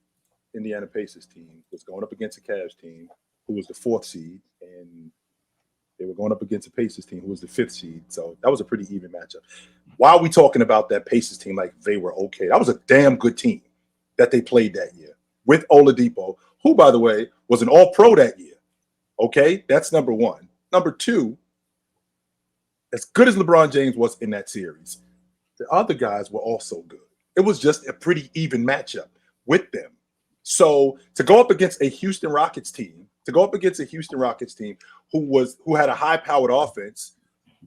Indiana Pacers team was going up against a Cavs team who was the 4th seed, and they were going up against a Pacers team who was the 5th seed. So that was a pretty even matchup. Why are we talking about that Pacers team like they were okay? That was a damn good team that they played that year with Oladipo, who, by the way, was an all-pro that year. Okay, that's number one. Number two, as good as LeBron James was in that series, the other guys were also good. It was just a pretty even matchup with them. So to go up against a Houston Rockets team, who had a high-powered offense,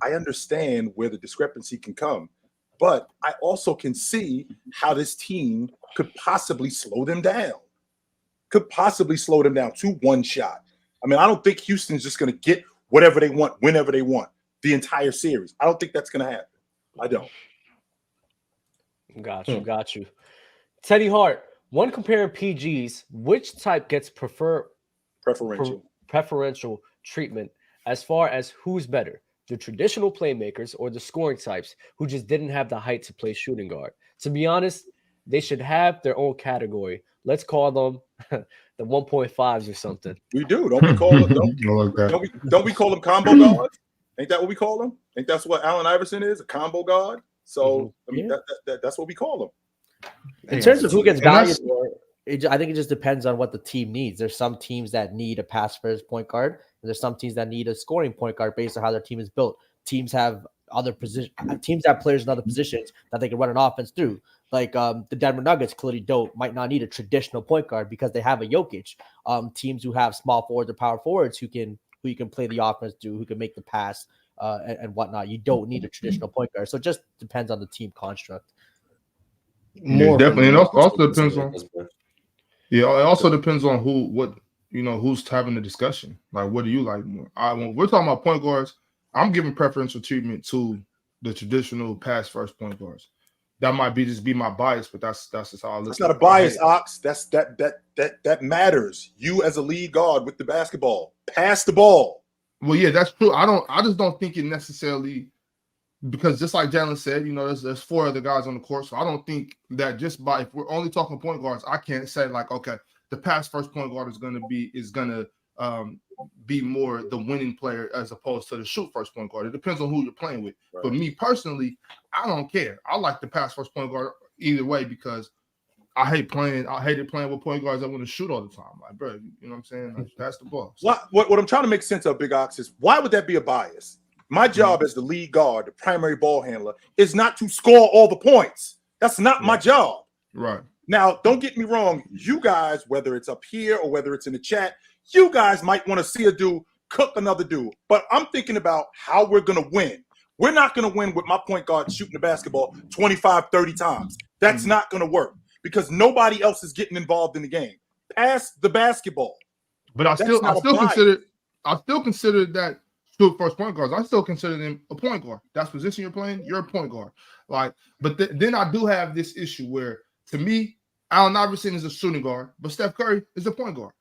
I understand where the discrepancy can come. But I also can see how this team could possibly slow them down. To one shot. I mean, I don't think Houston's just going to get whatever they want, whenever they want, the entire series. I don't think that's going to happen. I don't. Got you. Teddy Hart, when comparing PGs, which type gets preferential treatment as far as who's better, the traditional playmakers or the scoring types who just didn't have the height to play shooting guard. To be honest, they should have their own category. Let's call them the 1.5s or something. We do. Don't we call it? Don't we call them combo guards? Ain't that what we call them? Ain't that's what Allen Iverson is? A combo guard. So I mean, that's what we call them. In terms of who gets valued more, I think it just depends on what the team needs. There's some teams that need a pass first point guard, and there's some teams that need a scoring point guard based on how their team is built. Teams have teams have players in other positions that they can run an offense through. Like the Denver Nuggets clearly might not need a traditional point guard because they have a Jokic. Teams who have small forwards or power forwards who you can play the offense through, who can make the pass and whatnot. You don't need a traditional point guard. So it just depends on the team construct. Definitely. And it also depends on it also depends on who's having the discussion. Like, what do you like more? When we're talking about point guards, I'm giving preferential treatment to the traditional pass first point guards. That might be my bias, but that's just how I look. It's not a bias, Ox. That matters. You as a lead guard with the basketball, pass the ball. Well, yeah, that's true. I just don't think it necessarily, because just like Jalen said, there's 4 other guys on the court, so I don't think that just by, if we're only talking point guards, I can't say like, okay, the pass first point guard is gonna be more the winning player as opposed to the shoot first point guard. It depends on who you're playing with. Right. But me personally, I don't care. I like the pass first point guard either way because I hated playing with point guards that want to shoot all the time. Like, bro, you know what I'm saying? Like, that's the ball. So. What I'm trying to make sense of, Big Ox, is why would that be a bias? My job as the lead guard, the primary ball handler, is not to score all the points. That's not my job. Right. Now, don't get me wrong. You guys, whether it's up here or whether it's in the chat, you guys might want to see a dude cook another dude. But I'm thinking about how we're going to win. We're not going to win with my point guard shooting the basketball 25, 30 times. That's not going to work because nobody else is getting involved in the game. Pass the basketball. But I still consider that shoot first point guards. I still consider them a point guard. That's position you're playing. You're a point guard. Like, but then I do have this issue where, to me, Allen Iverson is a shooting guard, but Steph Curry is a point guard.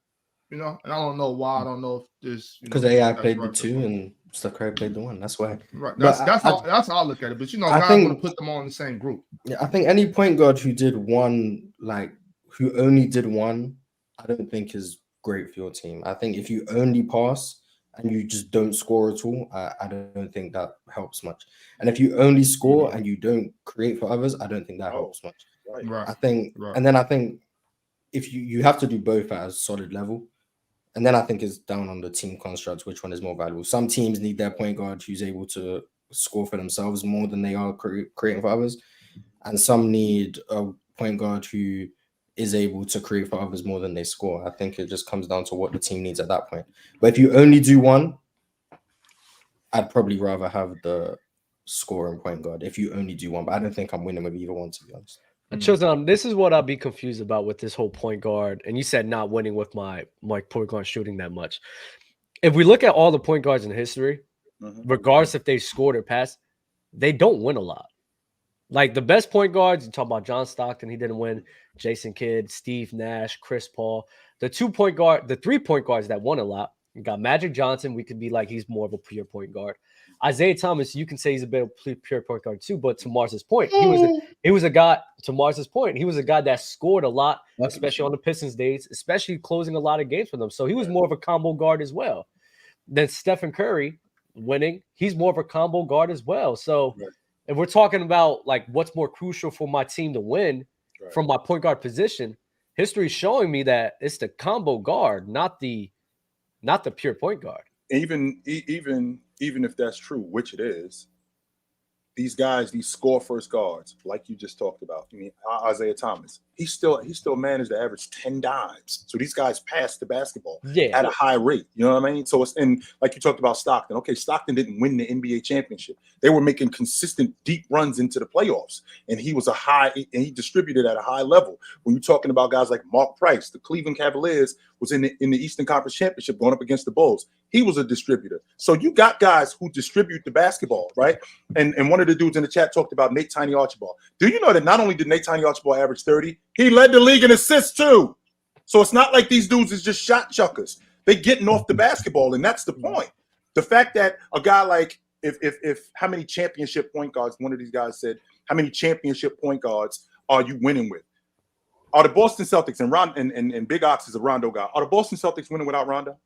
And I don't know why. I don't know if there's because AI played the 2 and Steph Curry played the 1. That's why. Right. That's how I look at it. But guys want to put them all in the same group. Yeah, I think any point guard who did one, like who only did one, I don't think is great for your team. I think if you only pass and you just don't score at all, I don't think that helps much. And if you only score and you don't create for others, I don't think that helps much. Right. I think, and then I think if you have to do both at a solid level. And then I think it's down on the team construct, which one is more valuable. Some teams need their point guard who's able to score for themselves more than they are creating for others. And some need a point guard who is able to create for others more than they score. I think it just comes down to what the team needs at that point. But if you only do one, I'd probably rather have the scoring point guard if you only do one. But I don't think I'm winning with either one, to be honest. Chilton, this is what I'll be confused about with this whole point guard. And you said not winning with my point guard shooting that much. If we look at all the point guards in history, regardless if they scored or passed, they don't win a lot. Like the best point guards, you talk about John Stockton, he didn't win. Jason Kidd, Steve Nash, Chris Paul. The 3 point guards that won a lot, you got Magic Johnson. We could be like he's more of a pure point guard. Isaiah Thomas, you can say he's a bit of a pure point guard too, but to Mars's point, he was a guy. To Mars's point, he was a guy that scored a lot, especially on the Pistons days, especially closing a lot of games for them. So he was more of a combo guard as well. Then Stephen Curry winning, he's more of a combo guard as well. So if we're talking about like what's more crucial for my team to win from my point guard position, history is showing me that it's the combo guard, not the pure point guard. Even if that's true, which it is, these guys, these score first guards, like you just talked about. I mean, Isaiah Thomas, he still managed to average 10 dimes. So these guys pass the basketball at a high rate. You know what I mean? So it's like you talked about Stockton. Okay, Stockton didn't win the NBA championship. They were making consistent deep runs into the playoffs, and he he distributed at a high level. When you're talking about guys like Mark Price, the Cleveland Cavaliers was in the Eastern Conference Championship going up against the Bulls. He was a distributor. So you got guys who distribute the basketball, right? And one of the dudes in the chat talked about Nate Tiny Archibald. Do you know that not only did Nate Tiny Archibald average 30, he led the league in assists too. So it's not like these dudes is just shot chuckers. They getting off the basketball, and that's the point. The fact that a guy like if how many championship point guards, one of these guys said, how many championship point guards are you winning with? Are the Boston Celtics and Big Ox is a Rondo guy? Are the Boston Celtics winning without Rondo?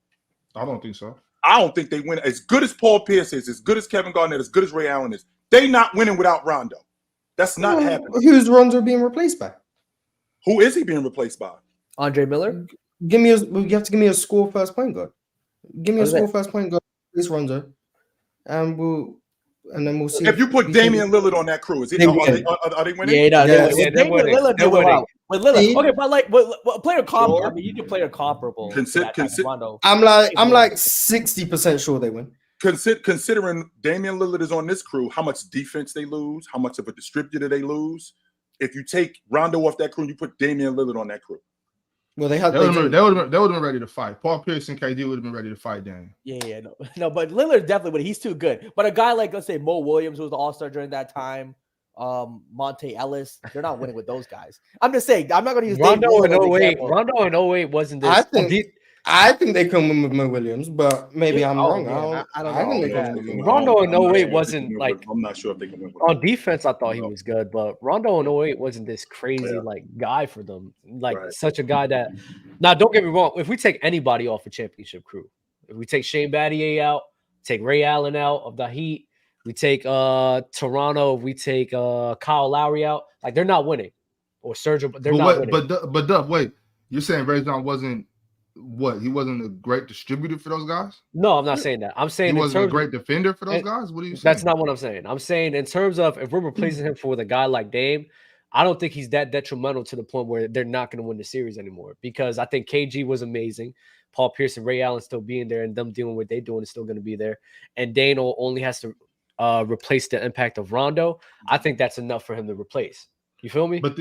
I don't think so. I don't think they win. As good as Paul Pierce is, as good as Kevin Garnett, as good as Ray Allen is, they not winning without Rondo. That's not happening. Who's Rondo being replaced by? Who is he being replaced by? Andre Miller. You have to give me a score first point guard. Give me a score first point guard. Please, Rondo, and we'll see. If you put Damian Lillard on that crew, are they winning? Yeah, no, Yeah, Damian they're winning. Lillard They're did well. winning. With Lillard, okay, but like, what player comparable? Sure. I mean, you can play a comparable. Rondo. I'm like 60% sure they win. Considering Damian Lillard is on this crew, how much defense they lose, how much of a distributor they lose. If you take Rondo off that crew and you put Damian Lillard on that crew. Well, they would have been ready to fight. Paul Pierce and KD would have been ready to fight Dame. No, but Lillard definitely would. He's too good. But a guy like, let's say, Mo Williams, who was the All-Star during that time, Monte Ellis, they're not winning with those guys. I'm just saying, I'm not going to use Rondo in 08. Rondo in 08 wasn't this. I think they can win with Mo Williams, but maybe I'm wrong. I don't know. Think they can win with Rondo in 08 wasn't like. I'm not sure if they can win. On defense, I thought he was good, but Rondo in 08 wasn't this crazy like guy for them. Like such a guy that. Now, don't get me wrong. If we take anybody off a championship crew, if we take Shane Battier out, take Ray Allen out of the Heat, we take Toronto, we take Kyle Lowry out, like they're not winning, or Sergio, but they're not winning. But Duff, wait, you're saying Ray John wasn't what? He wasn't a great distributor for those guys? No, I'm not saying that. I'm saying he wasn't a great defender for those guys. What are you saying? That's not what I'm saying. I'm saying in terms of if we're replacing him with a guy like Dame, I don't think he's that detrimental to the point where they're not going to win the series anymore. Because I think KG was amazing. Paul Pierce and Ray Allen still being there, and them doing what they're doing is still going to be there. And Dano only has to replace the impact of Rondo. I think that's enough for him to replace. You feel me? But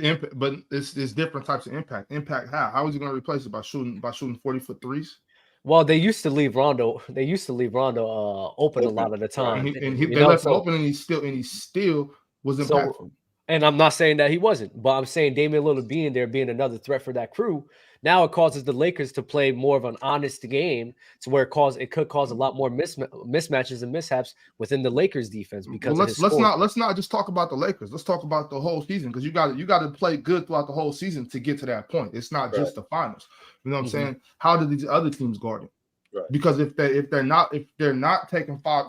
it's different types of impact. Impact how? How is he going to replace it by shooting 40-foot threes? Well, they used to leave Rondo. They used to leave Rondo open a lot of the time. They left him open, and he still was impactful. So, and I'm not saying that he wasn't, but I'm saying Damian Lillard being there, being another threat for that crew. Now it causes the Lakers to play more of an honest game, to where it could cause a lot more mismatches and mishaps within the Lakers defense. Because let's not just talk about the Lakers. Let's talk about the whole season, because you got to play good throughout the whole season to get to that point. It's not just the finals. You know what I'm saying? How do these other teams guard it? Right. Because if they're not taking 4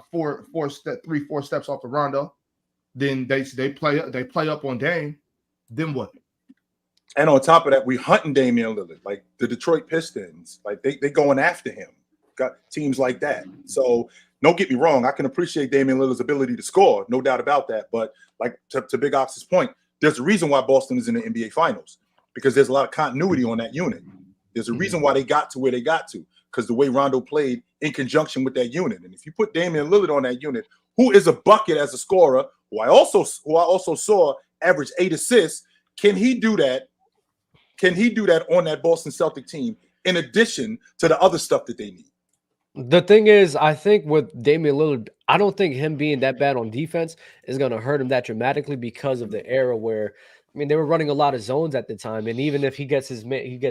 steps off the Rondo, then they play up on Dame. Then what? And on top of that, we hunting Damian Lillard, like the Detroit Pistons, like they going after him. Got teams like that. So don't get me wrong, I can appreciate Damian Lillard's ability to score, no doubt about that. But like to Big Ox's point, there's a reason why Boston is in the NBA Finals, because there's a lot of continuity on that unit. There's a reason why they got to where they got to, because the way Rondo played in conjunction with that unit. And if you put Damian Lillard on that unit, who is a bucket as a scorer, who I also saw average 8 assists, can he do that? Can he do that on that Boston Celtic team in addition to the other stuff that they need? The thing is, I think with Damian Lillard, I don't think him being that bad on defense is going to hurt him that dramatically, because of the era where, I mean, they were running a lot of zones at the time. And even if he gets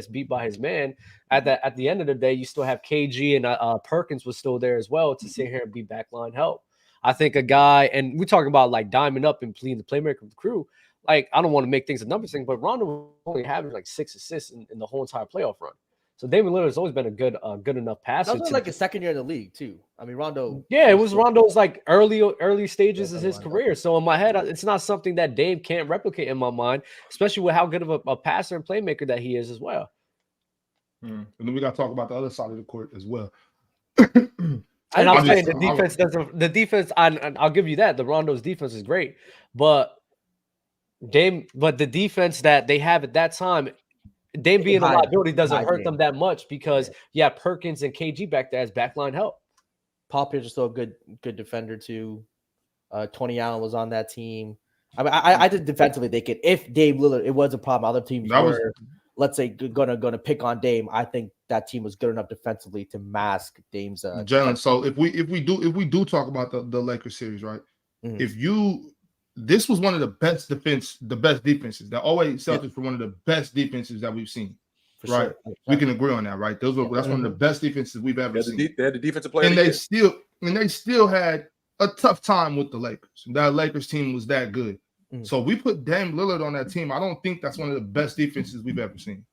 beat by his man, at the end of the day, you still have KG and Perkins was still there as well to sit here and be backline help. I think a guy, and we're talking about like diamond up and being the playmaker of the crew. Like, I don't want to make things a numbers thing, but Rondo only having like 6 assists in the whole entire playoff run. So Damian Lillard has always been a good enough passer. That was like his second year in the league too. I mean, Rondo. Yeah, it was Rondo's like early stages of his career. So in my head, it's not something that Dame can't replicate in my mind, especially with how good of a passer and playmaker that he is as well. And then we got to talk about the other side of the court as well. And I'm saying the defense doesn't. The defense, I'll give you that. The Rondo's defense is great, but the defense that they have at that time, Dame being a liability doesn't hurt them that much, because Perkins and KG back there as backline help. Paul Pierce is still a good defender too. Tony Allen was on that team. I mean, I did defensively. They could, if Dame Lillard, it was a problem. Other teams were, let's say, gonna pick on Dame. I think that team was good enough defensively to mask Dame's. Jalen. So if we do talk about the Lakers series, right? Mm-hmm. This was one of the best defenses. The 08 Celtics were one of the best defenses that we've seen. For right? sure. We can agree on that, right? That's one of the best defenses we've ever seen. They had the defensive player. And of the year. they still had a tough time with the Lakers. That Lakers team was that good. So we put Dame Lillard on that team. I don't think that's one of the best defenses we've ever seen.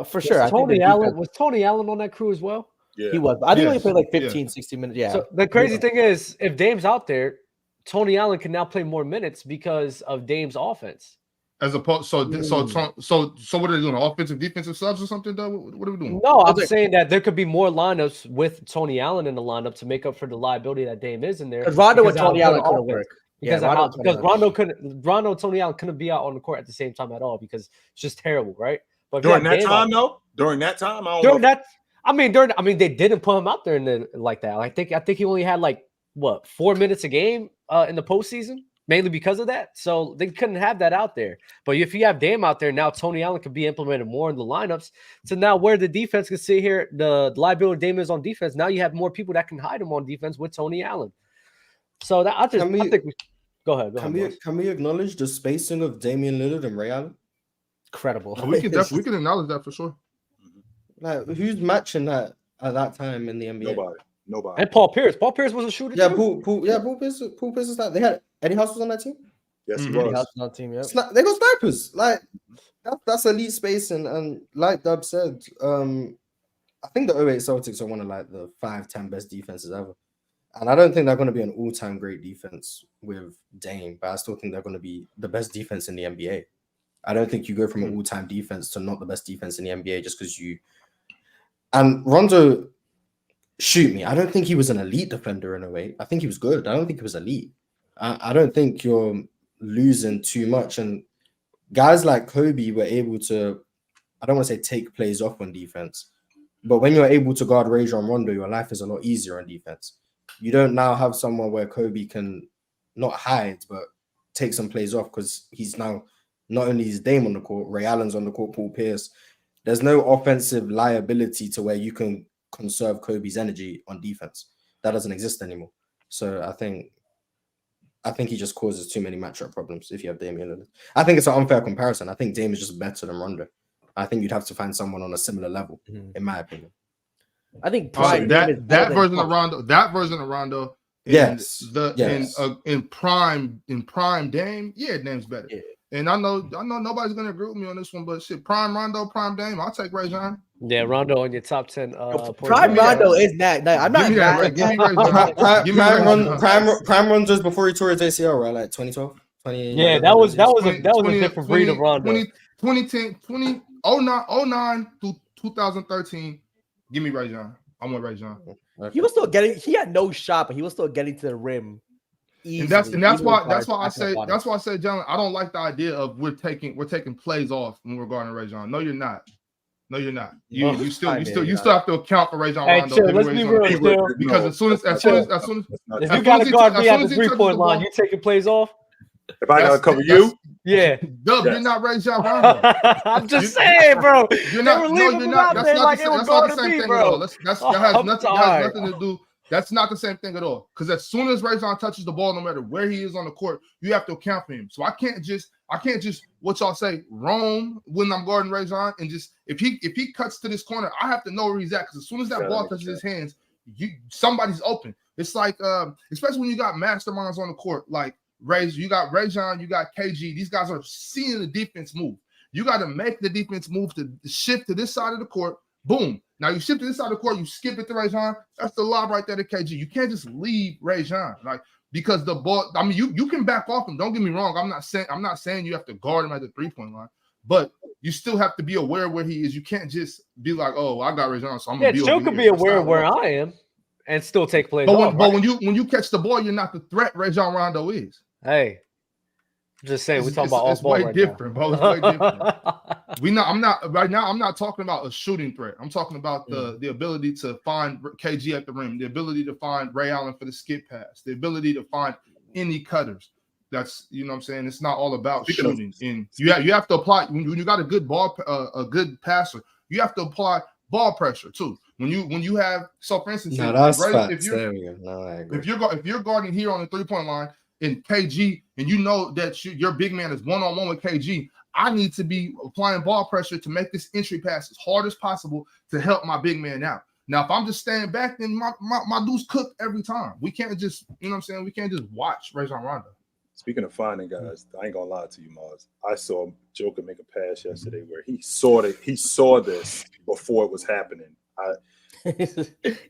For sure. I think Tony the Allen defense- was Tony Allen on that crew as well. Yeah. He was. I think he only Yes. played like Yeah. 15, 16 minutes. Yeah. So the crazy thing is, if Dame's out there, Tony Allen can now play more minutes because of Dame's offense. As opposed, so what are they doing? Offensive, defensive subs or something? Though? What are we doing? No, I'm saying that there could be more lineups with Tony Allen in the lineup to make up for the liability that Dame is in there. Because Rondo and because of Tony how Allen good couldn't offense- work. Because Yeah, Rondo and Tony Allen couldn't be out on the court at the same time at all because it's just terrible, right? But if you During have that Dame time, out- though, during that time, I don't during know. that, they didn't put him out there like that. I think he only had like 4 minutes a game in the postseason, mainly because of that. So they couldn't have that out there. But if you have Dame out there now, Tony Allen could be implemented more in the lineups. So now where the defense can sit here, the liability Dame is on defense. Now you have more people that can hide him on defense with Tony Allen. So that I think we go ahead. Can we acknowledge the spacing of Damian Lillard and Ray Allen? Incredible. We can acknowledge that for sure. Like, who's matching that at that time in the NBA? Nobody. And Paul Pierce. Paul Pierce was a shooter Yeah, too. Paul Pierce is that. They had Eddie House was on that team. Yes, he Eddie was. House is on the team, yeah. They got snipers. Like that's elite spacing. And like Dub said, I think the 08 Celtics are one of like the 5-10 best defenses ever. And I don't think they're going to be an all-time great defense with Dame, but I still think they're going to be the best defense in the NBA. I don't think you go from an all-time defense to not the best defense in the NBA just because you. And Rondo, shoot me, I don't think he was an elite defender in a way. I think he was good. I don't think he was elite. I don't think you're losing too much. And guys like Kobe were able to, I don't want to say take plays off on defense, but when you're able to guard Rajon Rondo, your life is a lot easier on defense. You don't now have someone where Kobe can not hide, but take some plays off because he's now not only is Dame on the court, Ray Allen's on the court, Paul Pierce. There's no offensive liability to where you can conserve Kobe's energy on defense. That doesn't exist anymore. So I think he just causes too many matchup problems if you have Damian Lillard. I think it's an unfair comparison. I think Dame is just better than Rondo. I think you'd have to find someone on a similar level, in my opinion. I think that version of Rondo. In prime Dame, Dame's better. Yeah. And I know nobody's gonna agree with me on this one, but shit, prime Rondo, prime Dame, I'll take Rajon. Yeah, Rondo on your top 10. Prime Rondo is that. I'm not. Prime Rondo's before he tore his ACL, right? Like 2012, 20. Yeah, that was a different breed of Rondo. 2009 to 2013. Give me Rajon. I want Rajon. Okay. He was still getting. He had no shot, but he was still getting to the rim. Easily, and that's why I say, John, I don't like the idea of we're taking plays off when we're guarding Rajon. No, you're not. You still have to account for Rajon Rondo. Chill, let's be real, because as soon as if you got to guard me at the 3-point line, you taking plays off. If I gotta cover you, yeah. Dub, you're not Rajon Rondo. I'm just saying, bro. You're not. No, you're not. That's not the same thing at all. That has nothing to do. That's not the same thing at all. Because as soon as Rajon touches the ball, no matter where he is on the court, you have to account for him. So I can't just what y'all say, roam when I'm guarding Rajon, and just if he cuts to this corner, I have to know where he's at. Because as soon as that ball touches his hands, somebody's open. It's like especially when you got masterminds on the court, like you got Rajon, you got KG. These guys are seeing the defense move. You got to make the defense move to shift to this side of the court. Boom. Now you shift to this side of the court, you skip it to Rajon. That's the lob right there to KG. You can't just leave Rajon, like, because the ball. I mean, you can back off him. Don't get me wrong. I'm not saying you have to guard him at the 3-point line, but you still have to be aware of where he is. You can't just be like, oh, I got Rajon, so I'm gonna be. Still could be aware of where I am and still take plays. But when you catch the ball, you're not the threat Rajon Rondo is. Hey, I'm just saying, we're talking about off ball right different, now. Bro. It's way different. I'm not talking about a shooting threat. I'm talking about the ability to find KG at the rim, the ability to find Ray Allen for the skip pass, the ability to find any cutters. That's, you know what I'm saying? It's not all about shooting. And you have to apply when you got a good good passer, you have to apply ball pressure too. When you have, so for instance, if you're guarding here on the 3-point line in KG, and you know that your big man is one-on-one with KG, I need to be applying ball pressure to make this entry pass as hard as possible to help my big man out. Now, if I'm just staying back, then my dude's cooked every time. We can't just, you know what I'm saying? We can't just watch Rajon Rondo. Speaking of finding guys, I ain't gonna lie to you, Mars. I saw Joker make a pass yesterday where he saw this before it was happening.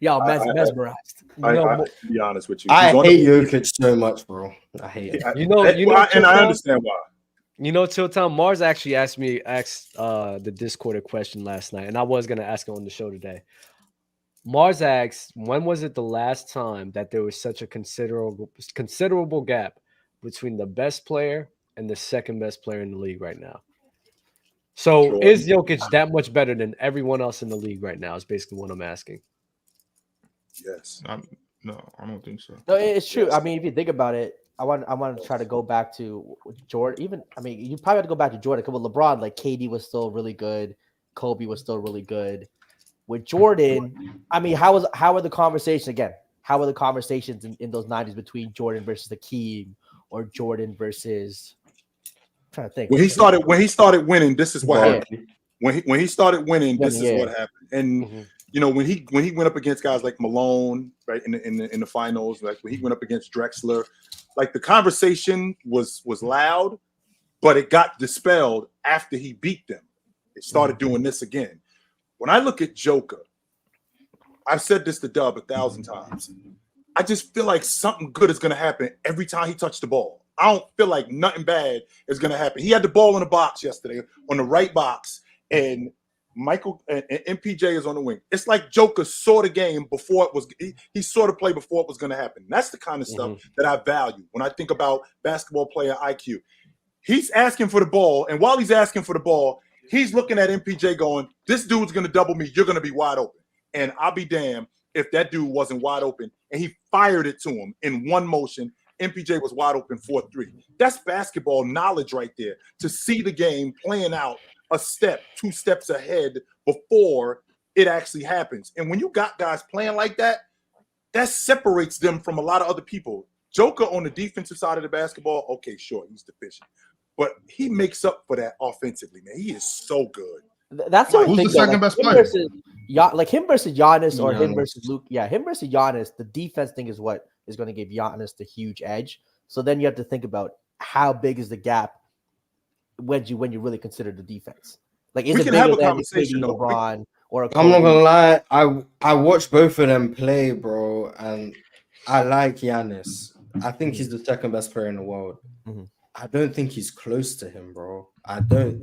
Y'all mesmerized. To be honest with you, I hate Jokic so much, bro. I hate it. And I understand why. You know, Chill Town, Mars actually asked the Discord a question last night, and I was gonna ask it on the show today. Mars asks, when was it the last time that there was such a considerable gap between the best player and the second best player in the league right now? So Sure. Is Jokic that much better than everyone else in the league right now is basically what I'm asking. Yes. No, I don't think so. No, it's true. Yes. I mean, if you think about it, I want to try to go back to Jordan. Even, I mean, you probably have to go back to Jordan. Because with LeBron, like KD was still really good. Kobe was still really good. With Jordan, I mean, how are the conversations again? How are the conversations in those 90s between Jordan versus Hakeem or Jordan versus? I'm trying to think. When he started winning, this is what happened. When he started winning, this is what happened. And you know, when he went up against guys like Malone, right, in the finals, like when he went up against Drexler, like the conversation was loud, but it got dispelled after he beat them. It started doing this again. When I look at Joker, I've said this to Dub 1,000 times. I just feel like something good is going to happen every time he touched the ball. I don't feel like nothing bad is going to happen. He had the ball in the box yesterday, on the right box, and Michael and MPJ is on the wing. It's like Joker saw the game before it was. He saw the play before it was going to happen. That's the kind of stuff that I value when I think about basketball player IQ. He's asking for the ball, and while he's asking for the ball, he's looking at MPJ going, this dude's going to double me. You're going to be wide open. And I'll be damned if that dude wasn't wide open. And he fired it to him in one motion. MPJ was wide open 4-3. That's basketball knowledge right there. To see the game playing out a step, 2 steps ahead before it actually happens. And when you got guys playing like that, that separates them from a lot of other people. Joker on the defensive side of the basketball, okay, sure, he's deficient. But he makes up for that offensively, man. He is so good. That's the Who's thing, the second best player? Like him versus Giannis or him Giannis. versus Luke. Yeah, him versus Giannis. The defense thing is what is going to give Giannis the huge edge. So then you have to think about how big is the gap when you really consider the defense. Like, is We it can bigger have a than conversation, KD, though. LeBron, or a I'm not Kobe? gonna lie. I watched both of them play, bro, and I like Giannis. I think he's the second best player in the world. Mhm. I don't think he's close to him, bro. I don't.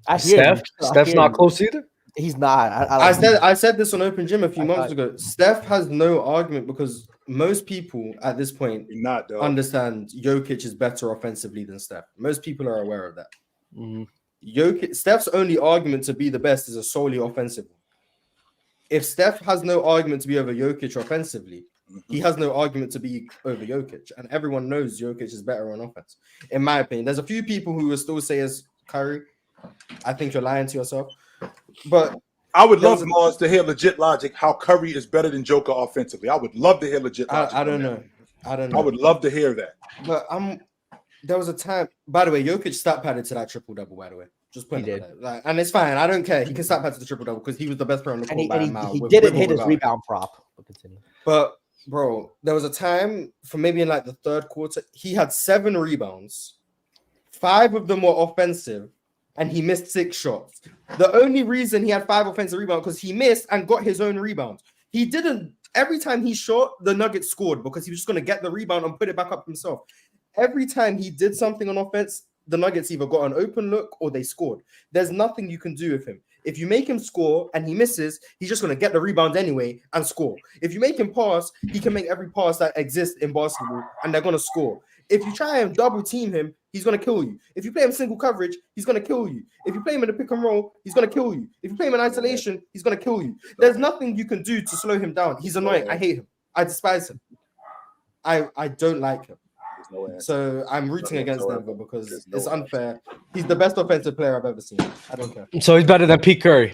I hear you. Steph's not close either. He's not. I said this on Open Gym a few I months thought- ago. Steph has no argument because most people at this point He's not, dog. understand Jokic is better offensively than Steph. Most people are aware of that. Mhm. Steph's only argument to be the best is a solely offensive one. If Steph has no argument to be over Jokic offensively, he has no argument to be over Jokic. And everyone knows Jokic is better on offense. In my opinion, there's a few people who will still say it's Curry. I think you're lying to yourself. But I would love Mars to hear legit logic how Curry is better than Joker offensively. I would love to hear legit logic. I don't know. I would love to hear that. But there was a time, by the way, Jokic stat padded to that triple-double, by the way. Just putting He it did. out there. Like, and it's fine. I don't care. He can stat pad to the triple-double because he was the best player on the And court by a mile. he with didn't or hit his without it. rebound prop. But continue. But, bro, there was a time for maybe in like the third quarter, he had 7 rebounds. 5 of them were offensive, and he missed 6 shots. The only reason he had 5 offensive rebounds because he missed and got his own rebounds. He didn't. Every time he shot, the Nuggets scored because he was just going to get the rebound and put it back up himself. Every time he did something on offense, the Nuggets either got an open look or they scored. There's nothing you can do with him. If you make him score and he misses, he's just going to get the rebound anyway and score. If you make him pass, he can make every pass that exists in basketball and they're going to score. If you try and double team him, he's going to kill you. If you play him single coverage, he's going to kill you. If you play him in a pick and roll, he's going to kill you. If you play him in isolation, he's going to kill you. There's nothing you can do to slow him down. He's annoying. I hate him. I despise him. I don't like him. No answer. So I'm rooting against Denver because it's unfair. He's the best offensive player I've ever seen. I don't care. So he's better than Pete Curry.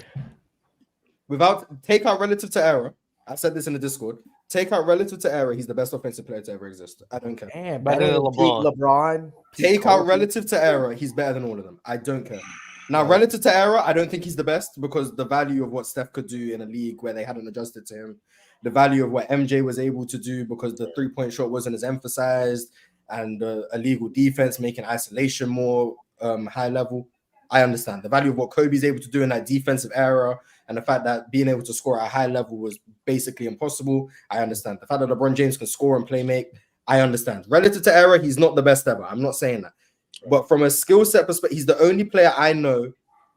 Without take out relative to error, I said this in the Discord. Take out relative to era, he's the best offensive player to ever exist. I don't care. Man, Better better than than LeBron. LeBron. Take out relative to era, he's better than all of them. I don't care. Now, relative to era, I don't think he's the best because the value of what Steph could do in a league where they hadn't adjusted to him, the value of what MJ was able to do because the three-point shot wasn't as emphasized, and illegal defense making isolation more high level. I understand the value of what Kobe's able to do in that defensive era, and the fact that being able to score at a high level was basically impossible. I understand the fact that LeBron James can score and play make. I understand. Relative to era, he's not the best ever. I'm not saying that. But from a skill set perspective, he's the only player I know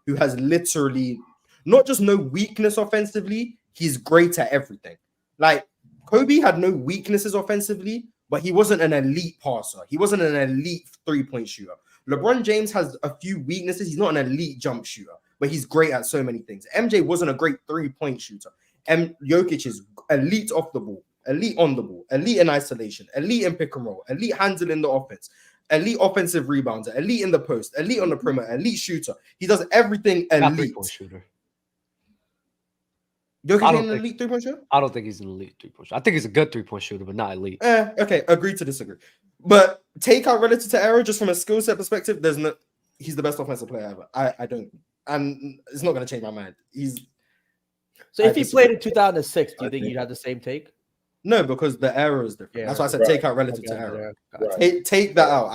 who has literally not just no weakness offensively, he's great at everything. Like Kobe had no weaknesses offensively, but he wasn't an elite passer. He wasn't an elite three-point shooter. LeBron James has a few weaknesses. He's not an elite jump shooter, but he's great at so many things. MJ wasn't a great three-point shooter. Jokic is elite off the ball, elite on the ball, elite in isolation, elite in pick and roll, elite handling the offense, elite offensive rebounder, elite in the post, elite on the perimeter, elite shooter. He does everything Not elite. three-point shooter. Jokic I ain't don't an think- elite three-point shooter? I don't think he's an elite three-point shooter. I think he's a good three-point shooter, but not elite. Okay, agree to disagree. But take out relative to era, just from a skill set perspective, he's the best offensive player ever. I don't, and it's not going to change my mind. So I if he disagree. played in 2006, do you think think- you'd have the same take? No, because the era is different. Yeah, That's why I said right. take out relative to era. Right. Take that out.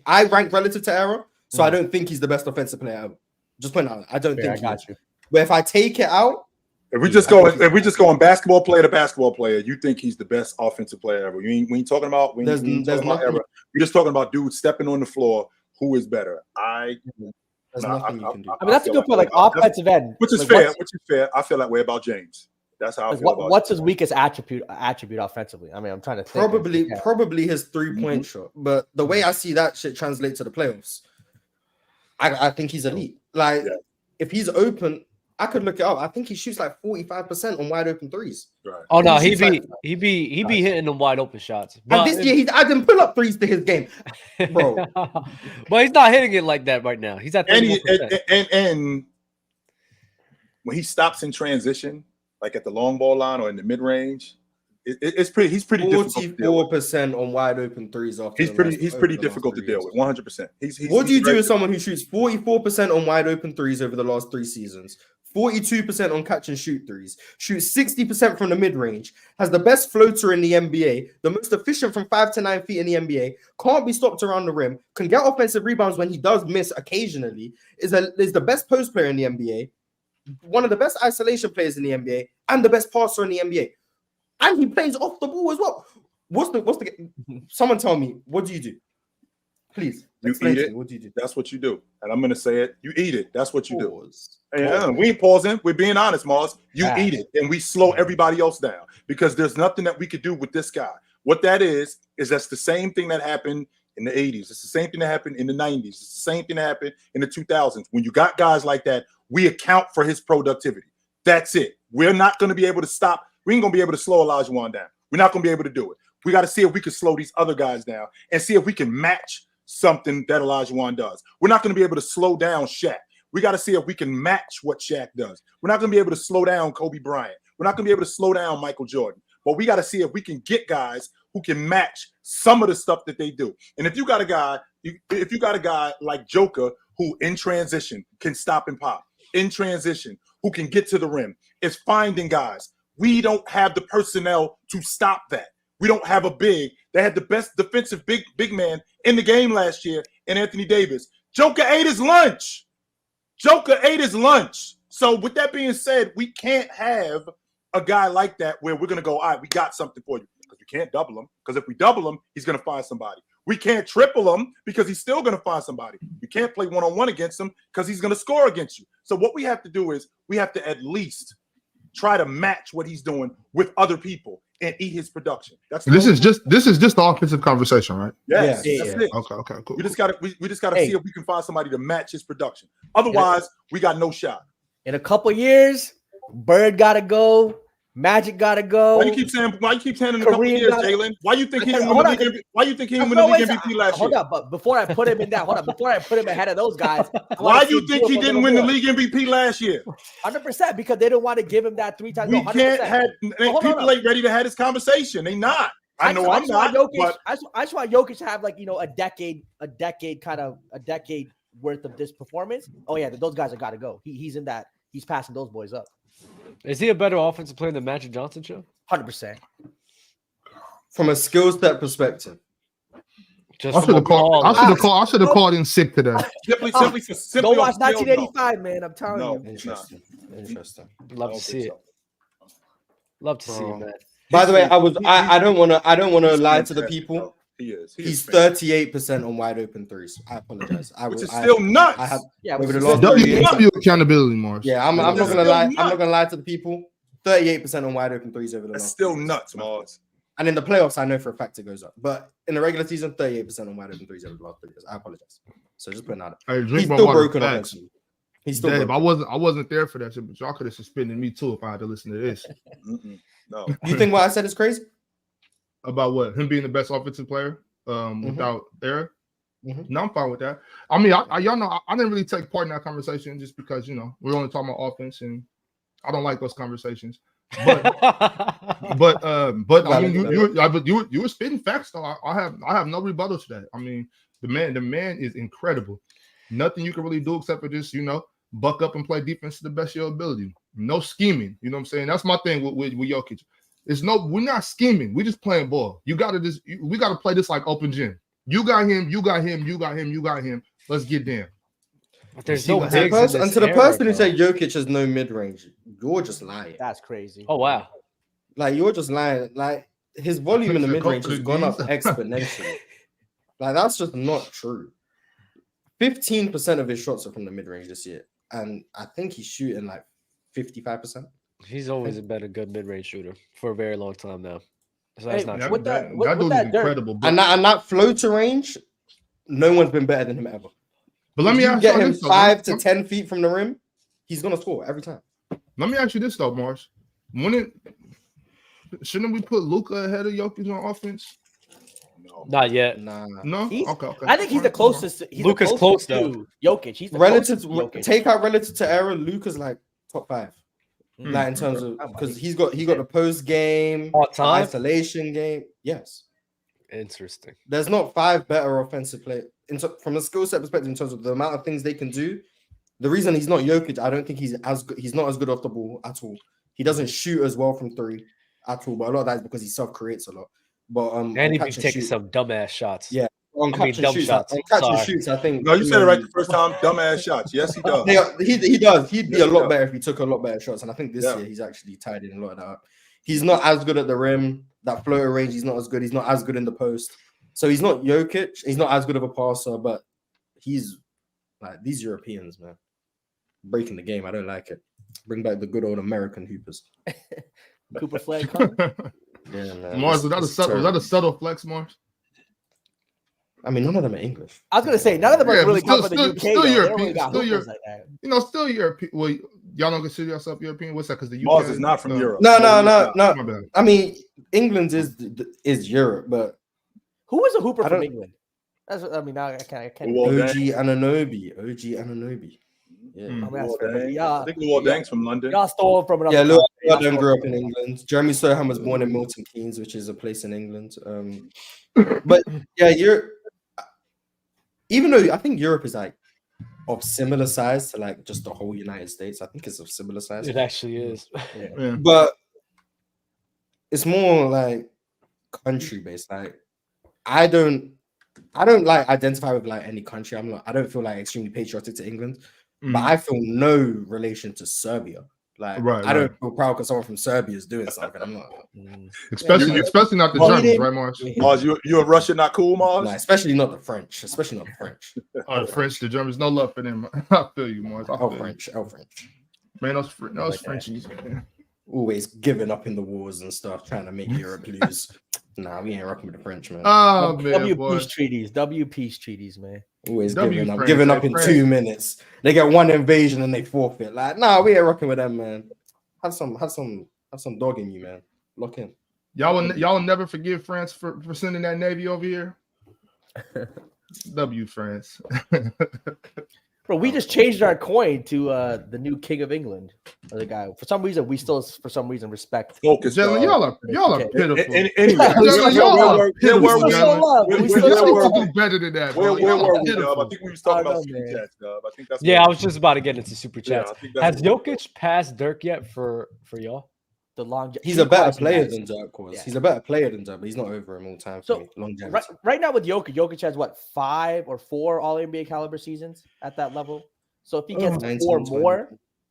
I rank relative to era, so I Mhm. don't think he's the best offensive player ever. Just point out, I don't Yeah, think I he got is. you. But if I take it out, If we just go on basketball player to basketball player, you think he's the best offensive player ever? We ain't talking about There's talking about nothing- era. We're just talking about dudes stepping on the floor. Who is better? there's nothing you can do. I mean, that's a feel good point. Like that's- offensive end, which is like, fair. what's- Which is fair. I feel that way about James. That's how I like, feel about. what's James. his weakest attribute offensively? I mean, I'm trying to think. Probably his 3-point shot. But the way I see that shit translate to the playoffs, I think he's elite. Like Yeah. if he's open, I could look it up. I think he shoots like 45% on wide open threes. Right. Oh no, He's he like- be hitting them wide open shots. And But this year he's adding pull-up threes to his game. Bro. but he's not hitting it like that right now. He's at And 31%. and when he stops in transition, like at the long ball line or in the mid range, he's pretty difficult to deal with. 44% on wide open threes after He's pretty difficult to deal with. 100%. What do you do very with someone who shoots 44% on wide open threes over the last 3 seasons, 42% on catch and shoot threes, shoots 60% from the mid range, has the best floater in the NBA, the most efficient from 5 to 9 feet in the NBA, can't be stopped around the rim, can get offensive rebounds when he does miss occasionally, is the best post player in the NBA, one of the best isolation players in the NBA, and the best passer in the NBA. And he plays off the ball as well. What's the someone tell me, what do you do? Please. You explain eat to it. me, what do you do? That's what you do. And I'm going to say it. You eat it. That's what you do. Pause. Yeah, we ain't pausing. We're being honest, Mars. You Yeah. eat it, and we slow everybody else down because there's nothing that we could do with this guy. What that is that's the same thing that happened in the 80s. It's the same thing that happened in the 90s. It's the same thing that happened in the 2000s. When you got guys like that, we account for his productivity. That's it. We're not going to be able to stop. We ain't going to be able to slow Olajuwon down. We're not going to be able to do it. We got to see if we can slow these other guys down and see if we can match something that Olajuwon does. We're not going to be able to slow down Shaq. We got to see if we can match what Shaq does. We're not going to be able to slow down Kobe Bryant. We're not going to be able to slow down Michael Jordan. But we got to see if we can get guys who can match some of the stuff that they do. And if you got a guy, like Joker, who in transition can stop and pop, in transition, who can get to the rim, is finding guys. We don't have the personnel to stop that. We don't have a big. They had the best defensive big man in the game last year in Anthony Davis. Joker ate his lunch. So with that being said, we can't have a guy like that where we're going to go, all right, we got something for you. Because we can't double him. Because if we double him, he's going to find somebody. We can't triple him because he's still going to find somebody. We can't play one-on-one against him because he's going to score against you. So what we have to do is we have to at least try to match what he's doing with other people and eat his production. This is just the offensive conversation, right? yes, Yeah. that's it. Okay, cool. We just gotta Hey. see if we can find somebody to match his production. Otherwise, we got no shot. In a couple years, Bird got to go. Magic gotta go. Why you keep saying in a couple Kareem years, got- Jalen? Why you think he didn't Hold win on, the league? Why you think he didn't win No, the league wait, MVP last hold year? up, but before I put him in that, hold up, before I put him ahead of those guys, Why you think he didn't win the league MVP last year? 100% because they didn't want to give him that 3 times. We No, 100%. can't have hold people on. ain't ready to have this conversation. They not. I know I'm just want not. Jokic, But I just want Jokic to have like a decade worth of this performance. Oh yeah, those guys have got to go. He's in that. He's passing those boys up. Is he a better offensive player than Magic Johnson, Joe? 100%. From a skill set perspective. Just I should have called. I should have called in sick today. simply Go watch on skill, 1985, man. I'm telling No. you. Interesting. Love to see it. Love to see it, man. By the way, I don't want to lie to the fantastic, people. bro. He is. He's 38% on wide open threes. I apologize. Which is still nuts. I have Yeah, over the which is last still 3 years. W accountability, Mars. Yeah, I'm not That's gonna still lie. I'm nuts. not gonna lie to the people. 38% on wide open threes over the That's last. still 3 years. nuts, Mars. And in the playoffs, I know for a fact it goes up. But in the regular season, 38% on wide open threes over the last 3 years. I apologize. So just putting that out. Hey, He's drink my still water. broken Facts. offensively. He's still Dave, broken. I wasn't there for that shit, but y'all could have suspended me too if I had to listen to this. No. You think what I said is crazy? About what? Him being the best offensive player without Eric? Mhm. No, I'm fine with that. I mean, y'all know I didn't really take part in that conversation just because, we're only talking about offense and I don't like those conversations. But I mean, you were spitting facts though. I have no rebuttal to that. I mean, the man is incredible. Nothing you can really do except for just buck up and play defense to the best of your ability. No scheming. You know what I'm saying? That's my thing with Jokic. We're not scheming. We're just playing ball. We got to play this like open gym. You got him. You got him. You got him. You got him. Let's get down. But there's See, no and bigs in to this the era, person who bro. said Jokic has no mid range, you're just lying. That's crazy. Oh wow. Like you're just lying. Like his volume in the mid range has gone up exponentially. Like that's just not true. 15% of his shots are from the mid range this year, and I think he's shooting like 55%. He's always been a good mid-range shooter for a very long time now. So that's Hey, not what true. the- That dude is that Dirk? incredible. But, And that floater range, no one's been better than him ever. let If me you ask get you him this, though. 5 to 10 feet from the rim, he's gonna score every time. Let me ask you this though, Mars. Shouldn't we put Luka ahead of Jokic on offense? No. Not yet. Nah. No. He's- Okay. I think he's the closest. He's Luka's the closest close, to Jokic. He's the Relative, closest to Jokic. take out relative to era, Luka's like top 5. Like in terms of because he got the post game, All time? isolation game. Yes, Interesting. there's not 5 better offensive players from a skill set perspective in terms of the amount of things they can do. The reason he's not Jokic, I don't think he's as good. He's not as good off the ball at all. He doesn't shoot as well from 3 at all. But a lot of that is because he self-creates a lot. But And on he be catch and taking shoot- some dumbass shots. Yeah. on I mean, catch and dumb shoots, shots. on catch and Sorry. shoots, I think. No, you said it right the first time. Dumbass shots. Yes, he does. He does. He'd be Yes, a he lot does. better if he took a lot better shots. And I think this Yeah. year he's actually tied in a lot of that up. He's not as good at the rim. That floater range, he's not as good. He's not as good in the post. So he's not Jokic. He's not as good of a passer, but he's like these Europeans, man. Breaking the game. I don't like it. Bring back the good old American hoopers. Cooper Flag. coming. Yeah, man. Mars, It's was that a terrible. subtle flex, Mars? I mean, none of them are English. I was gonna say none of them are Yeah, really but come from the UK. still though. They don't European, really got still hoopers Europe. like that. Still European. Well, y'all don't consider yourself European. What's that? Because the UK Mars is not from Europe. No. My bad. I mean, England is Europe, but Who was a hooper I from don't- England? That's I mean, I can't. Well, OG Anunoby. Yeah. Mm. I mean, that's Luol fair, but Deng. y'all- I think Luol Deng's from London. Y'all stole from another. Yeah, country. Y'all Luol Deng stole grew up from- in England. Jeremy Sohan was born in Milton Keynes, which is a place in England. But yeah, even though I think Europe is like of similar size to like just the whole United States, I think it's of similar size. It actually is. Yeah. But it's more like country based. Like I don't like identify with like any country. I don't feel like extremely patriotic to England, but I feel no relation to Serbia. Like Right, I don't feel proud because someone from Serbia is doing something. I'm not. Especially not the Well, Germans, right, Mars? Mars, you and Russia not cool, Mars? Nah, especially not the French. Especially not the French. Oh, the French, the Germans, no love for them. I feel you, Mars. I feel Oh, you. French. Oh, French. Man, those Like that. Frenchies, man. Always giving up in the wars and stuff, trying to make Europe lose. Nah, we ain't rocking with the French, man. Oh man, W boy. peace treaties. W peace treaties, man. Always W giving up, French, giving up hey, in French. 2 minutes. They get one invasion and they forfeit. Like, nah, we ain't rocking with them, man. Have some Have some dog in you, man. Lock in. Y'all will never forgive France for sending that Navy over here. W France. Bro, we just changed our coin to the new King of England. Or the guy. For some reason, we still, respect. Focus, Gentlemen, dog. y'all are pitiful. Anyway, Gentlemen, y'all are pitiful. We still love. We still Where Y'all were need to we? do better than that. Where bro. Y'all were are we, Dub? pitiful. I think we was talking I about know, man. Superchats, Dub. I think that's Yeah, what I was just about to get into super Yeah, chats. I think that's Has what- Jokic passed Dirk yet for y'all? The long. He's a better question, player guys. than Dirk was. Yeah. He's a better player than Dirk, but he's not over him all the time for So, me. Longevity. Right now with Jokic has what 5 or 4 All NBA caliber seasons at that level. So if he gets 19, 4 20, more,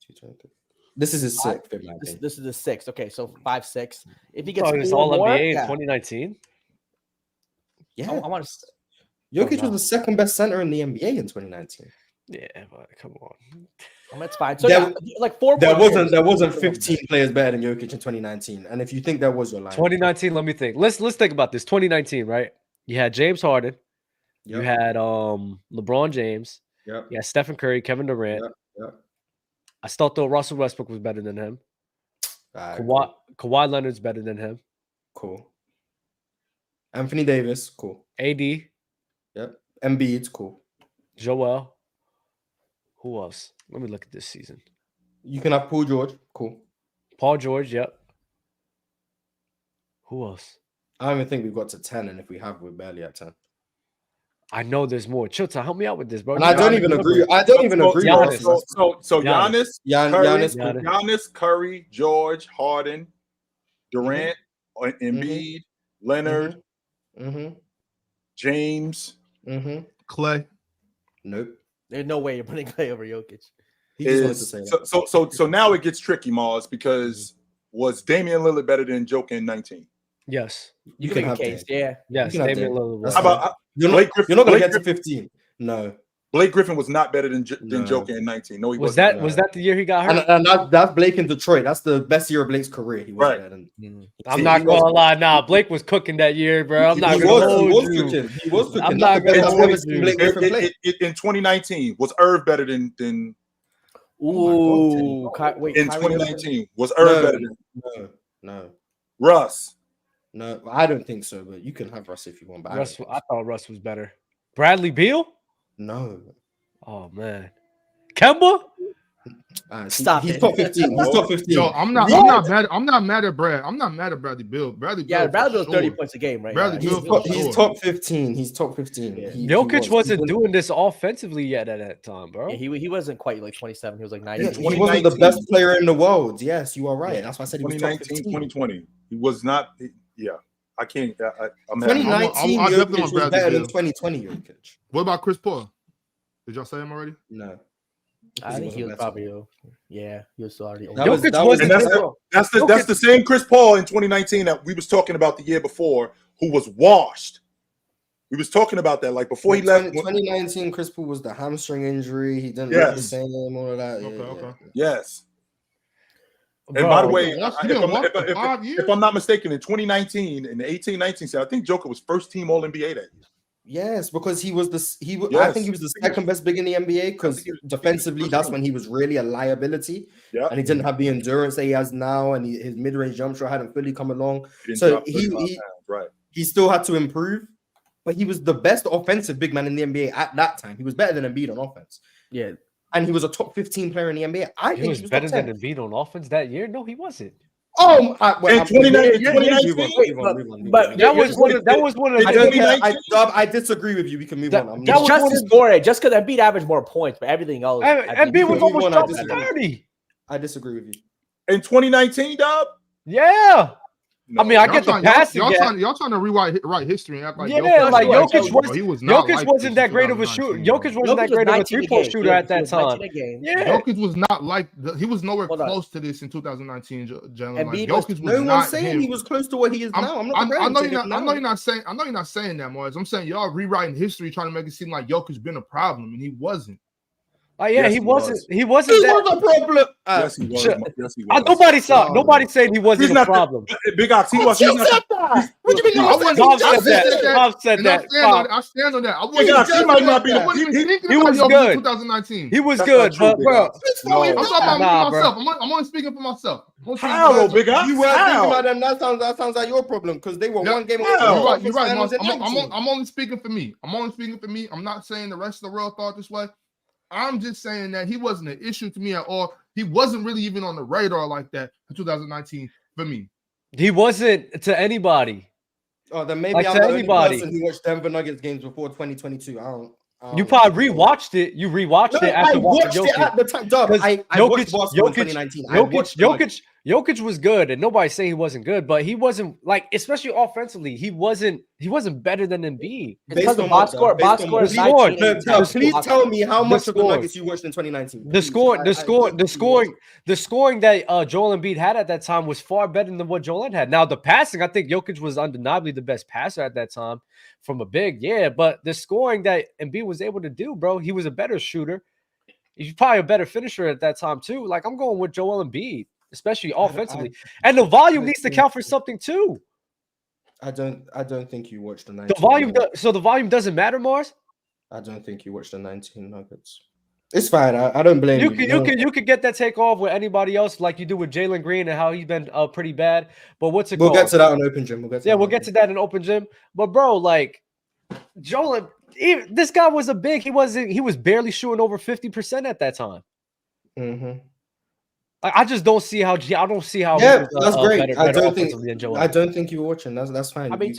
223. This is his sixth, in my this, opinion. this is the 6th. Okay, so 5, 6. If he gets Oh, it's 4 all more, NBA in yeah. 2019. Yeah. I want to. Jokic no. was the second best center in the NBA in 2019. Yeah, but come on. That's fine. So There- yeah, like 4. There more wasn't years. 15 players better than Jokic in 2019. And if you think that was your line, 2019. Let me think. Let's think about this. 2019, right? You had James Harden. You Yep. had LeBron James. Yep. You had Stephen Curry, Kevin Durant. Yep. Yep. I still thought Russell Westbrook was better than him. Alright, Kawhi Leonard's better than him. cool. Anthony Davis, cool. AD, Yep. Embiid's cool. Joel. Who else? Let me look at this season. You can have Paul George, cool. Paul George, yep. Who else? I don't even think we've got to 10, and if we have, we're barely at 10. I know there's more. Chilta, help me out with this, bro. And I don't even agree. I don't even agree. Giannis. with So Giannis, Giannis, Giannis. Giannis, Curry, George, Harden, Durant, Embiid, Leonard, Mm-hmm. James. Mm-hmm. Clay. Nope. There's no way you're putting Clay over Jokic. He just wanted to say that. So now it gets tricky, Mars, because was Damian Lillard better than Jokic in 19? Yes. You can can make a have case, Dame. yeah. Yes. You can have Damian Dame. Lillard was. How about You're Blake not, Griffin? you're not going to Blake get to Griffin- 15. No. Blake Griffin was not better than No. Jokic in 19. No, he was wasn't. that the year he got hurt? And that's Blake in Detroit. That's the best year of Blake's career. He was Right. there. And I'm He not was- gonna lie. Nah, Blake was cooking that year, bro. I'm he not was, gonna he hold was you. cooking. He was cooking. I'm That's not the best gonna I've ever hold seen you. Blake Griffin play. In 2019, was Irv better than Ooh, wait. in Kyrie 2019? Was Irv better than No. Russ? No, I don't think so. But you can have Russ if you want. But Russ, I thought Russ was better. Bradley Beal? no. Oh man. Kemba? Stop He's it. top 15. He's top 15. Yo, I'm not mad at Brad. I'm not mad at Bradley Bill. Bradley Bill. Yeah, Bradley for Bill's 30 sure. points a game, right? Bradley Yeah, Beal he's- for He's sure. top 15. He's top 15. Yeah. Jokic wasn't doing this offensively yet at that time, bro. Yeah, he wasn't quite like 27. He was like Yeah, 90. he wasn't the best player in the world. Yes, you are right. Yeah. That's why I said he was top 2019, 15. 2020. He was not. Yeah, I can't. I'm having- 2019 I definitely Jokic want was Bradley better than Beal. 2020 Jokic. What about Chris Paul? Did y'all say him already? No. I think he was wasn't probably, yeah, he was already. That was- Jokic that was- And that's the same Chris Paul in 2019 that we was talking about the year before, who was washed. We was talking about that like before he left. 2019 Chris Paul was the hamstring injury. He didn't Yes. look the same, all of that. Okay. Yes. And Bro, by the way, He didn't walk for 5 years? if I'm not mistaken, in 2019, in the 18-19 season, I think Joker was first team All NBA that year. Yes, because he was I Yes. think he was the second best big in the NBA because defensively, that's when he was really a liability. Yeah. And he didn't have the endurance that he has now, and his mid-range jump shot hadn't fully come along. He didn't So drop 35 pounds, right. He still had to improve, but he was the best offensive big man in the NBA at that time. He was better than Embiid on offense. Yeah. And he was a top 15 player in the NBA. I he think was he was better top 10. than Embiid on offense that year. No, he wasn't. Oh, In 2019, but That was one of I the don't care. I disagree with you. We can move on. I'm that It's was just one his of- scoring, just because Embiid averaged more points, but everything else. Embiid was move almost on, I dropping disagree. 30. I disagree with you. In 2019, Dub? Yeah. No. I mean, I Y'all get the trying- passing. y'all trying to write history and act like Yeah, Jokic like was Jokic was- he was not Jokic like wasn't this that in great of a shooter. 2019, Jokic bro. wasn't that great of a 19 three-point game. shooter at that 19 time. a game. Yeah. Jokic was not like he was nowhere Hold on. close to this in 2019. Gentlemen, like, Embiid was- Jokic was No one's not saying him. he was close to what he is now. I'm not I comparing know him to you're him not. I now. know you're not saying. I know you're not saying that, Mars. I'm saying y'all rewriting history, trying to make it seem like Jokic's been a problem, and he wasn't. Oh yeah, Yes, he he wasn't. was. He wasn't He that. was a problem. Yes, he was. Shut- Yes, he was. Nobody saw. No. Nobody said he wasn't He's a not problem. Big Ox. He was. You He's not. said that. What do you mean? I You wouldn't- Bob said said that. said that, Bob said and I that. stand on Bob. it. I stand on that. I Big wouldn't. Ox, he might not be. I wouldn't even think he about was Jokic good. in 2019. He was That's good, not true, but Big bro, Ox. I'm talking about Nah, me, bro. myself. I'm only speaking for myself. I'm only speaking How, for though, myself. Big Ox? You weren't thinking How? about them. That sounds like your problem because they were Yeah. one game away. How? from the You're right, conference Mars. finals in 19. I'm only speaking for me. I'm not saying the rest of the world thought this way. I'm just saying that he wasn't an issue to me at all. He wasn't really even on the radar like that in 2019 for me. he wasn't to anybody. Oh, then maybe Like I'm to the only anybody. person who watched Denver Nuggets games before 2022. I don't You probably rewatched it. You rewatched No, it I after watching watched it Jokic. at the time. Dub, 'Cause I watched basketball in 2019. I watched the Nuggets. Jokic was good, and nobody's saying he wasn't good, but he wasn't like, especially offensively, he wasn't better than Embiid. It's because the on box what, score. Dub? Box Based score on is what? not Scored. changing. Dub, The please score- tell me how the much of the score. Nuggets you watched in 2019. The Please. scoring that Joel Embiid had at that time was far better than what Joel Embiid had. Now the passing, I think Jokic was undeniably the best passer at that time from a big, but the scoring that Embiid was able to do, bro, he was a better shooter. He's probably a better finisher at that time too. Like I'm going with Joel Embiid, especially offensively, and the volume needs to count for something too. I don't think you watched the 19. The volume, so the volume doesn't matter, Mars. I don't think you watched the 19 Nuggets. It's fine. I don't blame you. You could get that take off with anybody else, like you do with Jalen Green and how he's been pretty bad. But what's it We'll called? get to that on Open Gym. We'll get to that in Open Gym. But bro, like Joel, this guy was a big. He was barely shooting over 50% at that time. Mm-hmm. I just don't see how. I don't see how. Yeah, he was, that's great. Better I don't offensively than Joel. I don't think you were watching. That's fine. I mean,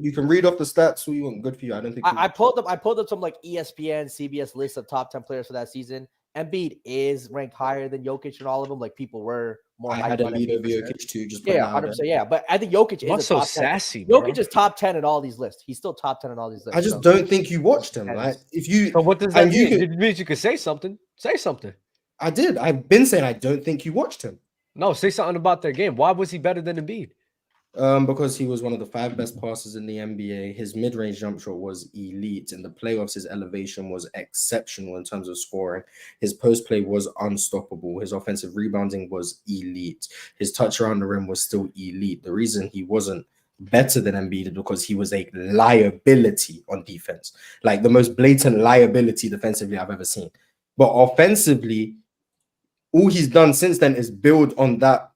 you can read off the stats who you want. Good for you. I don't think I pulled up some like ESPN, CBS list of top 10 players for that season. Embiid is ranked higher than Jokic and all of them. Like people were more. I had a hyped on lead Embiid. over Jokic too. Just Yeah, 100%. Yeah, but I think Jokic What's is so top 10. sassy, bro? Jokic is top 10 in all these lists. He's still top 10 in all these lists. I just don't think you watched him. Like if you, So what does that and mean? you It means you could say something. Say something. I did. I've been saying I don't think you watched him. No, say something about their game. Why was he better than Embiid? Because he was one of the 5 best passers in the NBA. His mid-range jump shot was elite. In the playoffs, his elevation was exceptional in terms of scoring. His post play was unstoppable. His offensive rebounding was elite. His touch around the rim was still elite. The reason he wasn't better than Embiid is because he was a liability on defense, like the most blatant liability defensively I've ever seen. But offensively, all he's done since then is build on that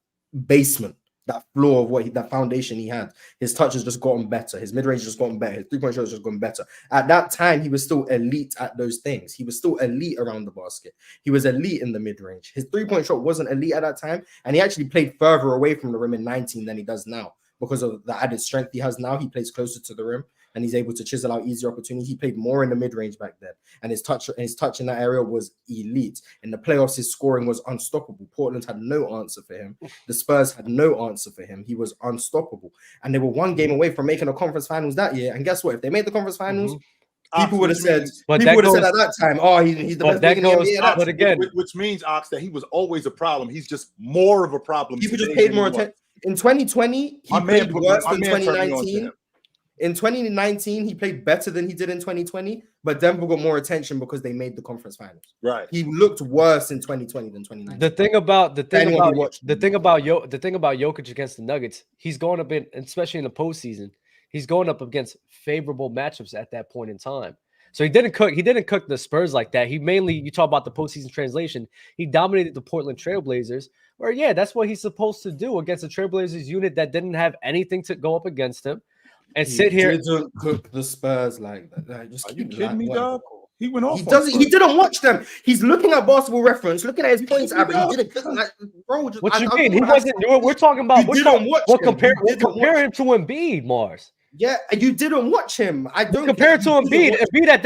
basement, that floor of that foundation he had. His touch has just gotten better. His mid-range has just gotten better. His three-point shot has just gotten better. At that time, he was still elite at those things. He was still elite around the basket. He was elite in the mid-range. His three-point shot wasn't elite at that time, and he actually played further away from the rim in 19 than he does now. Because of the added strength he has now, he plays closer to the rim and he's able to chisel out easier opportunities. He played more in the mid-range back then, and his touch in that area was elite. In the playoffs, his scoring was unstoppable. Portland had no answer for him. The Spurs had no answer for him. He was unstoppable, and they were one game away from making the conference finals that year. And guess what? If they made the conference finals, people would have said at that time, "Oh, he's the best player in the NBA." But again, which means, Ox, that he was always a problem. He's just more of a problem. People just paid more attention. In 2020, he played worse than 2019. In 2019, he played better than he did in 2020, but Denver got more attention because they made the conference finals. Right. He looked worse in 2020 than 2019. The thing about Jokic against the Nuggets, he's going up in, especially in the postseason, he's going up against favorable matchups at that point in time. So he didn't cook the Spurs like that. He mainly, you talk about the postseason translation, he dominated the Portland Trailblazers, where yeah, that's what he's supposed to do against a Trailblazers unit that didn't have anything to go up against him. And sit here. He didn't cook the Spurs like that. Like, just Are you kidding me, dog? He went off. He didn't watch them. He's looking at Basketball Reference, looking at his points average. He didn't cook like, bro. What you mean? He wasn't. We're talking about. We'll compare him to Embiid, Mars. Yeah, you didn't watch him. I don't compare it to Embiid. Embiid at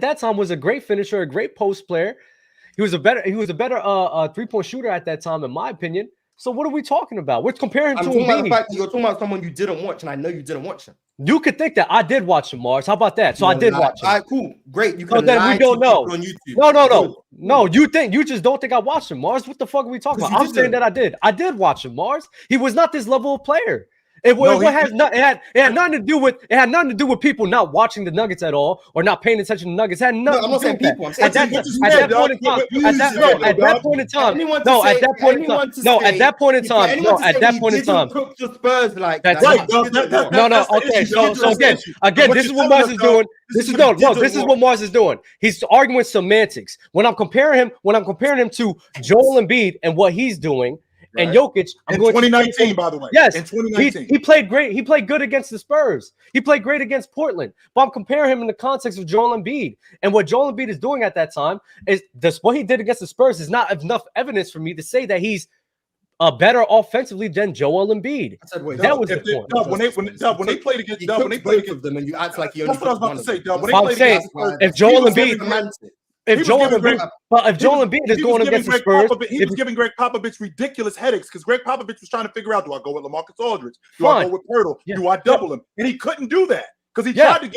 that time was a great finisher, a great post player. He was a better 3-point shooter at that time, in my opinion. So what are we talking about? We're comparing to Embiid. About the fact that you're talking about someone you didn't watch, and I know you didn't watch him. You could think that I did watch him, Mars. How about that? So I did watch him. All right, cool, great. You can so then we don't know. On YouTube. No. You just don't think I watched him, Mars. What the fuck are we talking about? I'm saying that I did. I did watch him, Mars. He was not this level of player. It had nothing to do with people not watching the Nuggets at all or not paying attention to the Nuggets. It had nothing. No, I'm not saying people. I'm At saying that point in time. At that point in time. Cook the Spurs like That's that. right. No. Okay. So again, this is what Mars is doing. This is what Mars is doing. He's arguing with semantics. When I'm comparing him to Joel Embiid and what he's doing. Right. And Jokic, in 2019, by the way. Yes, in 2019. He played great. He played good against the Spurs. He played great against Portland. But I'm comparing him in the context of Joel Embiid. And what Joel Embiid is doing at that time is what he did against the Spurs is not enough evidence for me to say that he's better offensively than Joel Embiid. That was the point. When they played against them, and you act like you only. That's what I was about to say. I'm saying if Joel Embiid. If Joel Embiid is going against the Spurs, he was giving Greg Popovich ridiculous headaches because Greg Popovich was trying to figure out: do I go with LaMarcus Aldridge? Do I go with Pirtle? Do I double him? And he couldn't do that because he tried to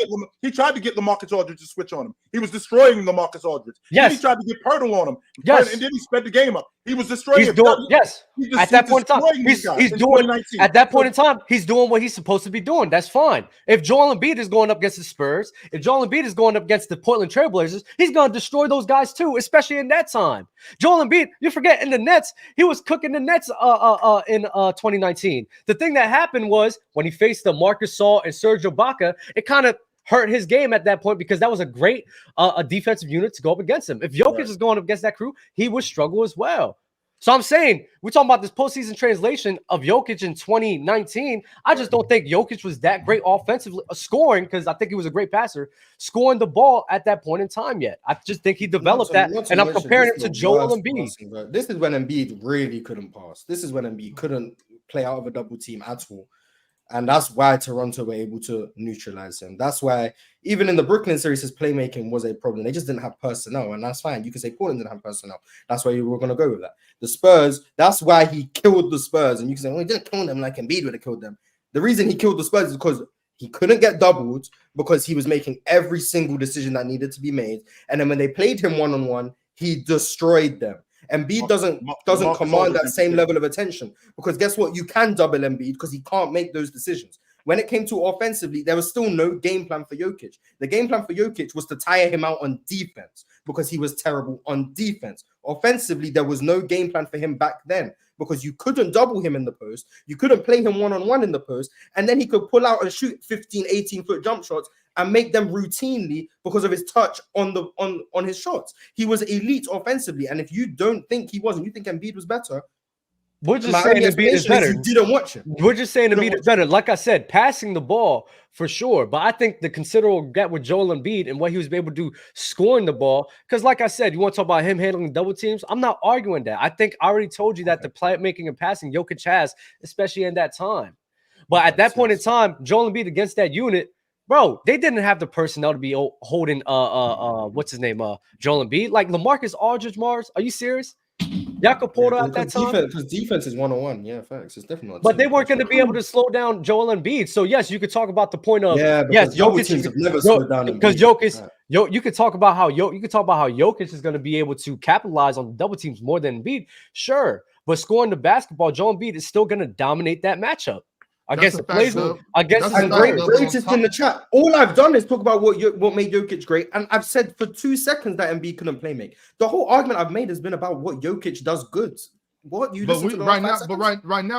get LaMarcus Aldridge to switch on him. He was destroying LaMarcus Aldridge. Yes, he tried to get Pirtle on him. Yes, and then he sped the game up. He was destroying. At that point in time, he's doing what he's supposed to be doing. That's fine. If Joel Embiid is going up against the Spurs, if Joel Embiid is going up against the Portland Trailblazers, he's going to destroy those guys too, especially in that time. Joel Embiid, you forget in the Nets, he was cooking the Nets in 2019. The thing that happened was when he faced the Marcus Gasol and Serge Ibaka, it kind of hurt his game at that point because that was a great a defensive unit to go up against him. If Jokic is going up against that crew, he would struggle as well. So I'm saying we're talking about this postseason translation of Jokic in 2019. I just don't think Jokic was that great offensively scoring because I think he was a great passer, scoring the ball at that point in time yet. I just think he developed and I'm comparing him to Joel Embiid. This is when Embiid really couldn't pass. This is when Embiid couldn't play out of a double team at all. And that's why Toronto were able to neutralize him. That's why even in the Brooklyn series, his playmaking was a problem. They just didn't have personnel, and that's fine. You can say Portland didn't have personnel. That's why you were going to go with that. The Spurs, that's why he killed the Spurs. And you can say, well, he didn't kill them like Embiid would have killed them. The reason he killed the Spurs is because he couldn't get doubled because he was making every single decision that needed to be made. And then when they played him one-on-one, he destroyed them. Embiid doesn't command that same level of attention because guess what? You can double Embiid because he can't make those decisions. When it came to offensively, there was still no game plan for Jokic. The game plan for Jokic was to tire him out on defense because he was terrible on defense. Offensively, there was no game plan for him back then because you couldn't double him in the post. You couldn't play him one-on-one in the post. And then he could pull out and shoot 15, 18-foot jump shots and make them routinely because of his touch on his shots. He was elite offensively. And if you don't think he wasn't, you think Embiid was better, we're just saying Embiid is better. You didn't watch him. We're just saying Embiid is better. Like I said, passing the ball for sure. But I think the considerable gap with Joel Embiid and what he was able to do scoring the ball. Because like I said, you want to talk about him handling double teams? I'm not arguing that. I think I already told you that the playmaking and passing Jokic has, especially in that time. But at that point in time, Joel Embiid against that unit, bro, they didn't have the personnel to be holding what's his name? Joel Embiid. Like LaMarcus Aldridge, Mars. Are you serious? Jakob Porter at that time? Because defense is one-on-one. Yeah, facts. It's definitely. But they weren't going to be able to slow down Joel Embiid. So yes, you could talk about the point of Jokic teams have never slowed down because Jokic. You could talk about how Jokic is going to be able to capitalize on the double teams more than Embiid. Sure, but scoring the basketball, Joel Embiid is still going to dominate that matchup. Against the Blazers, greatest in the chat. All I've done is talk about what made Jokic great, and I've said for 2 seconds that Embiid couldn't play make. The whole argument I've made has been about what Jokic does good. What you listen to right now,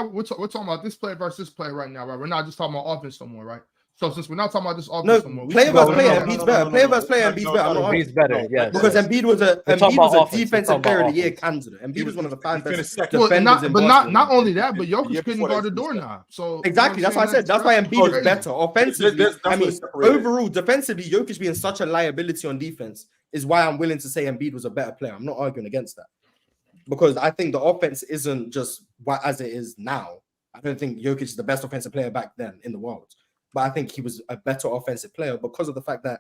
we're talking about this player versus this player right now, right? We're not just talking about offense no more, right? So since we're not talking about this offense no more, player versus player, Embiid's better. Player versus player, Embiid's better. Embiid's better, yeah. Because Embiid was a defensive player of the year candidate. Embiid was one of the 5 best defenders in basketball. But not only that, but Jokic couldn't guard the doorknob. So exactly, that's what I said. That's why Embiid is better offensively. I mean, overall, defensively, Jokic being such a liability on defense is why I'm willing to say Embiid was a better player. I'm not arguing against that because I think the offense isn't just as it is now. I don't think Jokic is the best offensive player back then in the world. But I think he was a better offensive player because of the fact that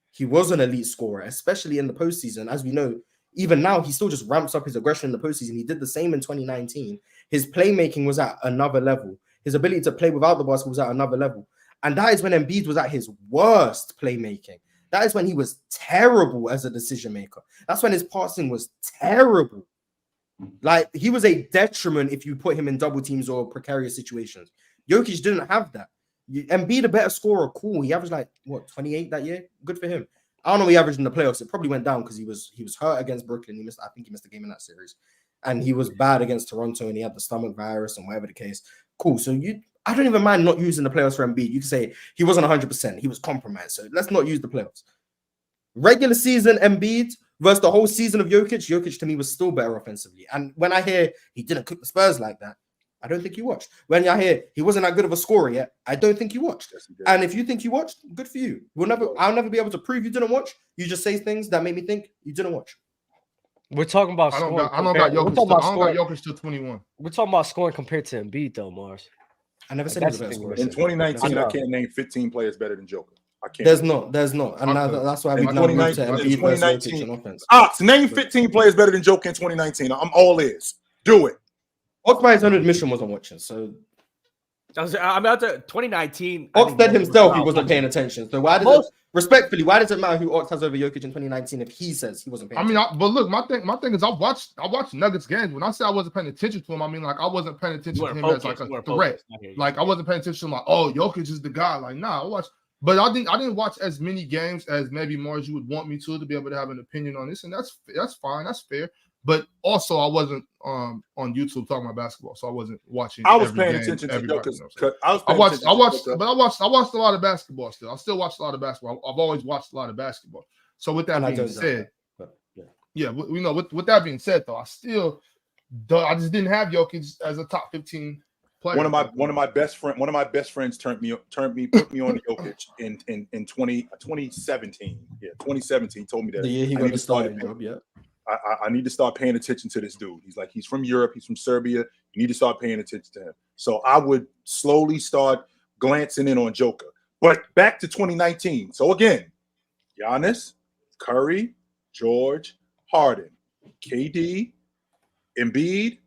he was an elite scorer, especially in the postseason. As we know, even now, he still just ramps up his aggression in the postseason. He did the same in 2019. His playmaking was at another level. His ability to play without the basketball was at another level. And that is when Embiid was at his worst playmaking. That is when he was terrible as a decision maker. That's when his passing was terrible. Like, he was a detriment if you put him in double teams or precarious situations. Jokic didn't have that. Embiid, a better scorer, cool. He averaged like what 28 that year. Good for him. I don't know what he averaged in the playoffs. It probably went down because he was hurt against Brooklyn. I think he missed a game in that series, and he was bad against Toronto, and he had the stomach virus and whatever the case. Cool. So I don't even mind not using the playoffs for Embiid. You can say he wasn't 100%. He was compromised. So let's not use the playoffs. Regular season Embiid versus the whole season of Jokic. Jokic to me was still better offensively. And when I hear he didn't cook the Spurs like that, I don't think you watched. When I hear he wasn't that good of a scorer yet, I don't think you watched. Yes, and if you think you watched, good for you. I'll never be able to prove you didn't watch. You just say things that make me think you didn't watch. We're talking about I don't scoring. got We're Jokic. talking about I don't scoring. got Jokic till 21. We're talking about scoring compared to Embiid, though, Mars. I never said he That's was a the better thing scorer. we're In 2019, I I know. can't name 15 players better than Joker. I can't. There's not. And Okay. that's why In we've now moved to 2019 Embiid versus Jokic in offense. Ox, name 15 players better than Joker in 2019. I'm all ears. Do it. Ox by his own admission wasn't watching. So I'm out to 2019. Ox said himself he was wasn't paying attention. So why does it matter who Ox has over Jokic in 2019 if he says he wasn't paying attention? But look, my thing is I watched Nuggets games. When I say I wasn't paying attention to him, I mean like I wasn't paying attention to him as like a threat. Like I wasn't paying attention to him like, oh, Jokic is the guy. Like, nah, I watched, but I didn't watch as many games as maybe more as you would want me to be able to have an opinion on this, and that's fine, that's fair. But also, I wasn't on YouTube talking about basketball, so I wasn't watching. I was every paying game, attention to everybody, Joker. I watched a lot of basketball. Still, I still watch a lot of basketball. I've always watched a lot of basketball. So with that being said, with that being said, though, I just didn't have Jokic as a top 15 player. One of my best friends put me on Jokic in 2017. Yeah, 2017. Told me that The year he got the starting job. Yeah. I need to start paying attention to this dude. He's from Europe. He's from Serbia. You need to start paying attention to him. So I would slowly start glancing in on Joker. But back to 2019. So again, Giannis, Curry, George, Harden, KD, Embiid,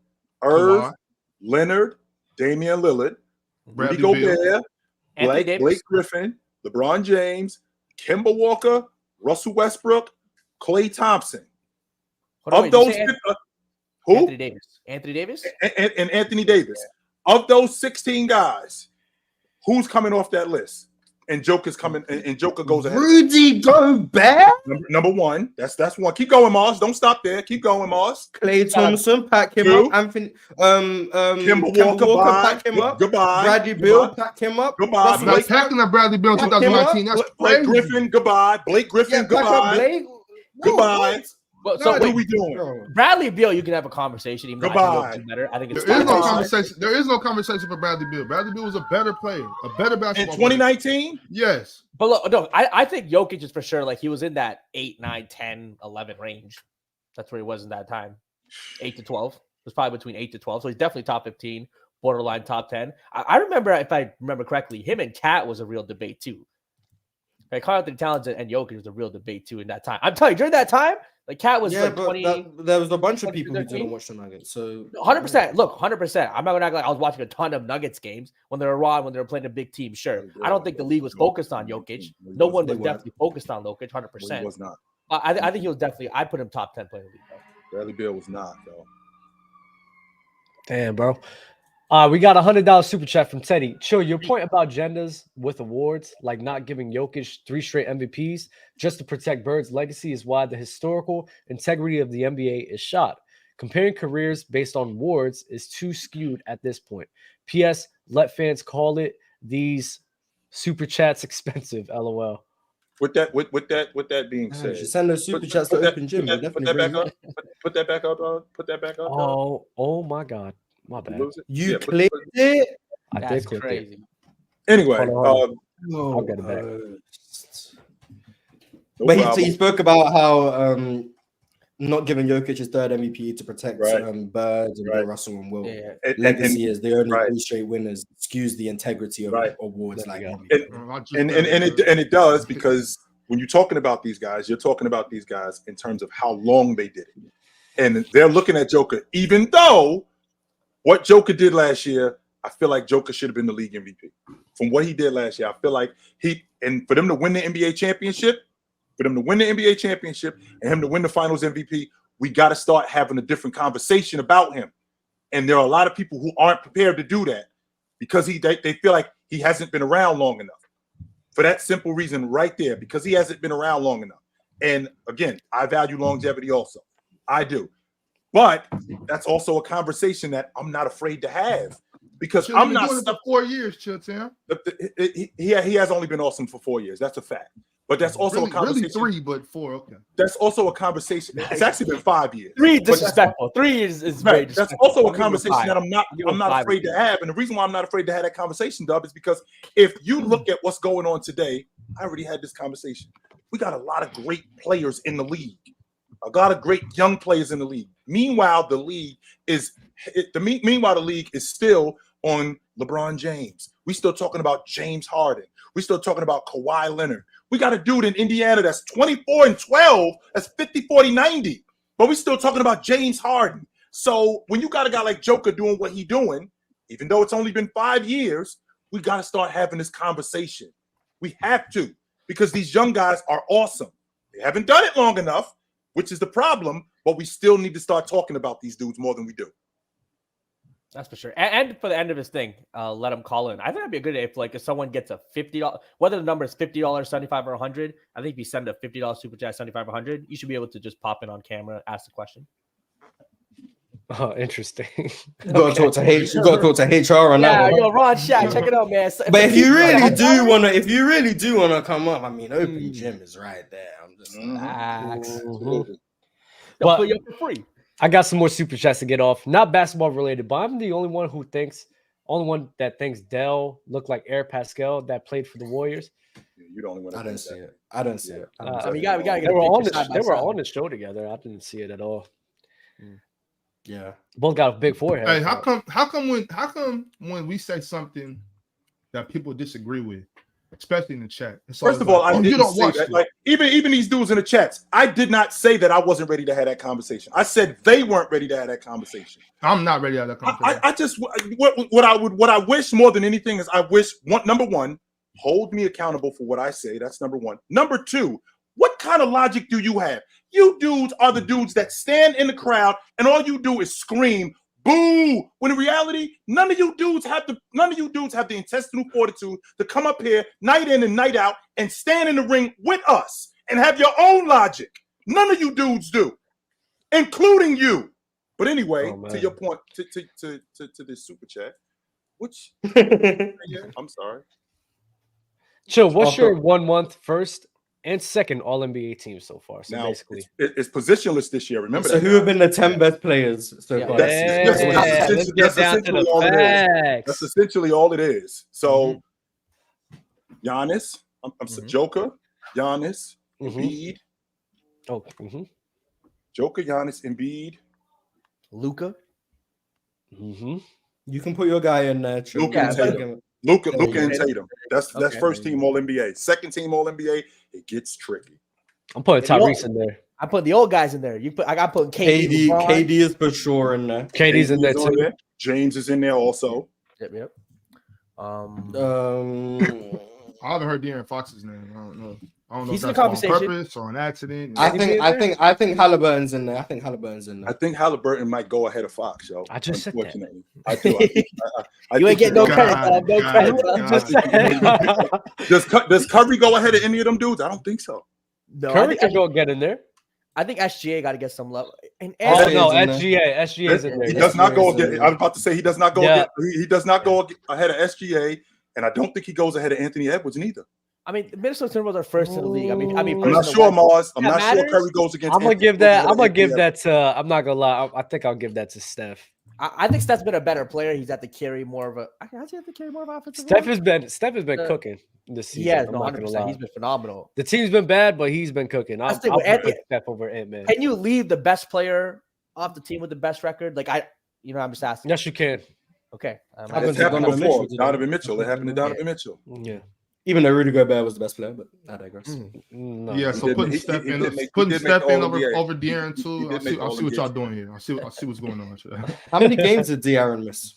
Irv, Leonard, Damian Lillard, Rudy Gobert, Blake Griffin, LeBron James, Kemba Walker, Russell Westbrook, Klay Thompson. Of those, who? Anthony Davis, and Anthony Davis. Of those 16 guys, who's coming off that list? And Joker's coming, and Joker goes ahead. Rudy Gobert, number one. That's one. Keep going, Mars. Don't stop there. Keep going, Mars. Klay Thompson, pack him up. Anthony, Kemba Walker, pack him up. Goodbye. Bradley Beal, pack him up. Goodbye. I'm not packing up Bradley Beal in 2019. That's Blake crazy. Griffin, goodbye. Blake Griffin, goodbye. Goodbye. So what are we doing? Bradley Beal, you can have a conversation. Even Goodbye. Better. I think it's There is no conversation. There is no conversation for Bradley Beal. Bradley Beal was a better player, a better basketball in 2019. Player. Yes, but look, no, I think Jokic is for sure. Like he was in that 8, 9, 10, 11 range. That's where he was in that time. 8 to 12. It was probably between 8 to 12. So he's definitely top 15, borderline top 10. I remember, if I remember correctly, him and Cat was a real debate too. Like Karl Anthony Towns and Jokic was a real debate too in that time. I'm telling you, during that time, like Cat was like 20. There was a bunch of people who didn't watch the Nuggets. So 100%. Look, 100%. I'm not gonna act like I was watching a ton of Nuggets games when they were raw, when they were playing a big team. Sure, I don't think the league was focused on Jokic. No one was definitely focused on Jokic. 100%. He was not. I think he was definitely. I put him top 10 player in the league. Though. Bradley Beal was not though. Damn, bro. We got $100 super chat from Teddy. Chill, your point about genders with awards, like not giving Jokic 3 straight MVPs just to protect Bird's legacy, is why the historical integrity of the NBA is shot. Comparing careers based on awards is too skewed at this point. P.S. Let fans call it these super chats expensive. LOL. With that being said, send those super chats to Open Gym. Put that back up. Put that back up, dog. Put that back up. Oh my God. My bad. You clicked it. I did click crazy. it. Anyway, I'll get it back. But he spoke about how not giving Jokic his third MVP to protect Bird and Bill Russell and Will. Yeah. Legacy is the only 3 straight winners skews the integrity of awards like that. And it does, because when you're talking about these guys, you're talking about these guys in terms of how long they did it. And they're looking at Joker, even though what Joker did last year, I feel like Joker should have been the league MVP. From what he did last year, I feel like for them to win the NBA championship, and him to win the finals MVP, we got to start having a different conversation about him. And there are a lot of people who aren't prepared to do that. because they feel like he hasn't been around long enough. For that simple reason right there, because he hasn't been around long enough. And again, I value longevity also. I do. But that's also a conversation that I'm not afraid to have, because Chill, I'm you've been not doing it stuck. for 4 years, Chill Town. He has only been awesome for 4 years. That's a fact. But that's also a conversation. Really 3, but 4. Okay. That's also a conversation. It's actually been 5 years. 3 But that's- disrespectful. 3 is Right. very That's disrespectful. also a I'll give him conversation 5. that I'm not Give him 5 afraid to have. And the reason why I'm not afraid to have that conversation, Dub, is because if you look at what's going on today, I already had this conversation. We got a lot of great players in the league. A lot of great young players in the league. Meanwhile, the league is still on LeBron James. We still talking about James Harden. We still talking about Kawhi Leonard. We got a dude in Indiana that's 24-12. That's 50, 40, 90. But we still talking about James Harden. So when you got a guy like Joker doing what he doing, even though it's only been 5 years, we got to start having this conversation. We have to, because these young guys are awesome. They haven't done it long enough, which is the problem, but we still need to start talking about these dudes more than we do. That's for sure. And for the end of his thing, let him call in. I think that'd be a good day if someone gets a $50, whether the number is $50, 75, or 100. I think if you send a $50 super chat, 75, or 100, you should be able to just pop in on camera, ask the question. Oh, interesting. You gotta talk to You gotta talk to HR on that one. Yo, Ron Shaq, check it out, man. But if you really do wanna come up, I mean, open gym is right there. I'm just They'll put you up for free. I got some more super chats to get off. Not basketball related, but I'm the only one that thinks Dell looked like Air Pascal that played for the Warriors. You the only one. I didn't see it. I didn't see it. We gotta get They were on the show together. I didn't see it at all. Yeah. Both got a big forehead. Hey, how come when we say something that people disagree with, especially in the chat? First of all, I didn't say that. Like even these dudes in the chats, I did not say that I wasn't ready to have that conversation. I said they weren't ready to have that conversation. I'm not ready to have that conversation. I just what I wish more than anything is I wish number one, hold me accountable for what I say. That's number one. Number two, what kind of logic do you have? You dudes are the dudes that stand in the crowd and all you do is scream boo, when in reality, none of you dudes have the intestinal fortitude to come up here night in and night out and stand in the ring with us and have your own logic. None of you dudes do, including you. But anyway, to your point, to this super chat, which I'm sorry. Chill, what's your 1 month first and second All NBA team so far? So now, basically, it's positionless this year. Remember so that. who have been the 10 best players so far? Let's get down to the facts. That's essentially all it is. So, Giannis, I'm Joker, Giannis, Embiid. Joker, Giannis, Embiid, Luka. You can put your guy in there. Luka and Tatum. Luka and Tatum. That's first team All NBA. Second team All NBA. It gets tricky. I'm putting Tyrese in there. I put the old guys in there. I got putting KD. KD is for sure in there. KD's in there too. James is in there also. Yep. I haven't heard De'Aaron Fox's name. I don't know. He's if in that's the on conversation. purpose or an accident. I think Haliburton's in there. I think Haliburton might go ahead of Fox, yo. I just said that. I do. You ain't getting no credit. Does Curry go ahead of any of them dudes? I don't think so. No, Curry can go get in there. I think SGA got to get some love. And SGA is in there. He does not go again. I was about to say he does not go. He does not go ahead of SGA, and I don't think he goes ahead of Anthony Edwards neither. I mean, the Minnesota Timberwolves are first in the league. I mean, I'm not sure, Mars. I'm not sure Curry goes against. I'm gonna give that to. I'm not gonna lie. I think I'll give that to Steph. I think Steph's been a better player. He's had to carry more of a. Has he had to carry more of offensive? Steph has been cooking this season. Yeah, I'm not gonna lie. He's been phenomenal. The team's been bad, but he's been cooking. I'll put Steph over Ant-Man. Can you leave the best player off the team with the best record? I'm just asking. Yes, you can. Okay. It's happened before. Donovan Mitchell. It happened to Donovan Mitchell. Yeah. Even though Rudy Gobert was the best player, but I digress. No. Yeah, so putting Steph in over De'Aaron too. I see what y'all doing here. I see what's going on. How many games did De'Aaron miss?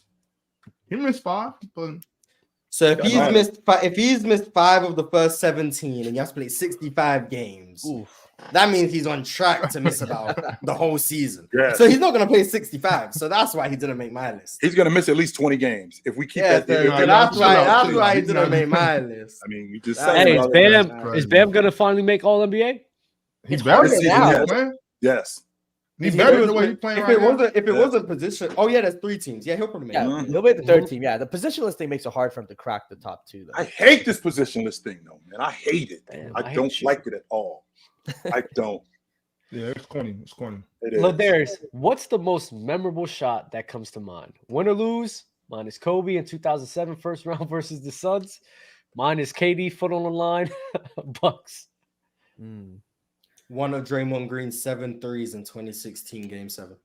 He missed 5, but so if he's missed 5 of the first 17 and you have to play 65 games, that means he's on track to miss about the whole season. Yes. So he's not going to play 65. So that's why he didn't make my list. He's going to miss at least 20 games if we keep Yeah, that. so that's why he didn't make my list. I mean, we just Hey, saying. is Bam gonna finally make All NBA? He's It's better harder than the way now. he's playing. Yes. He's better than the way he's playing right now. If it wasn't position, oh yeah, there's 3 teams. Yeah, he'll probably make Yeah, it. he'll be at the third team. Yeah, the positionless thing makes it hard for him to crack the top 2. Though. I hate this positionless thing, though, man. I hate it. Damn, I hate don't you. like it at all. I don't. Yeah, it's corny. It's corny. It is. Ladarius, what's the most memorable shot that comes to mind? Win or lose? Mine is Kobe in 2007 first round versus the Suns. Mine is KD foot on the line, Bucks. One of Draymond Green's 7 threes in 2016 Game 7.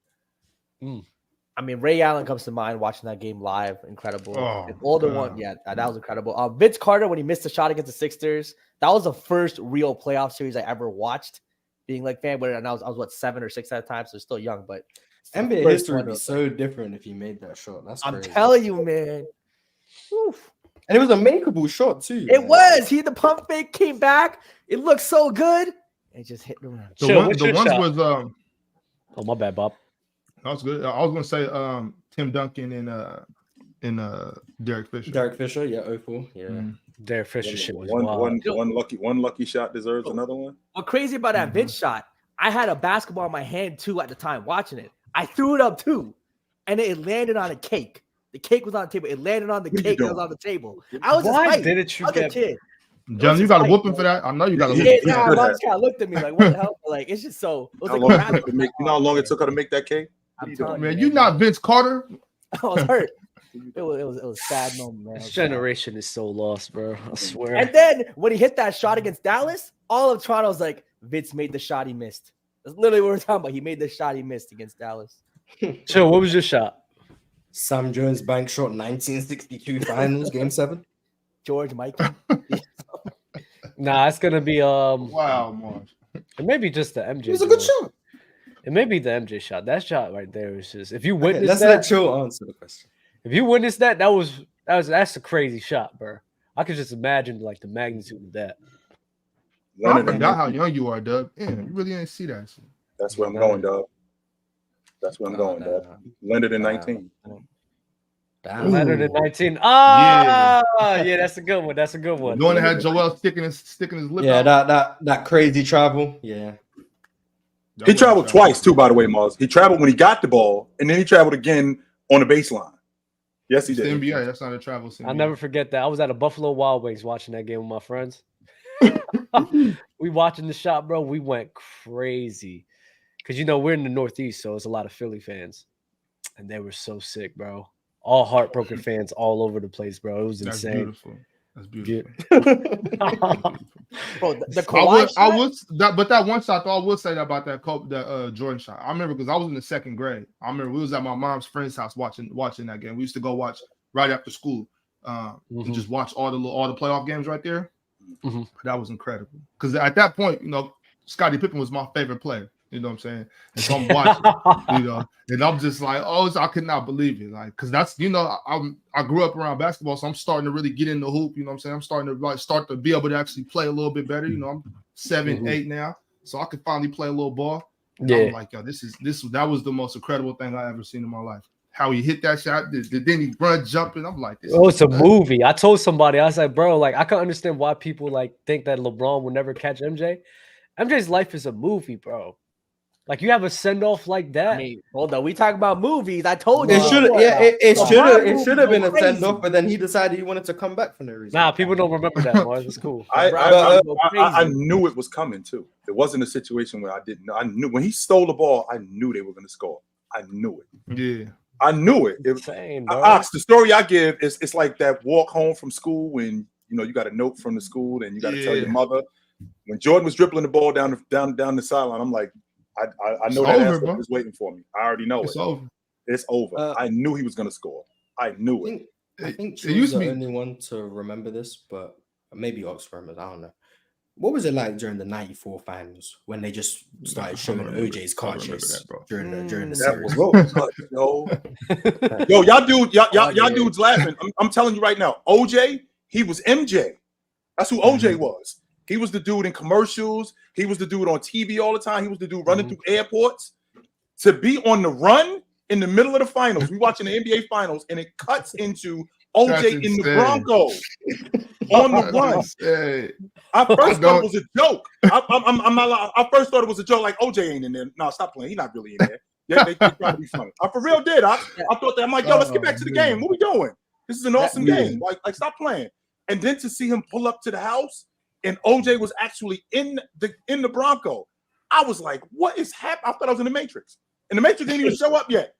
I mean, Ray Allen comes to mind watching that game live. Incredible. Oh, The older God. one, yeah, that was incredible. Vince Carter, when he missed the shot against the Sixers, that was the first real playoff series I ever watched. Being like fan, but I was what 7 or 6 at the time, so still young. But it's the NBA first history one would be of- so different if he made that shot. That's I'm crazy. telling you, man. Oof. And it was a makeable shot too. It man. was. He had the pump fake, came back. It looked so good. It just hit the rim. Chill, what's The your ones shot? with Oh, my bad, Bob. that was good. I was gonna say Tim Duncan and Derek Fisher. Derek Fisher, yeah, 04. Yeah. Derek Fisher shit was wild. One lucky shot deserves another one. What crazy about that Vince shot? I had a basketball in my hand too at the time watching it. I threw it up too, and it landed on a cake. The cake was on the table. It landed on the What you cake that was doing? on the table. I was just Why fighting. didn't you I was a get? kid. John, you got a whooping for that? I know you got a Yeah, whooping for nah, that. my mom kind of looked at me like, "What the hell?" Like it's just so. It was How like long a it rabbit. took to make- you know how long it took her to make that cake? I'm telling Man, you, you not Vince Carter. I was hurt. It was a sad moment, man. It This was sad. generation is so lost, bro. I swear. And then when he hit that shot against Dallas, all of Toronto was like, Vince made the shot he missed. That's literally what we're talking about. He made the shot he missed against Dallas. Chill, what was your shot? Sam Jones bank shot 1962 finals, Game 7. George Mikey. Nah, it's gonna be Wow, Marsh. it may be just the MJ. It was a good joint. shot. It may be the MJ shot. That shot right there is just if you Okay, witness let's that, let Chill answer the question. if you witnessed that's a crazy shot, bro. I could just imagine like the magnitude of that. I Leonard in forgot how 19. young you are, Doug. Yeah, you really ain't see that shit. That's where I'm going, dog. That's where I'm going, dog. Leonard in 19. Damn. Leonard in 19. Ah, yeah, that's a good one. That's a good one. The one that had Joel sticking his lip Yeah, out. that crazy travel. Yeah. He traveled twice too, by the way, Mars. He traveled when he got the ball, and then he traveled again on the baseline. Yes, he It's the did. NBA. That's not a travel. I'll never forget that. I was at a Buffalo Wild Wings watching that game with my friends. We watching the shot, bro. We went crazy. Because, we're in the Northeast, so it's a lot of Philly fans. And they were so sick, bro. All heartbroken fans all over the place, bro. It was That's insane. beautiful. That's beautiful. Bro, the I Kawhi would, shot? but that one shot, though, I would say that about that Jordan shot. I remember because I was in the 2nd grade. I remember we was at my mom's friend's house watching that game. We used to go watch right after school, and just watch all the playoff games right there. Mhm. That was incredible because at that point, Scottie Pippen was my favorite player. You know what I'm saying? And so I'm watching, and I'm just like, I could not believe it. Like, because that's, I grew up around basketball, so I'm starting to really get in the hoop. You know what I'm saying? I'm starting to start to be able to actually play a little bit better. I'm 7, 8 now, so I could finally play a little ball. And Yeah. I'm like, yo, that was the most incredible thing I ever seen in my life. How he hit that shot, then he run jumping. I'm like, this. Oh, it's a movie. I told somebody, I was like, bro, like I can understand why people like think that LeBron will never catch MJ. MJ's life is a movie, bro. Like you have a send off like that. I mean, hold on. We talk about movies. I told you. It should have, yeah, it should have been a Crazy. send off, but then he decided he wanted to come back for no reason. Nah, people don't remember that, Mars. It's cool. I knew it was coming too. It wasn't a situation where I didn't know. I knew when he stole the ball, I knew they were going to score. I knew it. Yeah. I knew it. Insane, bro. Ox, the story I give is it's like that walk home from school when you got a note from the school and you got to tell your mother. When Jordan was dribbling the ball down the sideline, I'm like, I know that answer is waiting for me. I already know It's it. over. It's over. I knew he was going to score. I knew it. I think It used Drew's to the be- only one to remember this, but maybe Oxford remembers. I don't know. What was it like during the '94 finals when they just started showing OJ's car chase during the That series? was nuts, yo. Y'all dudes laughing. I'm telling you right now, OJ, he was MJ. That's who OJ was. He was the dude in commercials. He was the dude on TV all the time. He was the dude running through airports. To be on the run in the middle of the finals, we watching the NBA finals, and it cuts into OJ in the Broncos on the run. I first thought it was a joke. I'm not. I first thought it was a joke. Like OJ ain't in there. No, stop playing. He's not really in there. Yeah, they try to be funny. I for real did. I thought that. I'm like, yo, let's get back to the game. What we doing? This is an awesome game. Like stop playing. And then to see him pull up to the house, and OJ was actually in the Bronco. I was like, what is happening? I thought I was in the Matrix. And the Matrix didn't even show up yet.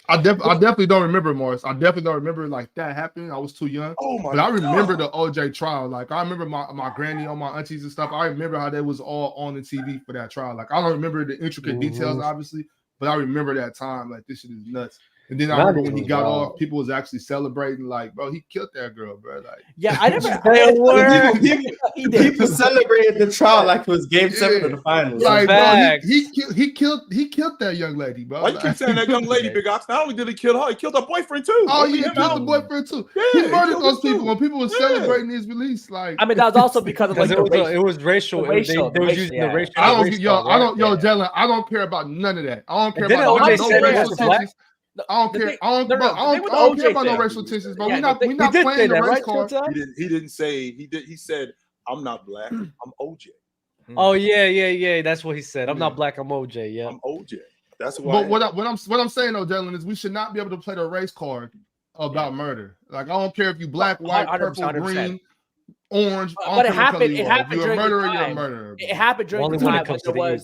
I definitely don't remember, Morris. I definitely don't remember like that happening. I was too young. Oh my! But I remember the OJ trial. Like I remember my granny, all my aunties and stuff. I remember how they was all on the TV for that trial. Like I don't remember the intricate details, obviously, but I remember that time. Like this shit is nuts. And then I remember when he got off, people was actually celebrating. Like, bro, he killed that girl, bro. Like, yeah, I never. People celebrated the trial like it was Game 7 of the finals. Like, bro, he killed that young lady, bro. Why you keep saying that young lady, Big Ox? Not only did he kill her, he killed her boyfriend too. Oh, he killed the boyfriend too. Yeah, he murdered those people. When people were celebrating his release, like, I mean, that was also because of like it was racial. They was using the racial. Jalen, I don't care about none of that. I don't care about no racial tensions. I don't care. I don't care about no racial tensions, but we're not playing the race card. He didn't say he did. He said, "I'm not black. I'm OJ." Oh yeah. That's what he said. I'm not black. I'm OJ. Yeah, I'm OJ. That's why. But what I'm saying though, Dylan, is we should not be able to play the race card about murder. Like I don't care if you black, white, purple, green, orange. But it happened. It happened during the time. You're a murderer. It happened during the time.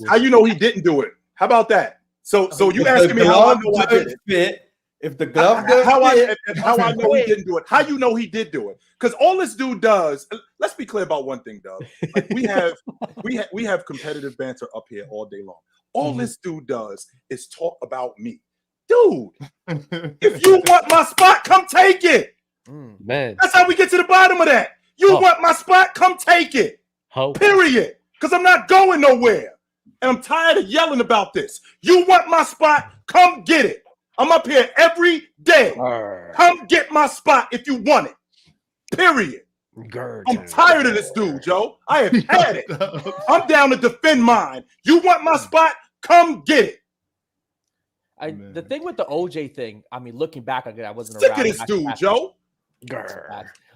How you know he didn't do it? How about that? So you asking me how I know I did it? If the glove how I know he didn't do it? How you know he did do it? Because all this dude does. Let's be clear about one thing, Doug. Like we have competitive banter up here all day long. All this dude does is talk about me, dude. If you want my spot, come take it. Man, that's how we get to the bottom of that. You want my spot, come take it. Period. Because I'm not going nowhere. And I'm tired of yelling about this. You want my spot? Come get it. I'm up here every day. Come get my spot if you want it. Period. I'm tired of this dude, Joe. I have had it. I'm down to defend mine. You want my spot? Come get it. The thing with the OJ thing, I mean, looking back on it, I wasn't sick of this dude, Joe.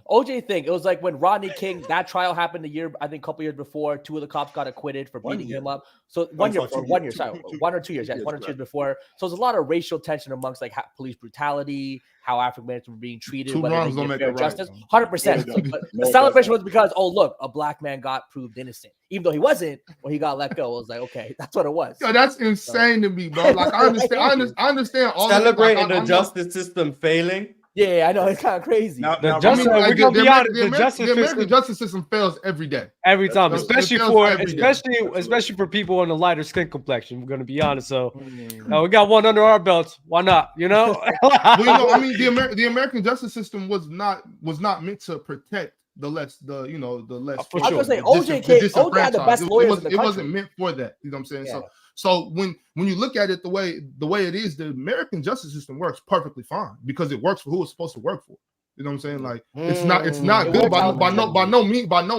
OJ thing, it was like when Rodney King, that trial happened a couple years before. 2 of the cops got acquitted for beating him up. So 1 or 2 years, 1 or 2 years, 1 or 2 years before. So there's a lot of racial tension amongst like police brutality, how African Americans were being treated, 2 wrongs don't make it right. Justice. 100%. But the celebration was because, oh look, a black man got proved innocent, even though he wasn't. When he got let go, I was like, okay, that's what it was. Yo, that's insane to me, bro. Like I understand all celebrating the justice system failing. Yeah, I know, it's kind of crazy. The American justice system fails every day. Every time, especially for people on the lighter skin complexion. We're gonna be honest. So we got one under our belts. Why not? You know. Well, I mean, the American justice system was not meant to protect the less. I was gonna say OJ had the best lawyers in the country. It wasn't meant for that. You know what I'm saying? Yeah. So when you look at it the way it is, the American justice system works perfectly fine because it works for who it's supposed to work for. You know what I'm saying? Like it's not good by no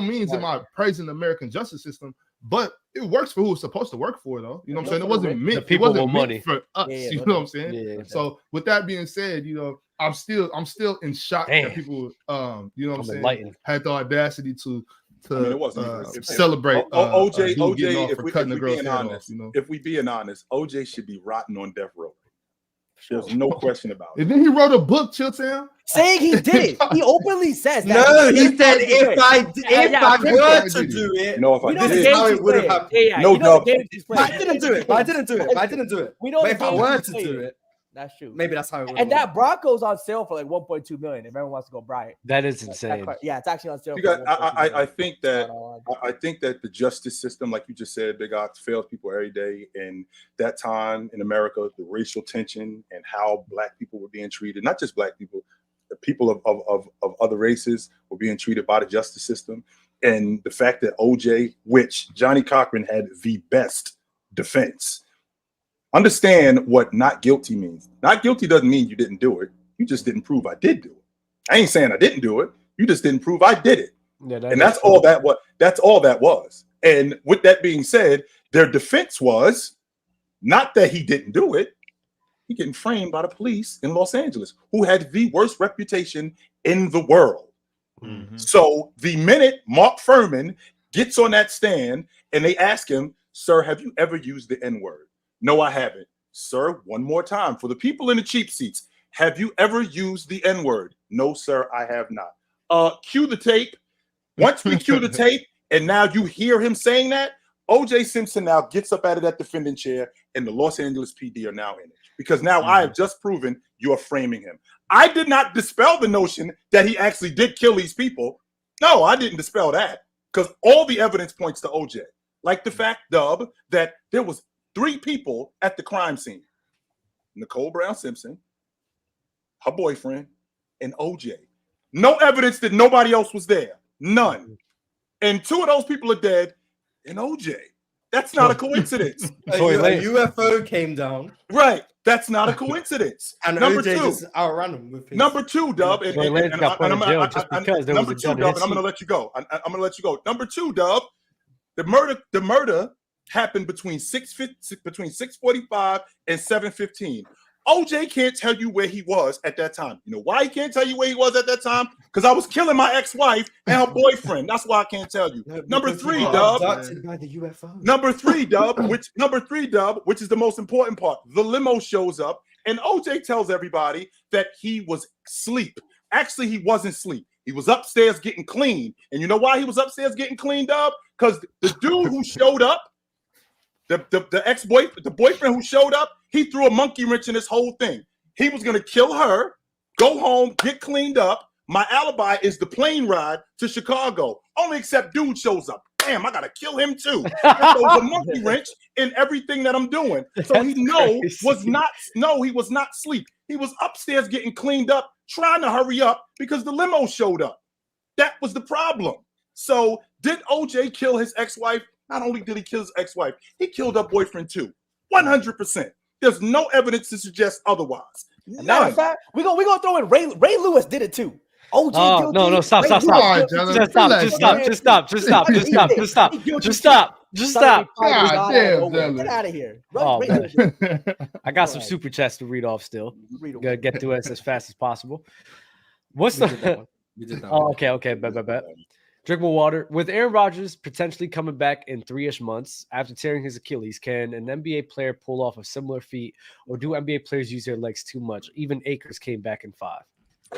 means am I praising the American justice system, but it works for who it's supposed to work for, though. You know what I'm saying? It wasn't meant for us. You know what I'm saying? Yeah. So with that being said, you know, I'm still in shock that people you know what I'm saying, had the audacity to celebrate OJ. If we being honest, OJ should be rotting on death row. There's no question about it. And then he wrote a book, Chilltown, saying he did it. He openly says that. No, he said if I were to do it, no, if I did, how it would have happened. No doubt. I didn't do it. We know if I were to do it. That's true. Maybe that's how it would. And that Broncos on sale for like 1.2 million. If everyone wants to go buy it, that is insane. It's actually on sale. I think that the justice system, like you just said, Big Ox, fails people every day. And that time in America, the racial tension and how black people were being treated, not just black people, the people of other races were being treated by the justice system. And the fact that OJ, which Johnny Cochran had the best defense. Understand what not guilty means. Not guilty doesn't mean you didn't do it. You just didn't prove I did do it. I ain't saying I didn't do it. You just didn't prove I did it. Yeah, And that's all that was. That's all that was. And with that being said, their defense was not that he didn't do it. He getting framed by the police in Los Angeles, who had the worst reputation in the world. Mhm. So the minute Mark Furman gets on that stand and they ask him, "Sir, have you ever used the N-word?" "No, I haven't." "Sir, one more time for the people in the cheap seats. Have you ever used the N-word?" "No, sir, I have not." Cue the tape. Once we cue the tape, and now you hear him saying that, O.J. Simpson now gets up out of that defending chair, and the Los Angeles PD are now in it. Because now I have just proven you are framing him. I did not dispel the notion that he actually did kill these people. No, I didn't dispel that. Because all the evidence points to O.J. Like the fact, Dub, that there was 3 people at the crime scene. Nicole Brown Simpson, her boyfriend, and O.J. No evidence that nobody else was there. None. And 2 of those people are dead, and O.J. That's not a coincidence. A UFO came down. Right. That's not a coincidence. And number OJ 2. just outran him with his... Number 2, Dub. And I'm going to let you go. I'm going to let you go. Number 2, Dub. The murder happened between 6:45 and 7:15. OJ can't tell you where he was at that time. You know why he can't tell you where he was at that time? Because I was killing my ex-wife and her boyfriend. That's why I can't tell you. Number 3, Dub. Abducted by the UFO. Number 3, Dub, which is the most important part. The limo shows up, and OJ tells everybody that he was asleep. Actually, he wasn't asleep. He was upstairs getting clean. And you know why he was upstairs getting cleaned up? Because the dude who showed up, the ex-boyfriend, the boyfriend who showed up, he threw a monkey wrench in this whole thing. He was going to kill her, go home, get cleaned up. My alibi is the plane ride to Chicago. Only except dude shows up. Damn, I got to kill him too. So the monkey wrench in everything that I'm doing. So he was not asleep. He was upstairs getting cleaned up, trying to hurry up because the limo showed up. That was the problem. So did OJ kill his ex-wife? Not only did he kill his ex-wife, he killed her boyfriend too. 100%. There's no evidence to suggest otherwise. Matter of fact, we gonna throw in Ray Lewis did it too. OG Oh, no, stop. Ray Just stop. God damn, Get out of here. Oh, Ray man. Lewis did it. I got some super chats to read off still. Read 'em. Gotta get through it as fast as possible. What's We did that the one. We did that Oh, one. okay. Bet. Drink more water. With Aaron Rodgers potentially coming back in 3-ish months after tearing his Achilles, can an NBA player pull off a similar feat, or do NBA players use their legs too much? Even Akers came back in 5.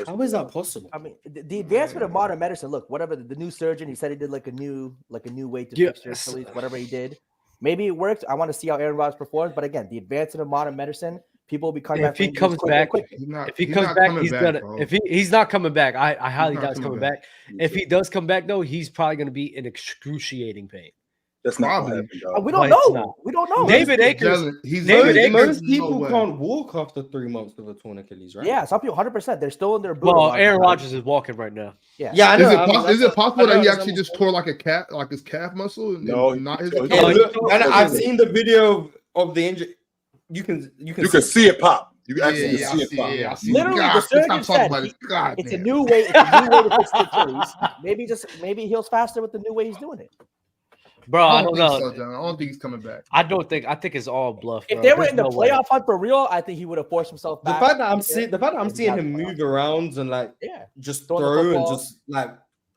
How is that possible? I mean, the advancement of modern medicine. Look, whatever the new surgeon, he said he did like a new way to fix your Achilles. Whatever he did, maybe it worked. I want to see how Aaron Rodgers performs. But again, the advancement of modern medicine, people will be coming back. If he comes back, he's gonna. Bro. If he's not coming back, I highly not doubt he's coming coming back. If he does come back, though, he's probably going to be in excruciating pain. That's not Probably. gonna happen, dog. We don't But it's know. not. We don't know. David Akers. David Akers. Most No people way. can't walk after 3 months with a torn Achilles, right? Yeah, some people 100%. They're still in their boot. Well, Aaron Rodgers is walking right now. Yeah. Yeah, I know. Is it possible that he that's actually just tore like his calf muscle? And No, not his. no, Yeah, he- look, and I've seen the video of the injury. You can see it pop. You can actually Yeah, see it pop. I see. Literally, the God, surgeon stop talking said about it. God it's a damn. new way. It's a new way to fix the Achilles. Maybe he heals faster with the new way he's doing it. Bro, I don't think know. so, John. I don't think he's coming back. I think it's all bluff. If bro. they were There's in the no way. playoff hunt for real, I think he would have forced himself The back. fact that I'm seeing him move around and like Yeah. just Throw the throw and football. just like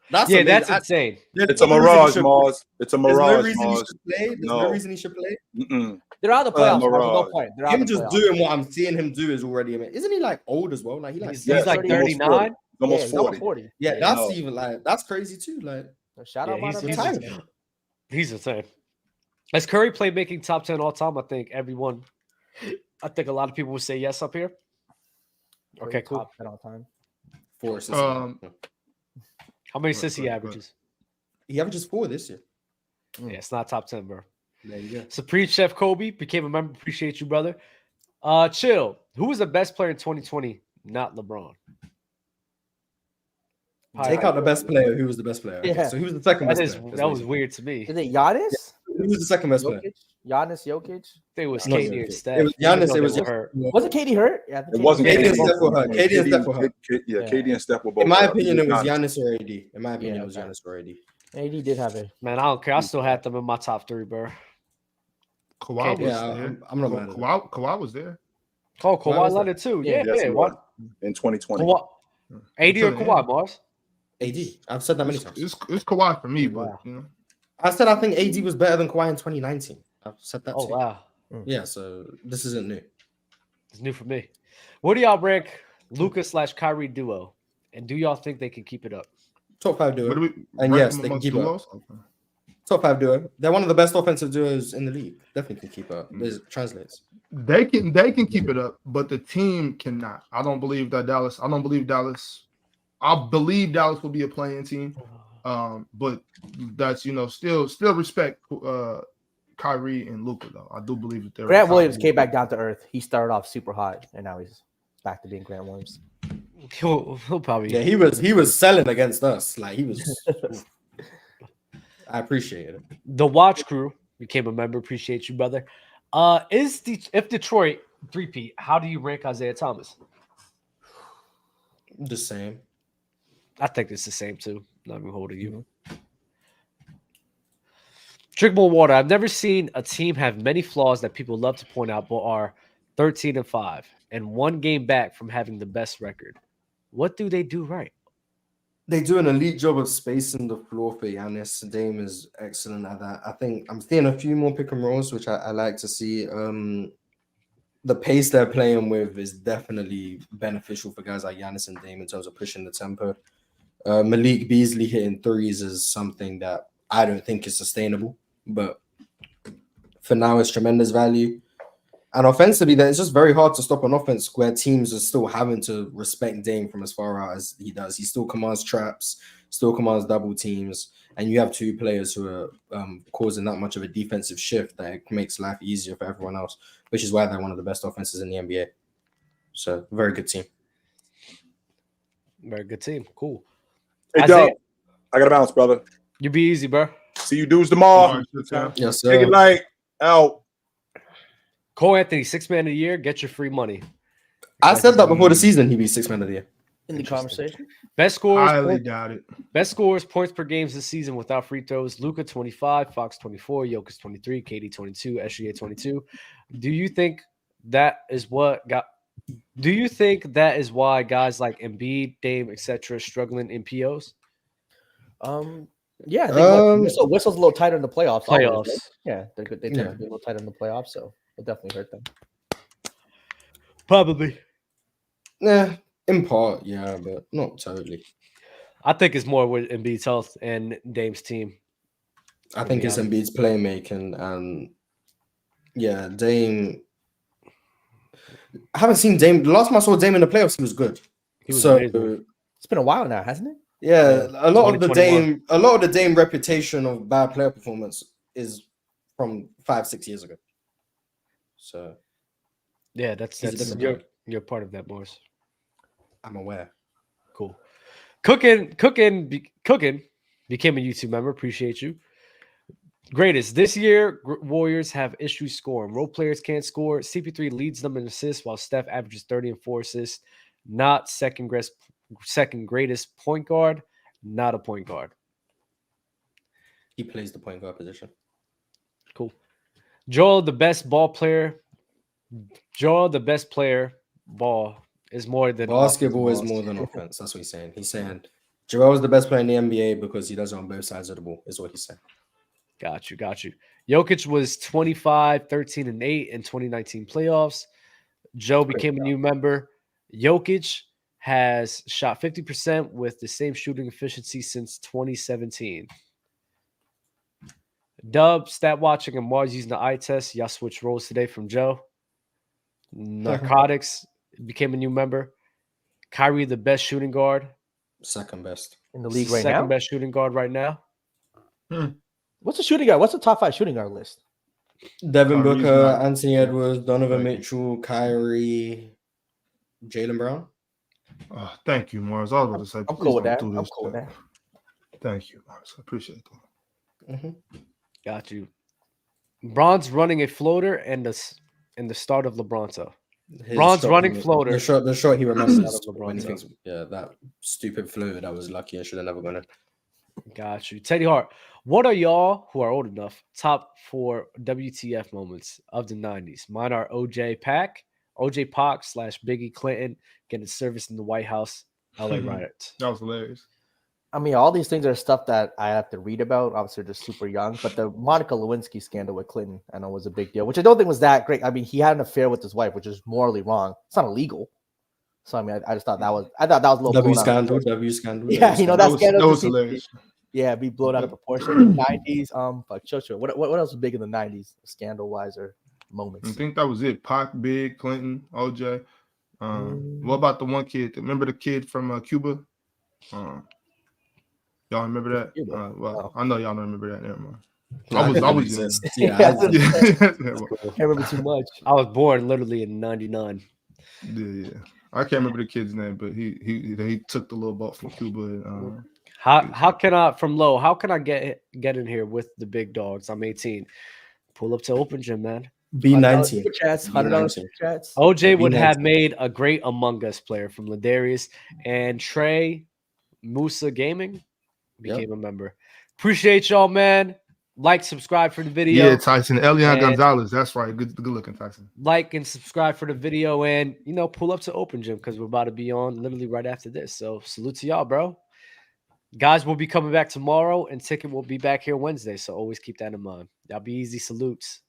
that's Yeah, amazing. that's insane. It's a mirage, Mars. It's a There's no mirage, reason he Mars. should play. There's No. no reason he should play. Mm-mm. They're out of the playoffs. There's no Mirage. point. They're out Him of the just playoffs. doing what I'm seeing him do is already amazing. Isn't he like old as well? Like He's Yeah, like 39. Almost he's 40. 40. Yeah, Yeah, that's no. even like that's crazy too. Like Shout out Yeah, modern he's medicine. insane. He's insane. As Curry playmaking top 10 all time, I think a lot of people would say yes up here. Okay, cool. Top 10 all time. four assists. How many Right, assists he right, averages? He averages 4 this year. Yeah, it's not top 10, bro. There you go. Supreme Chef Kobe became a member. Appreciate you, brother. Chill. Who was the best player in 2020? Not LeBron. Take out the best player. Who was the best player? Okay, Yeah. so who was the second best player? That was weird to me. Is it Giannis? was the second best player? Giannis, Jokic. It was Not KD Jokic. and Steph. It was even Giannis, though it they was were hurt. Wasn't KD hurt? Yeah, I think It wasn't KD and KD. Steph were hurt. KD and Steph were hurt. Yeah, Yeah. KD and Steph were both In my hurt. opinion, it was Giannis. Giannis or AD. In my opinion, Yeah, it was okay. Giannis or AD. AD did have it. Man, I don't care. I still had them in my top 3, bro. Kawhi was Yeah, there. I'm not mad at that. Kawhi was there. Oh, Kawhi Kawhi was Leonard too. Yeah. Yeah, Yes, he What? was. In 2020. Kawhi, AD or Until the Kawhi, end. Mars? AD. I've said that many times. It's Kawhi for me, but Wow. you know. I said I think AD was better than Kawhi in 2019. I've said that Oh too. wow, Yeah, so this isn't new. it's new for me. What do y'all rank Luka/Kyrie duo? And do y'all think they can keep it up? Top 5 What do duo. we And rank yes, them they can amongst keep it up. duos? Okay. Top 5 duo. They're one of the best offensive duos in the league. Definitely can keep up. This translates. They can keep it up, but the team cannot. I believe Dallas will be a playing team. But that's still respect Kyrie and Luka though. I do believe that they're Grant Williams came back down to earth. He started off super hot, and now he's back to being Grant Williams. He'll probably. Yeah, he was selling against us. Like he was. I appreciate it. The Watch Crew became a member. Appreciate you, brother. If Detroit three-peat, how do you rank Isaiah Thomas? The same. I think it's the same too. Not even holding you. Drink more water. I've never seen a team have many flaws that people love to point out, but are 13-5 and 1 game back from having the best record. What do they do right? They do an elite job of spacing the floor for Giannis. Dame is excellent at that. I think I'm seeing a few more pick and rolls, which I like to see. The pace they're playing with is definitely beneficial for guys like Giannis and Dame in terms of pushing the tempo. Malik Beasley hitting threes is something that I don't think is sustainable, but for now it's tremendous value. And offensively, then it's just very hard to stop an offense where teams are still having to respect Dame from as far out as he does. He still commands traps, still commands double teams, and you have 2 players who are causing that much of a defensive shift that it makes life easier for everyone else, which is why they're one of the best offenses in the NBA. So, very good team. Very good team. Cool. Hey, Isaiah- Doug, I got to bounce, brother. You be easy, bro. See you dudes tomorrow. Yes, Take it sir. light. Out. Cole Anthony, 6th man of the year. Get your free money. I said that before the season, he'd be 6th man of the year. In the conversation, Best scores. Highly doubt it. Best scores, points per games this season without free throws. Luka 25, Fox 24, Jokic 23, KD 22, SGA 22. Do you think that is why guys like Embiid, Dame, etc. struggling in POs? yeah, I think Whistle's a little tighter in the playoffs. Playoffs. Always, right? Yeah, they tend to be a little tighter in the playoffs, so it definitely hurt them. Probably. Nah, in part, yeah, but not totally. I think it's more with Embiid's health and Dame's team. I think it's Embiid's playmaking, and yeah, Dame. I haven't seen Dame. The last time I saw Dame in the playoffs, he was good. He was so amazing. It's been a while now, hasn't it? yeah, a lot of the 2021. Dame reputation of bad player performance is from 5-6 years ago. So Yeah, that's He's a different you're part of that, Morris. I'm aware. Cool. Cooking became a YouTube member. Appreciate you. Greatest. This year, Warriors have issues scoring. Role players can't score. CP3 leads them in assists, while Steph averages 30 and 4 assists. Not second greatest point guard. Not a point guard. He plays the point guard position. Cool. Joel, the best player, ball is more than Basketball is offense. more than offense. That's what he's saying. He's saying Joel is the best player in the NBA because he does it on both sides of the ball, is what he's saying. Got you. Jokic was 25, 13, and 8 in 2019 playoffs. Joe became a new member. Jokic has shot 50% with the same shooting efficiency since 2017. Dub, stat watching, and Mars using the eye test. Y'all switched roles today from Joe. Narcotics became a new member. Kyrie, the best shooting guard. Second best. In the league right Second now. best shooting guard right now. What's the shooting guard? What's the top 5 shooting guard list? Devin Kyrie's Booker, not- Anthony Edwards, Donovan Thank Mitchell, Kyrie, Jaylen Brown. Oh, thank you, Morris. I was about to say, I'm please cool with don't that. do I'm this cool with to- that. Thank you, Morris. I appreciate that. Got you. Bron's running a floater and the start of LeBron's. His Bron's shot running he- floater. The shot he remembers Start of when he LeBron's thinks, yeah, that stupid floater that was lucky and should have never gone in. Got you. Teddy Hart, what are y'all who are old enough top 4 WTF moments of the 90s? Mine are OJ Pac / Biggie Clinton getting service in the White House, LA riots. That was hilarious. I mean, all these things are stuff that I have to read about. Obviously, they're just super young. But the Monica Lewinsky scandal with Clinton, I know, was a big deal, which I don't think was that great. I mean, he had an affair with his wife, which is morally wrong. It's not illegal. So I mean, I just thought that was a little W blown out. scandal, W scandal. Yeah, W you know, scandal. that scandal That was just seems to be- hilarious. Yeah, be blown out of proportion. In the 90s, fuck, sure. What else was big in the 90s, scandal wise or moments? I think that was it. Pac, Big, Clinton, OJ. What about the one kid? Remember the kid from Cuba? Y'all remember that? Cuba? Well, I know y'all don't remember that. Never mind. No, I was didn't in- exist. Yeah, Yeah, that's Yeah, Can't remember too much. I was born literally in 99. yeah. I can't remember the kid's name, but he took the little boat from Cuba. And, How can I from low? How can I get in here with the big dogs? I'm 18. Pull up to Open Gym, man. B19. Chats, $100 B19. chats. OJ would B19. have made a great Among Us player from Ladarius, and Trey Musa Gaming became a member. Appreciate y'all, man. Like, subscribe for the video. yeah, Tyson, Elian And- Gonzalez. That's right. Good looking Tyson. Like and subscribe for the video, and pull up to Open Gym because we're about to be on literally right after this. So salute to y'all, bro. Guys will be coming back tomorrow, and Ticket will be back here Wednesday. So always keep that in mind. Y'all be easy. Salutes.